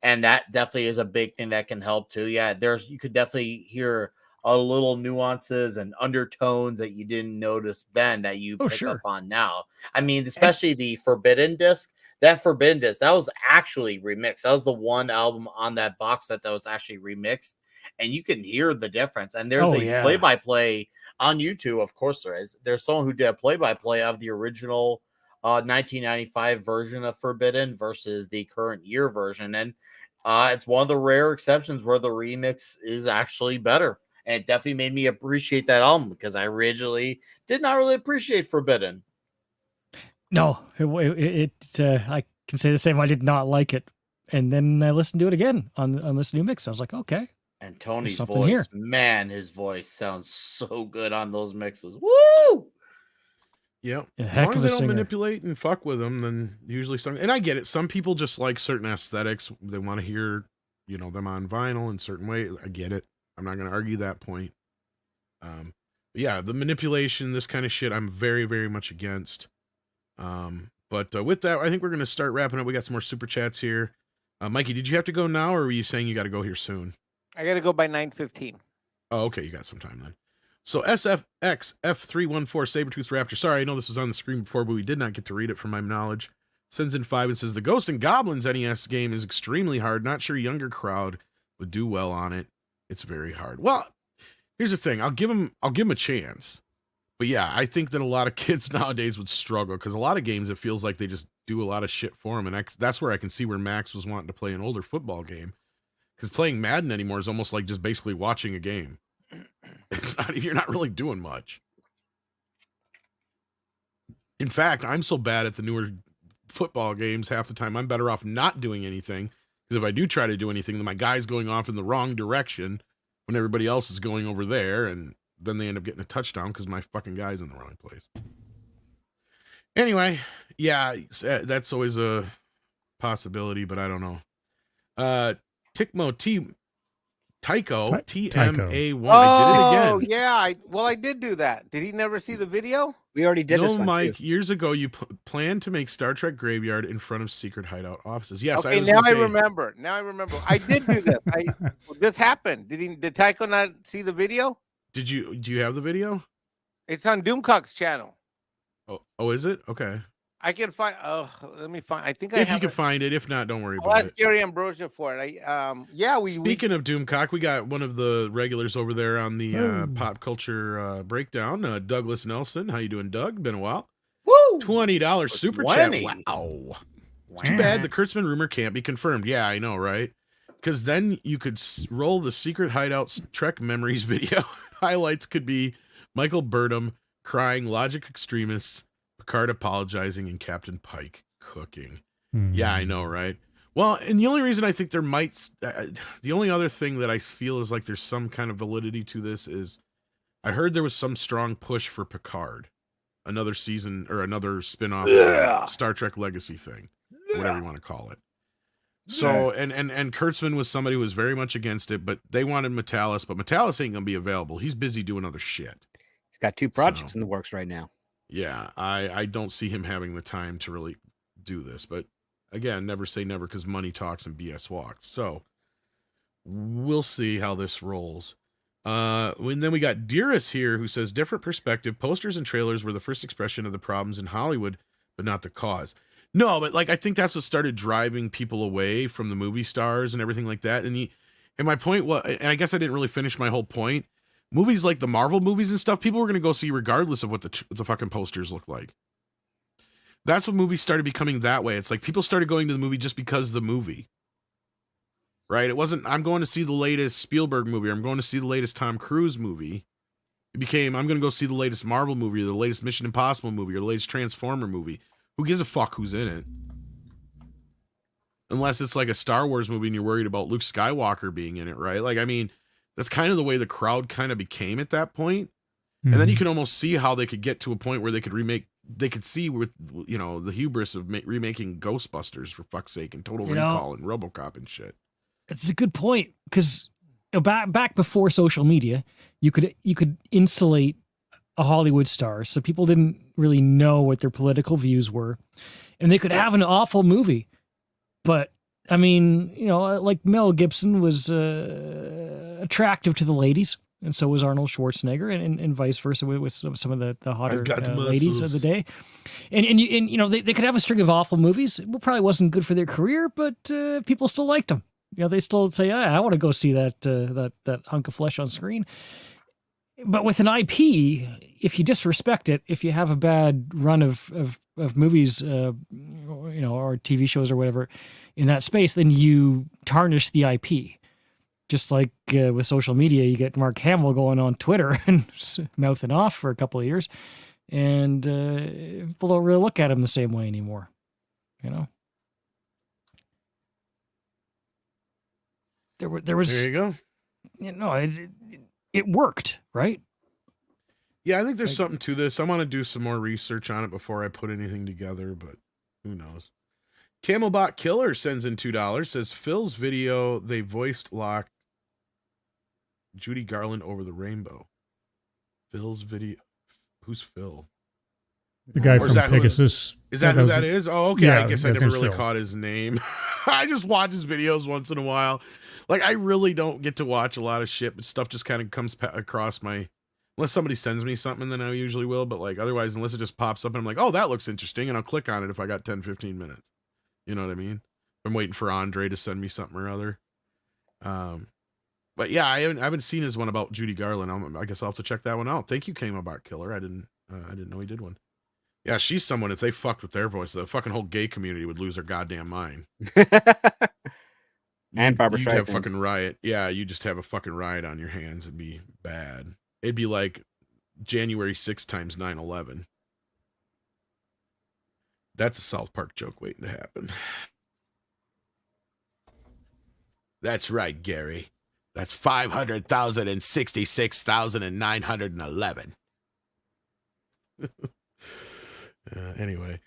and that definitely is a big thing that can help too. Yeah, you could definitely hear a little nuances and undertones that you didn't notice then that you pick up on now. I mean, especially the Forbidden disc. That Forbidden disc, that was actually remixed. That was the one album on that box set that was actually remixed, and you can hear the difference. And there's play-by-play on YouTube. Of course, there is. There's someone who did a play-by-play of the original 1995 version of Forbidden versus the current year version, and it's one of the rare exceptions where the remix is actually better. And it definitely made me appreciate that album because I originally did not really appreciate Forbidden. No, I can say the same. I did not like it. And then I listened to it again on this new mix. I was like, okay. And Tony's voice, man, his voice sounds so good on those mixes. Woo! Yeah. As long as they don't manipulate and fuck with them, then usually some. And I get it. Some people just like certain aesthetics. They want to hear, them on vinyl in certain way. I get it. I'm not going to argue that point. Yeah, the manipulation, this kind of shit, I'm very, very much against. But with that, I think we're going to start wrapping up. We got some more super chats here. Mikey, did you have to go now, or were you saying you got to go here soon? I got to go by 9:15. Oh, okay. You got some time then. So SFX F314 Sabertooth Raptor. Sorry, I know this was on the screen before, but we did not get to read it from my knowledge. sends in 5 and says the Ghosts and Goblins NES game is extremely hard. Not sure younger crowd would do well on it. It's very hard. Well, here's the thing. I'll give him a chance. But yeah, I think that a lot of kids nowadays would struggle because a lot of games, it feels like they just do a lot of shit for them. And that's where I can see where Max was wanting to play an older football game. Because playing Madden anymore is almost like just basically watching a game. You're not really doing much. In fact, I'm so bad at the newer football games half the time, I'm better off not doing anything. Because if I do try to do anything, then my guy's going off in the wrong direction when everybody else is going over there, and then they end up getting a touchdown because my fucking guy's in the wrong place. Anyway, yeah, that's always a possibility, but I don't know. Tycho, TMA1. I did it again. Yeah. I did do that. Did he never see the video? We already did this one, Mike, too. years ago, you planned to make Star Trek Graveyard in front of secret hideout offices. Yes, okay, I remember. Now I remember. I did do this. This happened. Did Tycho not see the video? Do you have the video? It's on Doomcock's channel. Oh, is it? Okay. I can find. Oh, let me find. I think if you can find it. If not, don't worry about it. I'll ask Gary Ambrosia for it. Speaking of Doomcock, we got one of the regulars over there on the pop culture breakdown. Douglas Nelson, how you doing, Doug? Been a while. Woo! $20 super chat. Wow. It's too bad the Kurtzman rumor can't be confirmed. Yeah, I know, right? Because then you could roll the secret hideouts Trek memories video. Highlights could be Michael Burnham crying, Logic Extremists, Picard apologizing, and Captain Pike cooking. Yeah, I know, right? Well, and the only reason I think there might, the only other thing that I feel is like there's some kind of validity to this is I heard there was some strong push for Picard, another season or another spin-off Star Trek Legacy thing, whatever you want to call it. So, and Kurtzman was somebody who was very much against it, but they wanted Metalis, but Metalis ain't going to be available. He's busy doing other shit. He's got 2 projects in the works right now. Yeah, I don't see him having the time to really do this. But again, never say never because money talks and BS walks. So we'll see how this rolls. And then we got Dearest here who says, different perspective. Posters and trailers were the first expression of the problems in Hollywood, but not the cause. No, but like I think that's what started driving people away from the movie stars and everything like that. And my point was, and I guess I didn't really finish my whole point. Movies like the Marvel movies and stuff, people were going to go see regardless of what the fucking posters look like. That's when movies started becoming that way. It's like people started going to the movie just because of the movie. Right? It wasn't, I'm going to see the latest Spielberg movie, or I'm going to see the latest Tom Cruise movie. It became, I'm going to go see the latest Marvel movie, or the latest Mission Impossible movie, or the latest Transformer movie. Who gives a fuck who's in it? Unless it's like a Star Wars movie and you're worried about Luke Skywalker being in it, right? Like, I mean, that's kind of the way the crowd kind of became at that point. And then you can almost see how they could get to a point where they could see with, you know, the hubris of remaking Ghostbusters, for fuck's sake, and Total Recall and RoboCop and shit. It's a good point, because back before social media, you could insulate a Hollywood star, so people didn't really know what their political views were, and they could have an awful movie. But I mean, you know, like Mel Gibson was attractive to the ladies, and so was Arnold Schwarzenegger, and vice versa with some of the hotter ladies of the day. And you know, they could have a string of awful movies. It probably wasn't good for their career, but people still liked them. You know, they still say, I want to go see that hunk of flesh on screen. But with an IP, if you disrespect it, if you have a bad run of movies, you know, or TV shows or whatever in that space, then you tarnish the IP. Just like with social media, you get Mark Hamill going on Twitter and mouthing off for a couple of years, and people don't really look at him the same way anymore. You know, there was. There you go. You know, it worked, right? Yeah, I think there's something to this. I want to do some more research on it before I put anything together, but who knows? Camelbot Killer sends in $2, says Phil's video, they voiced locked Judy Garland over the rainbow. Phil's video. Who's Phil? The guy from Pegasus. Is that who that is? Oh, okay. Yeah, I guess I never really Phil. caught his name. I just watch his videos once in a while. Like, I really don't get to watch a lot of shit, but stuff just kind of comes across my Unless somebody sends me something, then I usually will. But like otherwise, unless it just pops up and I'm like, oh, that looks interesting. And I'll click on it if I got 10, 15 minutes. You know what I mean? I'm waiting for Andre to send me something or other. But yeah, I haven't seen his one about Judy Garland. I guess I'll have to check that one out. Thank you, Came About Killer. I didn't know he did one. Yeah, she's someone, if they fucked with their voice, the fucking whole gay community would lose their goddamn mind. And Barbara You'd have Streisand. fucking riot. Yeah, you just have a fucking riot on your hands. It'd be bad. It'd be like January 6th times 9/11. That's a South Park joke waiting to happen. That's right, Gary. That's 500,066,911. Anyway.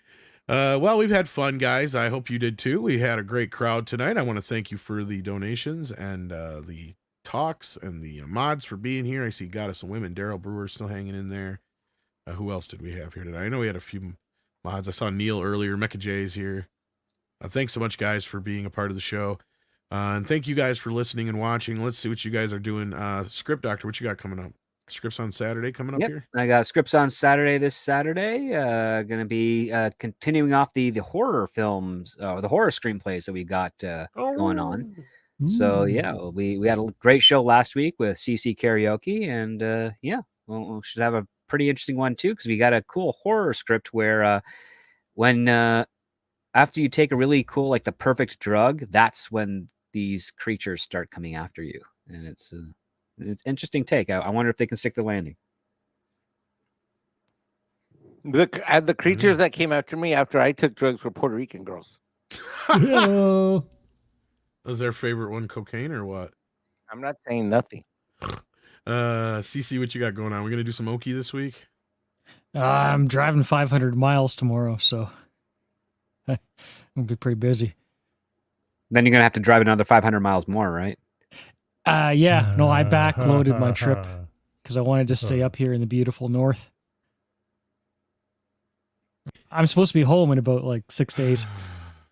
Well, we've had fun, guys. I hope you did too. We had a great crowd tonight. I want to thank you for the donations and the talks and the mods for being here. I see Goddess of Women, Daryl Brewer still hanging in there. Who else did we have here tonight? I know we had a few mods. I saw Neil earlier. Mecha J's here. Thanks so much, guys, for being a part of the show. And thank you guys for listening and watching. Let's see what you guys are doing. Script Doctor, what you got coming up? Scripts on Saturday coming up here? I got scripts on Saturday this Saturday. Going to be continuing off the horror films, the horror screenplays that we got going on. So yeah, we had a great show last week with CC Karaoke, and yeah, we should have a pretty interesting one too, because we got a cool horror script where when after you take a really cool, like the perfect drug, that's when these creatures start coming after you, and it's interesting take. I wonder if they can stick the landing. The creatures that came after me after I took drugs were Puerto Rican girls. Was their favorite one cocaine or what? I'm not saying nothing. CC, what you got going on? We're gonna do some Okie this week. I'm driving 500 miles tomorrow, so I'll be pretty busy. Then you're gonna have to drive another 500 miles more, right? Yeah. No, I backloaded my trip because I wanted to stay up here in the beautiful north. I'm supposed to be home in about like 6 days.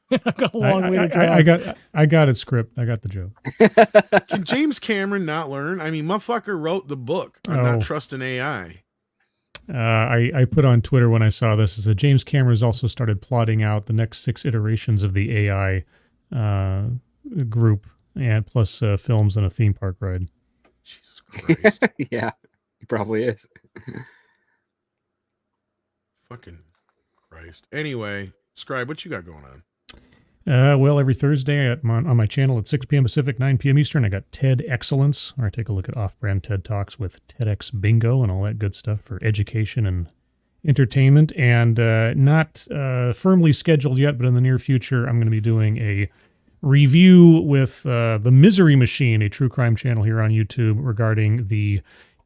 I've got a long way to drive. I got it, Script. I got the joke. Can James Cameron not learn? I mean, motherfucker wrote the book. I'm not trusting AI. I put on Twitter when I saw this is that James Cameron has also started plotting out the next 6 iterations of the AI group, and plus films and a theme park ride. Jesus Christ. Yeah, he probably is. Fucking Christ. Anyway, Scribe, what you got going on? Well, every Thursday on my channel at 6 p.m. Pacific, 9 p.m. Eastern, I got TED Excellence, where I take a look at off-brand TED Talks with TEDx Bingo and all that good stuff for education and entertainment. And not firmly scheduled yet, but in the near future, I'm going to be doing a review with The Misery Machine, a true crime channel here on YouTube, regarding the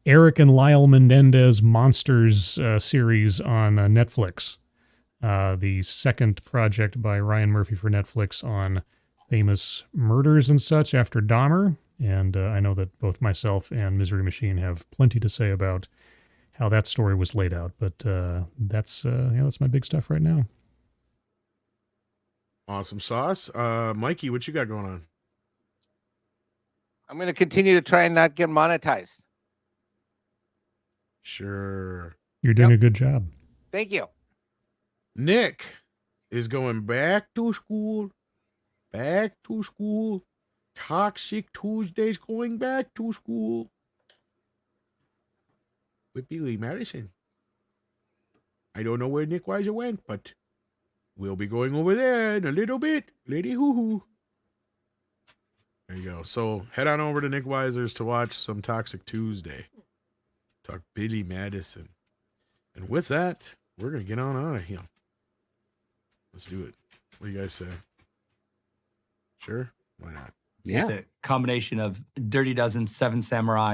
Eric and Lyle Menendez Monsters series on Netflix. The second project by Ryan Murphy for Netflix on famous murders and such after Dahmer. And I know that both myself and Misery Machine have plenty to say about how that story was laid out. But that's my big stuff right now. Awesome sauce. Mikey, what you got going on? I'm going to continue to try and not get monetized. Sure. You're doing a good job. Thank you. Nick is going back to school. Back to school. Toxic Tuesdays going back to school. With Billy Madison. I don't know where Nick Weiser went, but we'll be going over there in a little bit. Lady hoo hoo. There you go. So head on over to Nick Weiser's to watch some Toxic Tuesday. Talk Billy Madison. And with that, we're going to get on out of here. Let's do it. What do you guys say? Sure? Why not? Yeah. It's a combination of Dirty Dozen, Seven Samurai,